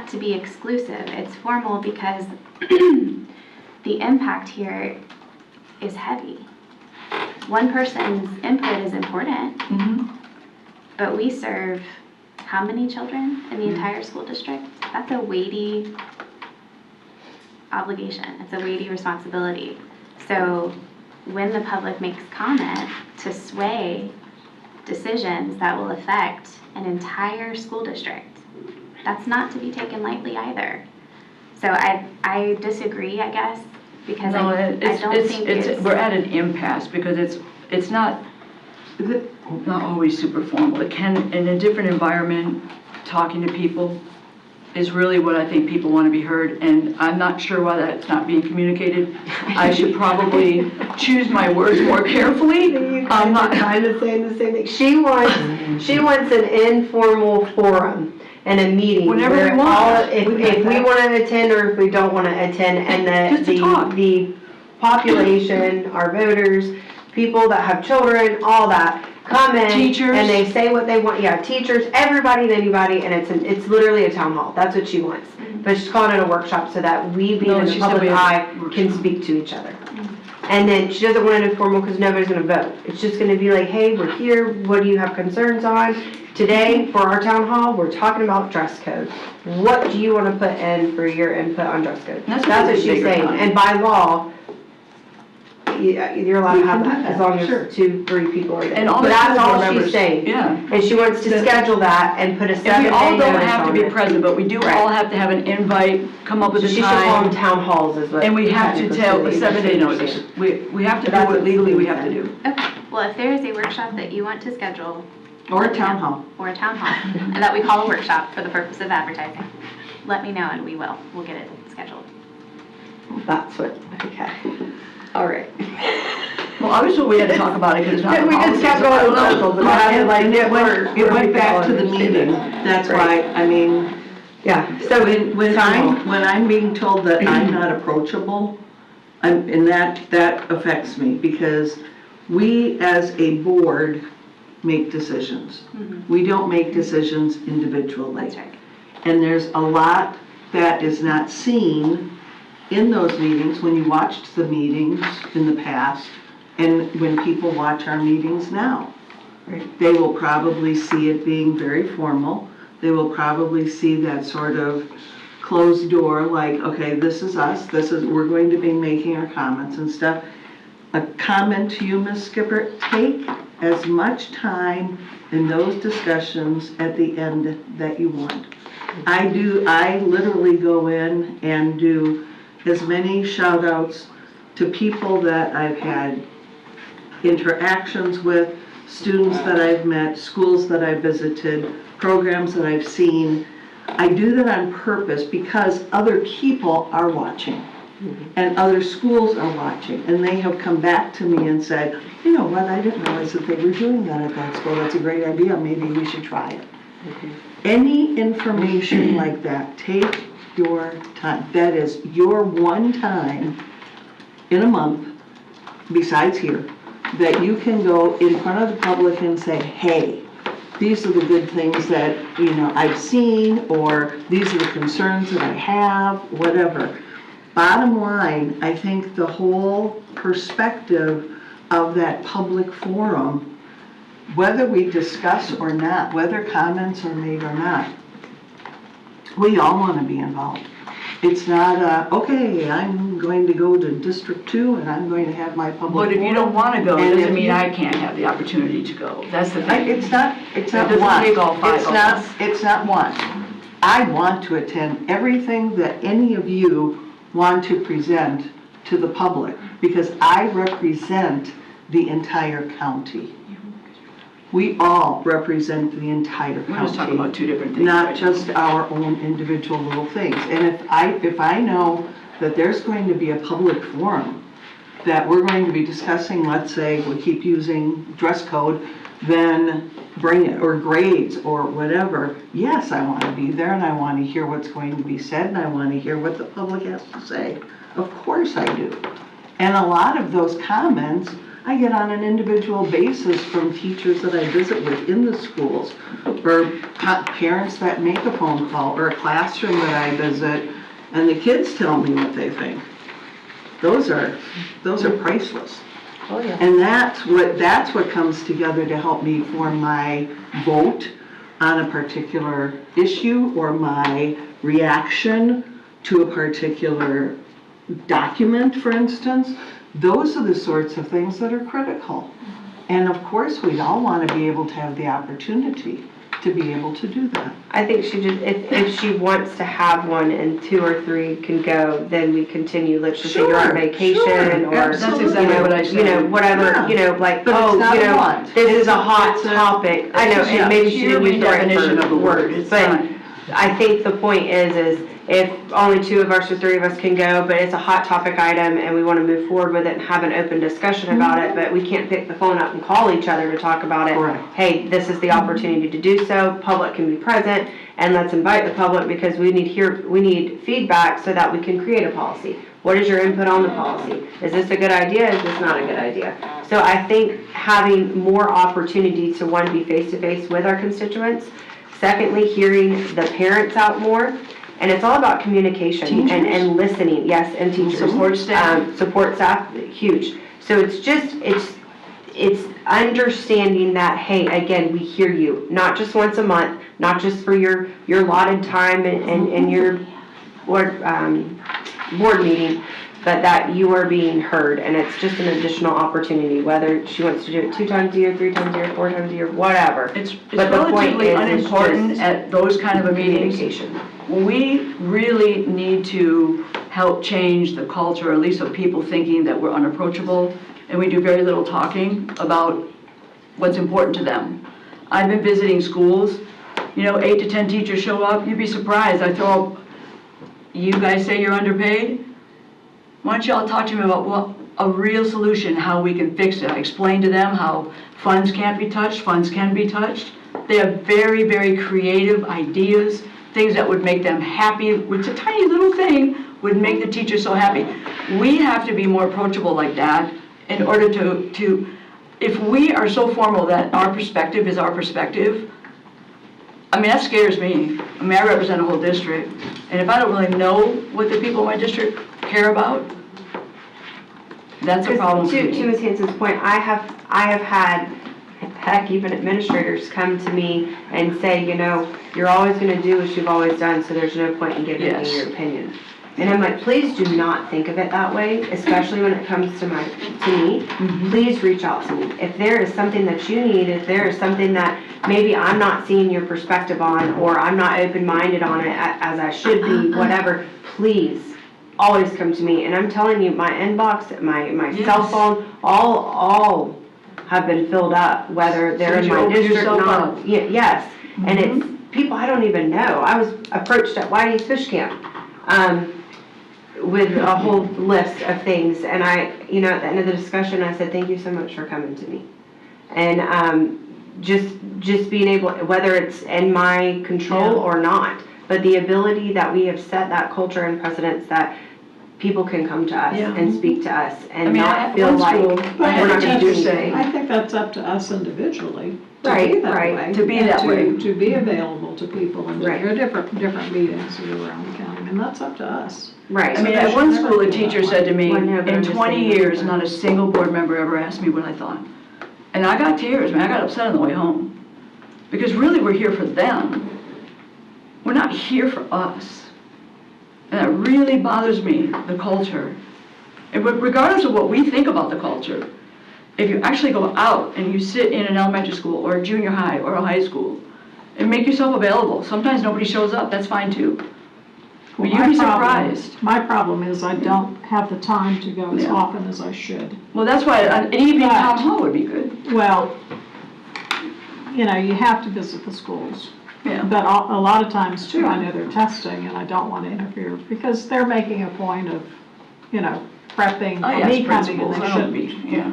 to be exclusive. It's formal because the impact here is heavy. One person's input is important, but we serve how many children in the entire school district? That's a weighty obligation. It's a weighty responsibility. So when the public makes comment to sway decisions that will affect an entire school district, that's not to be taken lightly either. So I disagree, I guess, because I don't think it's... We're at an impasse because it's not always super formal. It can, in a different environment, talking to people is really what I think people want to be heard, and I'm not sure why that's not being communicated. I should probably choose my words more carefully. I'm not kind of saying the same thing. She wants an informal forum and a meeting. Whenever we want. If we want to attend or if we don't want to attend, and the population, our voters, people that have children, all that, come in, teachers, and they say what they want. Yeah, teachers, everybody and anybody, and it's literally a town hall. That's what she wants. But she's calling it a workshop so that we, being in the public eye, can speak to each other. And then she doesn't want it informal because nobody's going to vote. It's just going to be like, hey, we're here. What do you have concerns on? Today, for our town hall, we're talking about dress code. What do you want to put in for your input on dress code? That's what she's saying. And by law, you're allowed to have that as long as 2-3 people are there. And all but that's all members, she's saying. Yeah. And she wants to schedule that and put a 7-day And we all don't notice have to on be it. present, but we do all have to have an invite, come up with a She should call them time. town halls is what. And we have to technically tell a should be. 7-day notice. We have to do That's what what legally we Steve have to do. Okay, well, if there is a workshop that you want to schedule, Or a town hall. or a town hall, and that we call a workshop for the purpose of advertising, let me know and we'll get it scheduled. That's what, okay. All right. Well, obviously we had to talk about it because it's not the We just policy, kept so I going don't in know. circles, and I had to like And get where. it went back to the people meeting, understand it. that's why, I mean, Yeah, so when I'm being told that I'm not approachable, and that affects me, because we as a board make decisions. We don't make decisions individually. That's right. And there's a lot that is not seen in those meetings, when you watched the meetings in the past, and when people watch our meetings now. They will probably see it being very formal. They will probably see that sort of closed door, like, okay, this is us, we're going to be making our comments and stuff. A comment to you, Ms. Skipper, take as much time in those discussions at the end that you want. I literally go in and do as many shout outs to people that I've had interactions with, students that I've met, schools that I've visited, programs that I've seen. I do that on purpose because other people are watching and other schools are watching, and they have come back to me and said, you know what, I didn't realize that they were doing that at that school. That's a great idea, maybe we should try it. Any information like that, take your time. That is your one time in a month, besides here, that you can go in front of the public and say, hey, these are the good things that, you know, I've seen, or these are the concerns that I have, whatever. Bottom line, I think the whole perspective of that public forum, whether we discuss or not, whether comments are made or not, we all want to be involved. It's not okay, I'm going to go to District 2 and I'm going to have my public forum. But if you don't want to go, it And doesn't if mean you- I can't have the opportunity to go. That's the thing. It's not doesn't one. take all five of us. It's not one. I want to attend everything that any of you want to present to the public, because I represent the entire county. We all represent the entire county. We're just talking about two different things. Not right? just our own individual little things. And if I know that there's going to be a public forum, that we're going to be discussing, let's say, we keep using dress code, then bring it, or grades, or whatever. Yes, I want to be there, and I want to hear what's going to be said, and I want to hear what the public has to say. Of course I do. And a lot of those comments, I get on an individual basis from teachers that I visit with in the schools, or parents that make a phone call, or a classroom that I visit, and the kids tell me what they think. Those are priceless. Oh, yeah. And that's what comes together to help me form my vote on a particular issue, or my reaction to a particular document, for instance. Those are the sorts of things that are critical. And of course, we'd all want to be able to have the opportunity to be able to do that. I think she just, if she wants to have one and 2 or 3 can go, then we continue, let's just say you're on Sure, vacation, sure, or, That's exactly what I said. you know, whatever, Yeah. you know, like, But it's oh, not you a know, want. this is a hot It's a- topic. I know, yeah, and maybe she your didn't use the right redefinition of the word. It's but not- I think the point is if only 2 of us or 3 of us can go, but it's a hot topic item and we want to move forward with it and have an open discussion about it, but we can't pick the phone up and call each other to talk about it. Correct. Hey, this is the opportunity to do so, public can be present, and let's invite the public because we need feedback so that we can create a policy. What is your input on the policy? Is this a good idea? Is this not a good idea? So I think having more opportunity to, one, be face-to-face with our constituents, secondly, hearing the parents out more, and it's all about communication and listening, yes, and teachers. Support staff. Support staff, huge. So it's just, it's understanding that, hey, again, we hear you, not just once a month, not just for your allotted time and your board meeting, but that you are being heard, and it's just an additional opportunity, whether she wants to do it 2 times a year, 3 times a year, 4 times a year, whatever. It's But the point relatively is, unimportant it's at those kind of a meetings. communication. We really need to help change the culture, at least of people thinking that we're unapproachable, and we do very little talking about what's important to them. I've been visiting schools, 8 to 10 teachers show up, you'd be surprised. I throw, you guys say you're underpaid? Why don't y'all talk to me about a real solution, how we can fix it. I explained to them how funds can't be touched, funds can be touched. They have very, very creative ideas, things that would make them happy, which a tiny little thing would make the teacher so happy. We have to be more approachable like that in order to, if we are so formal that our perspective is our perspective, I mean, that scares me. I mean, I represent a whole district, and if I don't really know what the people in my district care about, that's a problem for To me. Ms. Hanson's point, I have had, heck, even administrators come to me and say, you know, you're always gonna do what you've always done, so there's no point in giving Yes. me your opinion. And I'm like, please do not think of it that way, especially when it comes to me. Please reach out to me. If there is something that you need, if there is something that maybe I'm not seeing your perspective on, or I'm not open-minded on it as I should be, whatever, please, always come to me. And I'm telling you, my inbox, my cell Yes. phone, all have been filled up, whether they're in Since you my opened district or yourself not. up. Yes, and it's people I don't even know. I was approached at Whitey's Fish Camp with a whole list of things, and I, you know, at the end of the discussion, I said, thank you so much for coming to me. And just being able, whether it's in my control Yeah. or not, but the ability that we have set that culture and precedence that people can come to us Yeah. and speak to us I and mean, I not had feel one like school, we're I had not a gonna do teacher say, anything. I think that's up to us individually to Right, be that right. way. To be and that way. To be available to people and Right. there are different meetings that are around the county, and that's up to us. Right. I mean, at one school, a teacher said to me, Well, no, but I'm in just 20 saying- years, not a single board member ever asked me what I thought. And I got tears, man, I got upset on the way home. Because really, we're here for them. We're not here for us. And that really bothers me, the culture. And regardless of what we think about the culture, if you actually go out and you sit in an elementary school or a junior high or a high school and make yourself available, sometimes nobody shows up, that's fine too. But you'd My be problem- surprised. My problem is I don't have the time to go as Yeah. often as I should. Well, that's why an evening But- town hall would be good. Well, you know, you have to visit the schools. Yeah. But a lot of times too, I know they're testing and I don't want to interfere because they're making a point of, you know, prepping Oh, for me yes, coming and principals, they I don't shouldn't. be, yeah.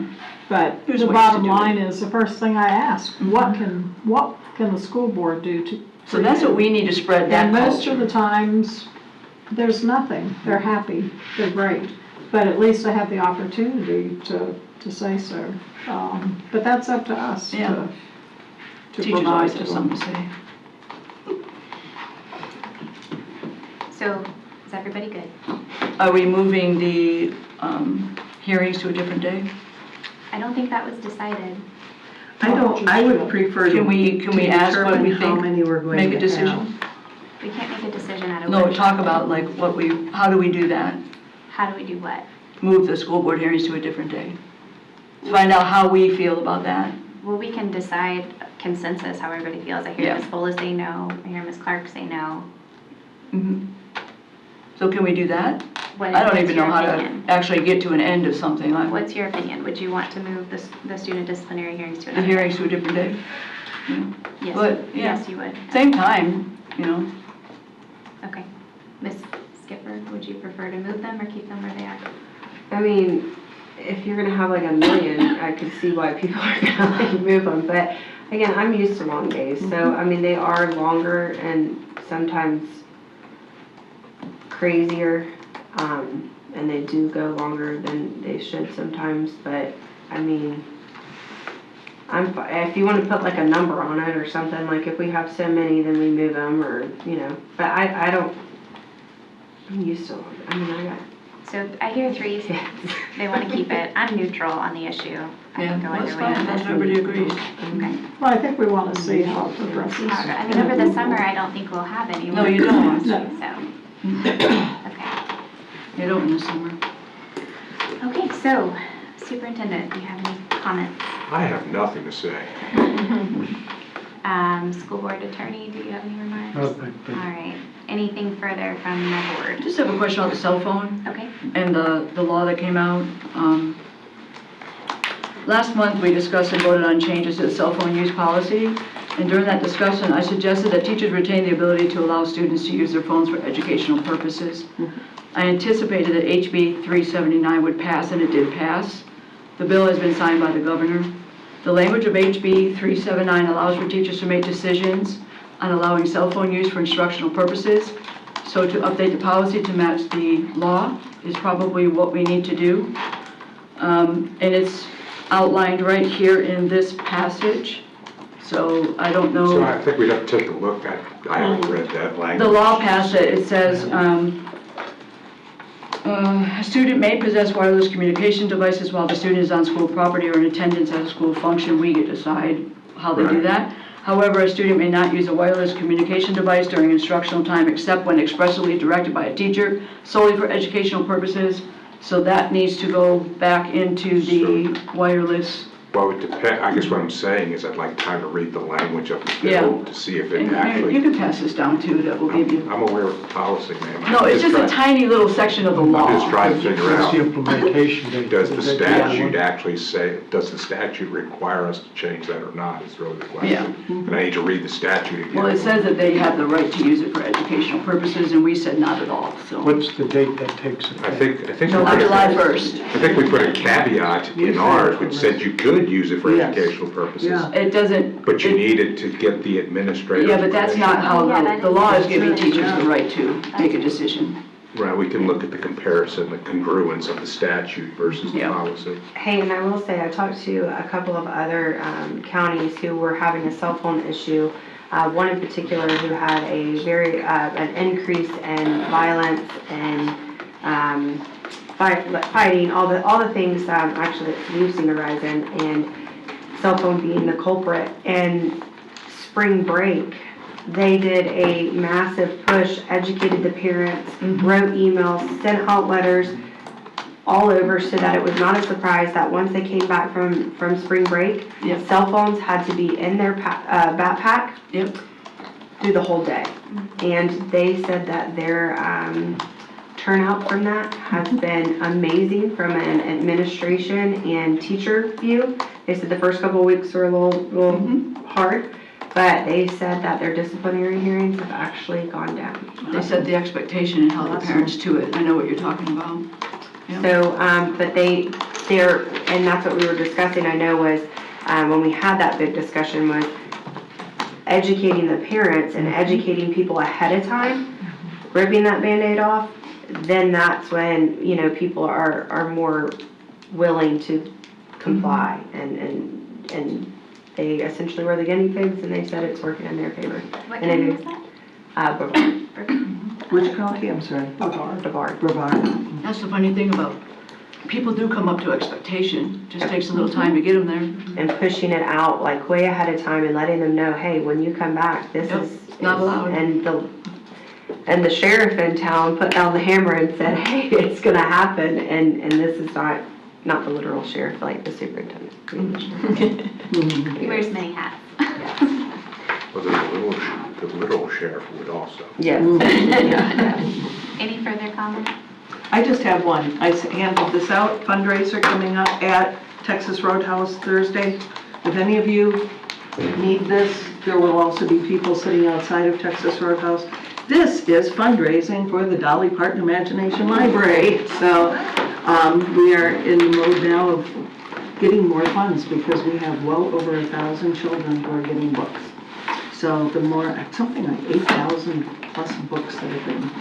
But There's the ways to bottom do line it. is, the first thing I ask, what can the school board do to? So that's what we need to spread, that And most of culture. the times, there's nothing. They're happy, they're great. But at least I have the opportunity to say so. But that's up to us Yeah. to Teachers provide always to have them. something to say. So, is everybody good? Are we moving the hearings to a different day? I don't think that was decided. I would prefer to Can we ask what we determine how think? many we're going to Make a have. decision? We can't make a decision at a No, workshop. talk about like how do we do that? How do we do what? Move the school board hearings to a different day? Find out how we feel about that. Well, we can decide consensus, how everybody feels. I hear Yeah. Ms. Bola say no, I hear Ms. Clark say no. Mhm. So can we do that? What- I don't what's even know your how to opinion? actually get to an end of something. Like What's your opinion? Would you want to move the student disciplinary hearings to the another? hearings to a different day? Yes, But, yeah. yes, you would. Same time, you know? Okay. Ms. Skipper, would you prefer to move them or keep them where they are? I mean, if you're gonna have like 1,000,000, I could see why people are gonna like move them, but again, I'm used to long days, so, I mean, they are longer and sometimes crazier, and they do go longer than they should sometimes, but, I mean, if you wanna put like a number on it or something, like if we have so many, then we move them, or, you know, but I don't, I'm used to long, I mean, I got So I hear three, kids. they want to keep it. I'm neutral on the issue. I Yeah, can go that's either way on fine, this. as everybody agrees. Okay. Well, I think we want to see how it progresses. I mean, over the summer, I don't think we'll have any. No, you don't. So, okay. You don't in the summer. Okay, so superintendent, do you have any comments? I have nothing to say. School board attorney, do you have any remarks? No, thank you. All right. Anything further from the I board? just have a question about the cell phone. Okay. And the law that came out. Last month, we discussed and voted on changes to the cell phone use policy, and during that discussion, I suggested that teachers retain the ability to allow students to use their phones for educational purposes. I anticipated that HB 379 would pass, and it did pass. The bill has been signed by the governor. The language of HB 379 allows for teachers to make decisions on allowing cell phone use for instructional purposes. So to update the policy to match the law is probably what we need to do. And it's outlined right here in this passage. So I don't know. So I think we'd have to take a look. I haven't read that language. The law passed it. It says, a student may possess wireless communication devices while the student is on school property or in attendance at a school function. We get to decide how they do Right. that. However, a student may not use a wireless communication device during instructional time except when expressly directed by a teacher solely for educational purposes. So that needs to go back into the wireless. Well, it depends. I guess what I'm saying is I'd like time to read the language of the Yeah. bill to see if it And you actually. can pass this down too, that will give you. I'm aware of the policy, ma'am. No, it's just a trying- tiny little section of the law. I'm just trying to figure That's out, the implementation date. does the Is that statute one? actually say, does the statute require us to change that or not, is really the question. Yeah. And I need to read the statute again. Well, it says that they have the right to use it for educational purposes, and we said not at all, so. What's the date that takes effect? I think we No, put a- July 1st. I think we put a caveat in ours which said you could use it for Yes. educational purposes. Yeah. It doesn't. But you it- needed to get the administrative. Yeah, but that's not how, Yeah, that the is- law is giving teachers the right to make a decision. Right, we can look at the comparison, the congruence of the statute versus the Yeah. policy. Hey, and I will say, I talked to a couple of other counties who were having a cell phone issue. One in particular who had a very, an increase in violence and fighting, all the things actually that we've seen arise in, and cell phone being the culprit. And spring break, they did a massive push, educated the parents, wrote emails, sent out letters all over so that it was not a surprise that once they came back from spring break, Yep. cell phones had to be in their backpack Yep. through the whole day. And they said that their turnout from that has been amazing from an administration and teacher view. They said the first couple of weeks were a little hard, but they said that their disciplinary hearings have actually gone down. They set the expectation and held the parents to it. I know what you're talking about. Yeah. So, but they're, and that's what we were discussing, I know, was, when we had that big discussion, was educating the parents and educating people ahead of time, ripping that Band-Aid off, then that's when, you know, people are more willing to comply, and they essentially were the guinea pigs, and they said it's working in their favor. What And it county is. was that? Brevard. Which county, I'm sorry? Brevard. Brevard. That's the funny thing about, people do come up to expectation. Just takes a little time to get them there. And pushing it out like way ahead of time and letting them know, hey, when you come back, this Yep, is. not allowed. And the sheriff in town put down the hammer and said, hey, it's gonna happen, and this is not the literal sheriff, like the superintendent. He wears many hats. Well, the little sheriff would also. Yes. Any further comments? I just have one. I handed this out, fundraiser coming up at Texas Roadhouse Thursday. If any of you need this, there will also be people sitting outside of Texas Roadhouse. This is fundraising for the Dolly Parton Imagination Library. So we are in the mode now of getting more funds because we have well over 1,000 children who are getting books. So the more, something like 8,000 plus books that have been,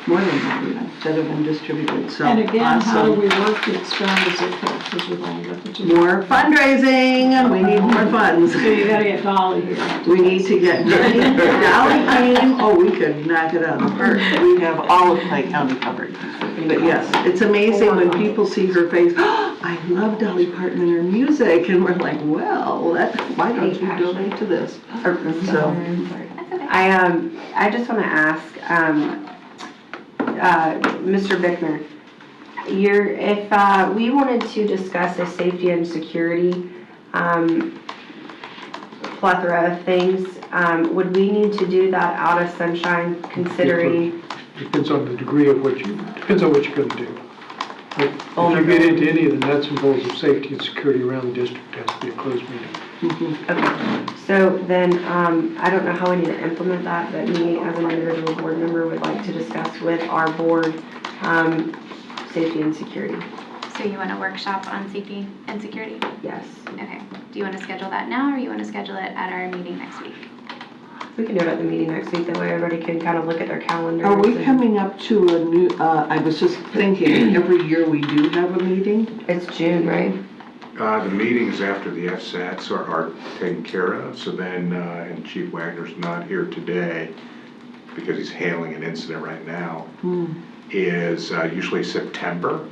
more than that even, that have been distributed, so. And again, how do awesome. we work to expand the zip code, because we've only got the two. More fundraising, and we need more funds. So you gotta get Dolly here. We need to get Dolly came, oh, we could knock it out of the park. We have all of Clay County covered. But yes, it's amazing when people see her face, oh, I love Dolly Parton and her music, and we're like, well, why don't you donate to this? So, I just wanna ask, Mr. Bickner, if we wanted to discuss a safety and security plethora of things, would we need to do that out of sunshine, considering? Depends on the degree of depends on what you're gonna do. But if you get into any of the nuts and bolts of safety and security around the district, it has to be a closed meeting. Okay, so then, I don't know how we need to implement that, but me as an individual board member would like to discuss with our board safety and security, So you want a workshop on safety and security? yes. Okay. Do you want to schedule that now, or you want to schedule it at our meeting next week? We can do it at the meeting next week, that way everybody can kind of look at their calendars. Are we and- coming up to a new, I was just thinking, every year we do have a meeting? It's June, right? The meetings after the FSATs are taken care of, so then, and Chief Wagner's not here today because he's handling an incident right now, is usually September.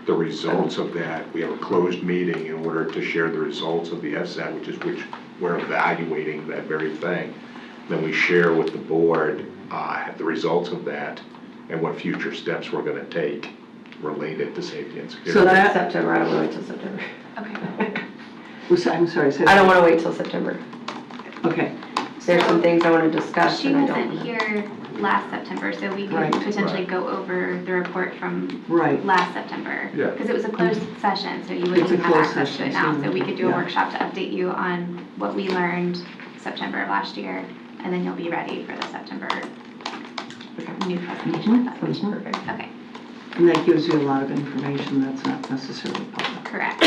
The results of that, we have a closed meeting in order to share the results of the FSAT, which we're evaluating that very thing. Then we share with the board the results of that and what future steps we're gonna take related to safety and security. So That's that- September, I don't wanna wait till September. Okay. I'm sorry, say I don't that. wanna wait till September. Okay, There's some things I wanna discuss She and I don't wasn't wanna. here last September, so we could Right. potentially Right. go over the report from right. last September. Yeah. Because it was a closed session, so you It's wouldn't a have closed access to it session, now. so So we could do a yeah. workshop to update you on what we learned September of last year, and then you'll be ready for the September new presentation. That sounds Perfect. Okay, And that gives you a lot of information that's not necessarily public, correct.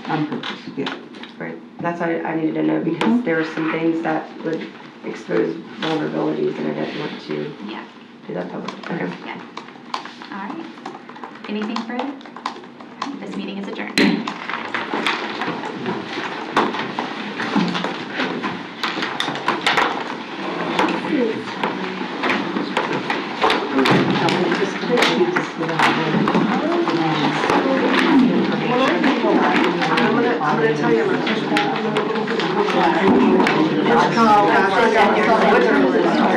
on purpose, yeah. Right, that's what I needed to know, because there were some things that would expose vulnerabilities and I didn't want to Yeah, do that public. Okay. yeah. All right. Anything further? This meeting is adjourned. I'm gonna tell you, I'm gonna push back a little bit.